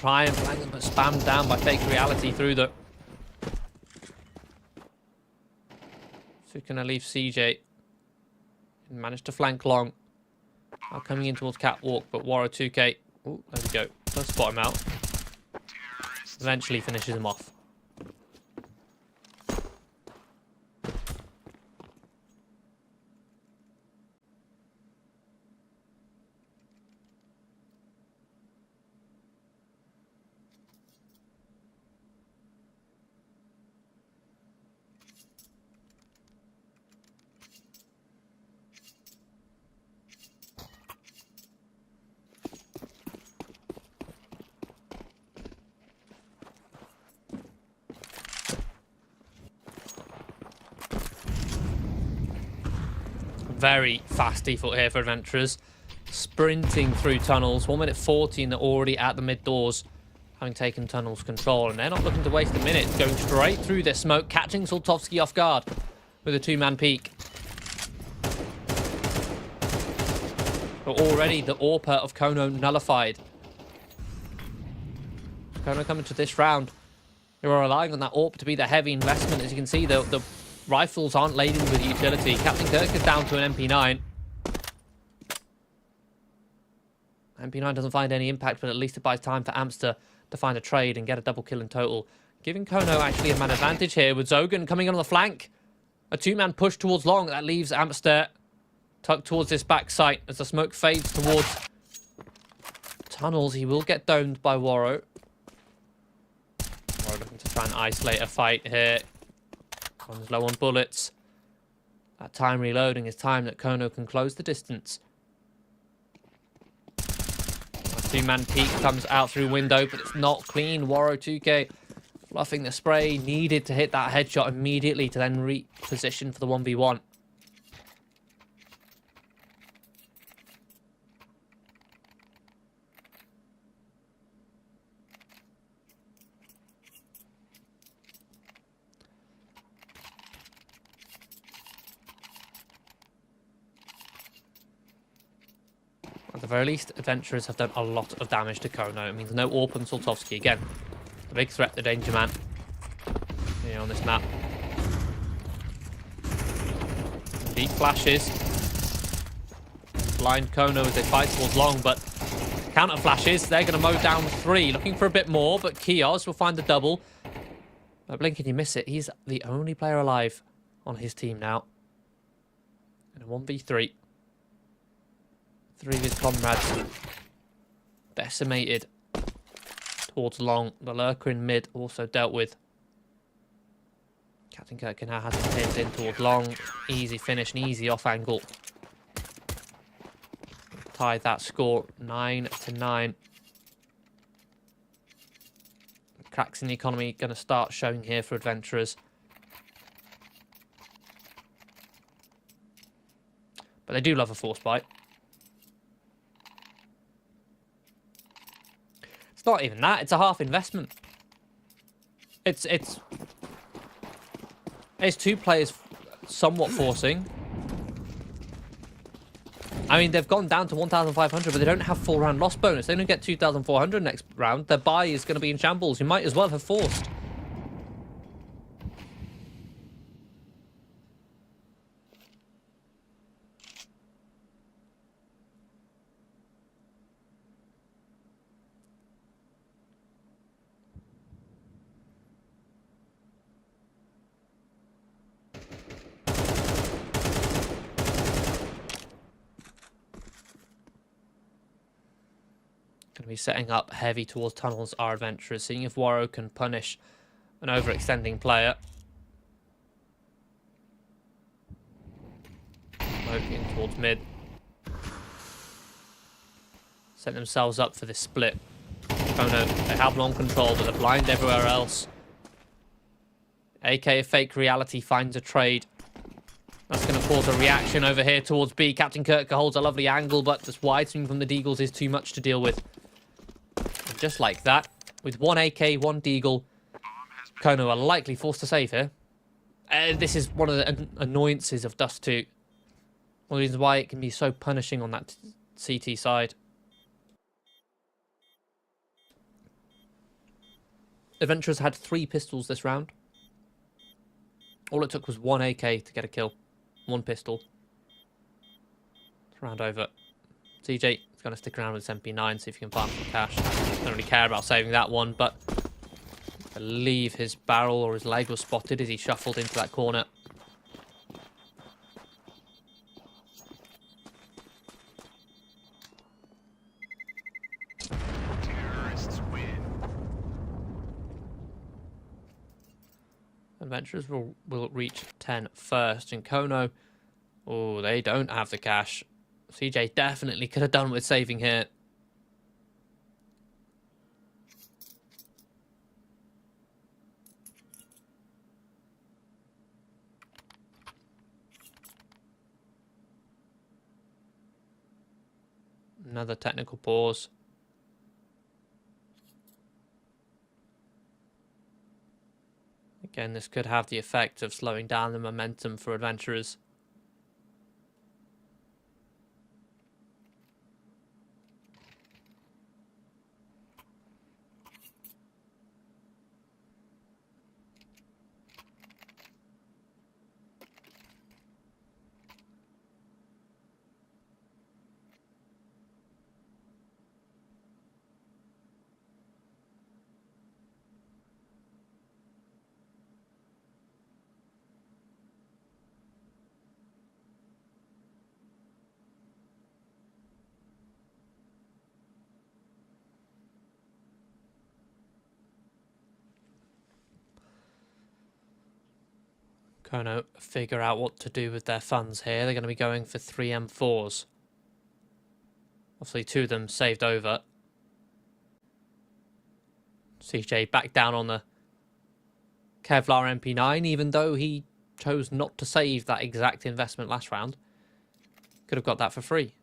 try and flank them, but spammed down by fake reality through the... So we're going to leave CJ. Managed to flank long. Now coming in towards Catwalk, but Waro 2K. Oh, there we go. Let's spot him out. Eventually finishes him off. Very fast default here for Adventurers. Sprinting through tunnels. 1 minute 40 and they're already at the mid doors, having taken tunnels control. And they're not looking to waste a minute. Going straight through this smoke, catching Soltovsky off guard with a 2-man peek. But already the AWPer of Kono nullified. Kono coming to this round. They were relying on that AWP to be the heavy investment. As you can see, the rifles aren't laden with utility. Captain Kirk is down to an MP9. MP9 doesn't find any impact, but at least it buys time for Amster to find a trade and get a double kill in total. Giving Kono actually a man advantage here with Zogan coming on the flank. A 2-man push towards long. That leaves Amster tucked towards this back site as the smoke fades towards tunnels. He will get domed by Waro. Waro looking to try and isolate a fight here. Kono's low on bullets. That time reloading is time that Kono can close the distance. A 2-man peek comes out through window, but it's not clean. Waro 2K fluffing the spray. Needed to hit that headshot immediately to then reposition for the 1v1. At the very least, Adventurers have done a lot of damage to Kono. It means no AWP and Soltovsky again. The big threat, the danger man, here on this map. Deep flashes. Blind Kono as they fight towards long, but counter flashes. They're going to mow down 3. Looking for a bit more, but Kios will find the double. But blink and you miss it. He's the only player alive on his team now. In a 1v3. 3 of his comrades decimated towards long. The lurker in mid also dealt with. Captain Kirk now has him pinned in towards long. Easy finish, an easy off angle. Tied that score 9-9. Cracks in the economy going to start showing here for Adventurers. But they do love a force bite. It's not even that. It's a half investment. It's 2 players somewhat forcing. I mean, they've gone down to 1,500, but they don't have full round loss bonus. They don't get 2,400 next round. Their buy is going to be in shambles. You might as well have forced. Going to be setting up heavy towards tunnels, our Adventurers, seeing if Waro can punish an overextending player. Smoking towards mid. Set themselves up for this split. Oh no, they have long control, but they're blind everywhere else. AK Fake Reality finds a trade. That's going to cause a reaction over here towards B. Captain Kirk holds a lovely angle, but this wide swing from the Deagles is too much to deal with. And just like that, with 1 AK, 1 Deagle, Kono are likely forced to save here. This is one of the annoyances of Dust 2. One of the reasons why it can be so punishing on that CT side. Adventurers had 3 pistols this round. All it took was 1 AK to get a kill. 1 pistol. It's round over. CJ is going to stick around with his MP9, see if he can farm some cash. Don't really care about saving that one, but I believe his barrel or his leg was spotted as he shuffled into that corner. Adventurers will reach 10 first. And Kono, oh, they don't have the cash. CJ definitely could have done with saving here. Another technical pause. Again, this could have the effect of slowing down the momentum for Adventurers. Kono figure out what to do with their funds here. They're going to be going for 3 M4s. Obviously 2 of them saved over. CJ back down on the Kevlar MP9, even though he chose not to save that exact investment last round. Could have got that for free.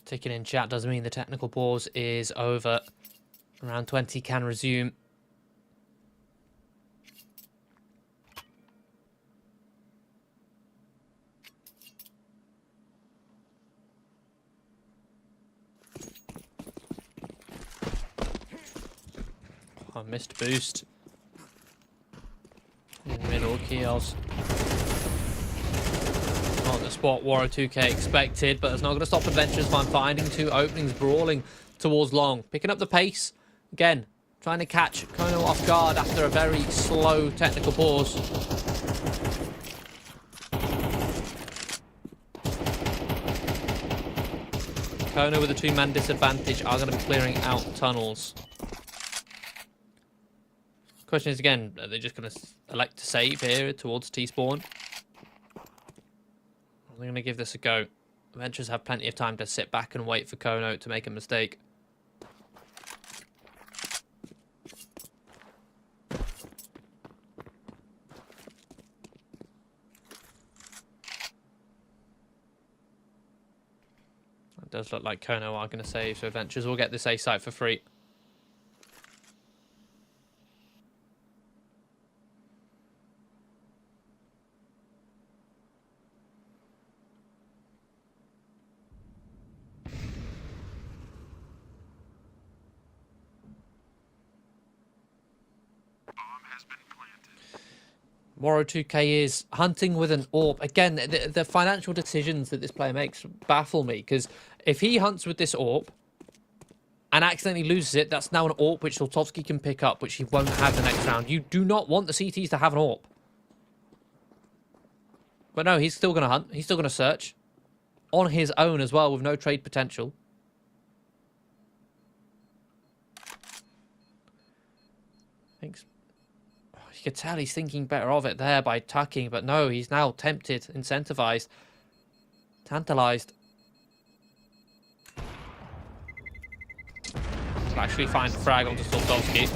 Ticking in chat doesn't mean the technical pause is over. Round 20 can resume. Oh, missed boost. In middle, Kios. Not the spot Warrior 2K expected, but it's not going to stop Adventurers from finding 2 openings, brawling towards long. Picking up the pace. Again, trying to catch Kono off guard after a very slow technical pause. Kono with a 2-man disadvantage are going to be clearing out tunnels. Question is again, are they just going to elect to save here towards T-spawn? I'm going to give this a go. Adventurers have plenty of time to sit back and wait for Kono to make a mistake. does look like Kono are going to save, so Adventures will get this A site for free. Waro2k is hunting with an AWP. Again, the financial decisions that this player makes baffle me, because if he hunts with this AWP and accidentally loses it, that's now an AWP which Soltovsky can pick up, which he won't have the next round. You do not want the CTs to have an AWP. But no, he's still going to hunt. He's still going to search. On his own as well, with no trade potential. Thanks. You could tell he's thinking better of it there by tucking, but no, he's now tempted, incentivized, tantalized. He'll actually find frag onto Soltovsky.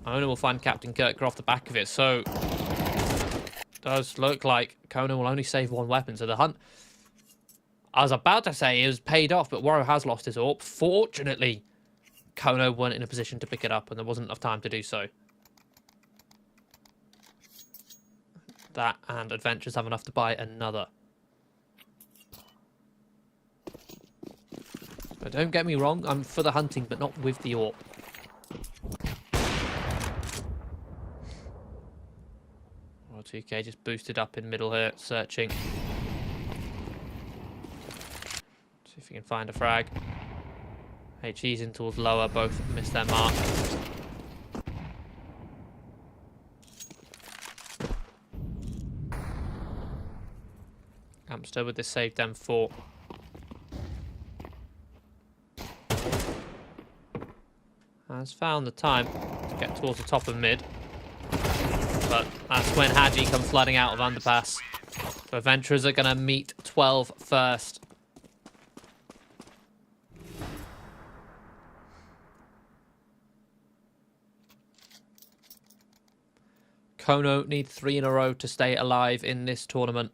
Owner will find Captain Kirker off the back of it, so does look like Kono will only save one weapon. So the hunt, I was about to say, it was paid off, but Waro has lost his AWP. Fortunately, Kono weren't in a position to pick it up, and there wasn't enough time to do so. That and Adventures have enough to buy another. But don't get me wrong, I'm for the hunting, but not with the AWP. Well, 2K just boosted up in middle here, searching. See if he can find a frag. HE's in towards lower, both missed their mark. Amster with this save dem 4. Has found the time to get towards the top of mid. But that's when Haji comes flooding out of underpass. So Adventurers are going to meet 12 first. Kono need 3 in a row to stay alive in this tournament.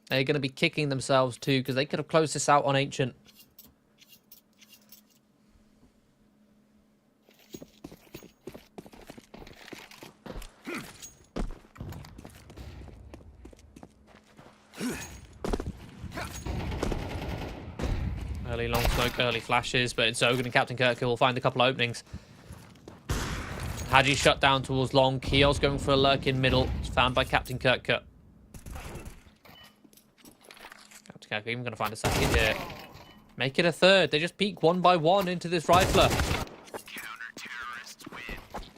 They're going to be kicking themselves too, because they could have closed this out on Ancient. Early long smoke, early flashes, but it's Zogan and Captain Kirk will find a couple of openings. Haji shut down towards long. Kios going for a lurk in middle. It's found by Captain Kirk. Captain Kirk even going to find a second here. Make it a third. They just peek one by one into this rifler.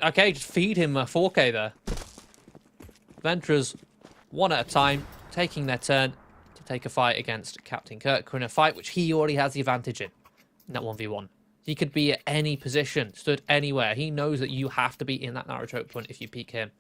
Okay, just feed him a 4K there. Adventurers, one at a time, taking their turn to take a fight against Captain Kirk in a fight which he already has the advantage in that 1v1. He could be at any position, stood anywhere. He knows that you have to be in that narrow choke point if you peek him.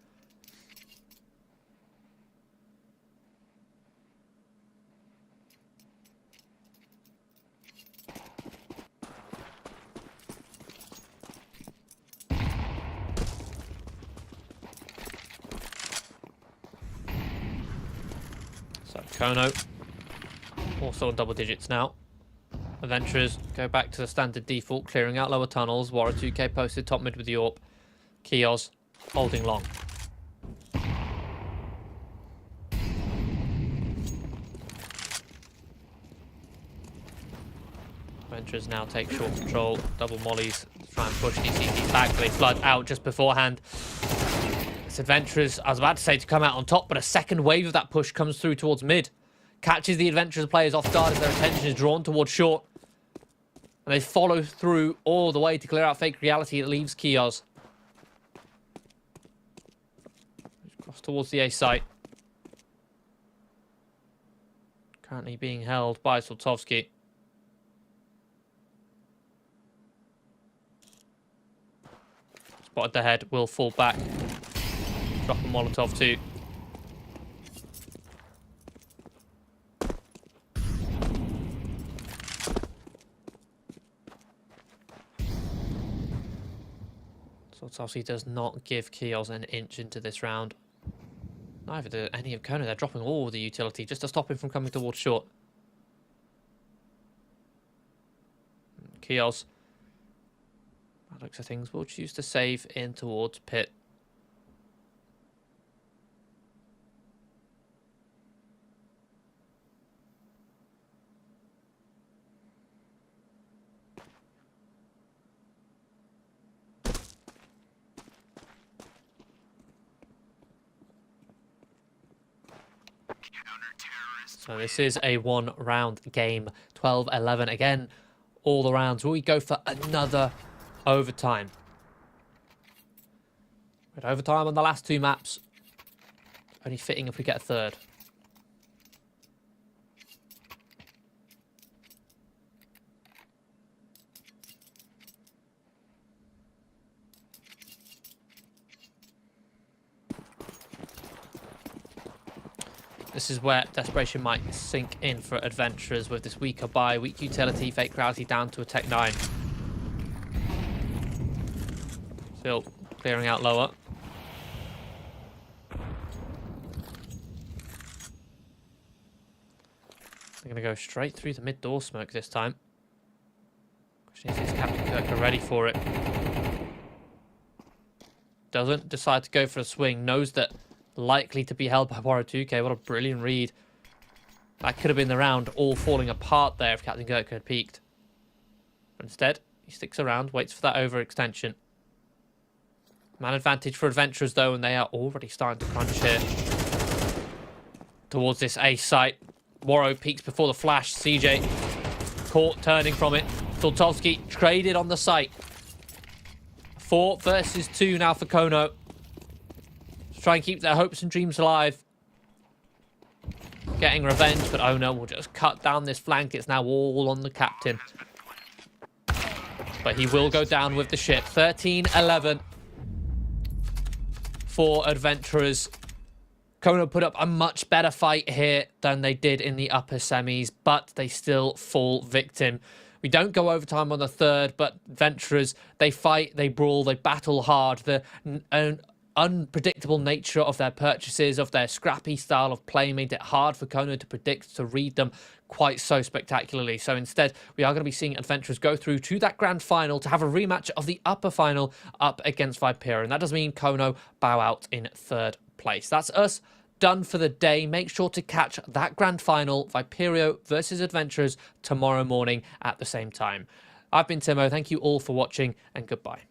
So Kono, also on double digits now. Adventurers go back to the standard default, clearing out lower tunnels. Waro2k posted top mid with the AWP. Kios holding long. Adventurers now take short control. Double mollies to try and push these CTs back. They flood out just beforehand. It's Adventurers, I was about to say, to come out on top, but a second wave of that push comes through towards mid. Catches the Adventurers players off guard as their attention is drawn towards short. And they follow through all the way to clear out fake reality. It leaves Kios. Cross towards the A site. Currently being held by Soltovsky. Spotted the head, will fall back. Drop a Molotov too. Soltovsky does not give Kios an inch into this round. Neither do any of Kono. They're dropping all the utility just to stop him from coming towards short. Kios, by the looks of things, will choose to save in towards pit. So this is a one-round game, 12-11. Again, all the rounds. Will we go for another overtime? With overtime on the last two maps. Only fitting if we get a third. This is where desperation might sink in for adventurers with this weaker buy, weak utility, fake gravity down to a Tech 9. Still clearing out lower. They're going to go straight through the mid-door smoke this time. Question is Captain Kirk ready for it? Doesn't decide to go for a swing, knows that likely to be held by Waro 2K. What a brilliant read. That could have been the round all falling apart there if Captain Gurkha had peeked. But instead, he sticks around, waits for that overextension. Man advantage for adventurers though, and they are already starting to crunch here. Towards this A site. Waro peeks before the flash. CJ caught turning from it. Tultovsky traded on the site. 4 versus 2 now for Kono. Try and keep their hopes and dreams alive. Getting revenge, but oh no, we'll just cut down this flank. It's now all on the captain. But he will go down with the ship. 13-11 for adventurers. Kono put up a much better fight here than they did in the upper semis, but they still fall victim. We don't go overtime on the third, but adventurers, they fight, they brawl, they battle hard. The unpredictable nature of their purchases, of their scrappy style of play, made it hard for Kono to predict, to read them quite so spectacularly. So instead, we are going to be seeing adventurers go through to that grand final to have a rematch of the upper final up against Viperio. And that does mean Kono bow out in third place. That's us done for the day. Make sure to catch that grand final, Viperio versus adventurers, tomorrow morning at the same time. I've been Timo. Thank you all for watching, and goodbye.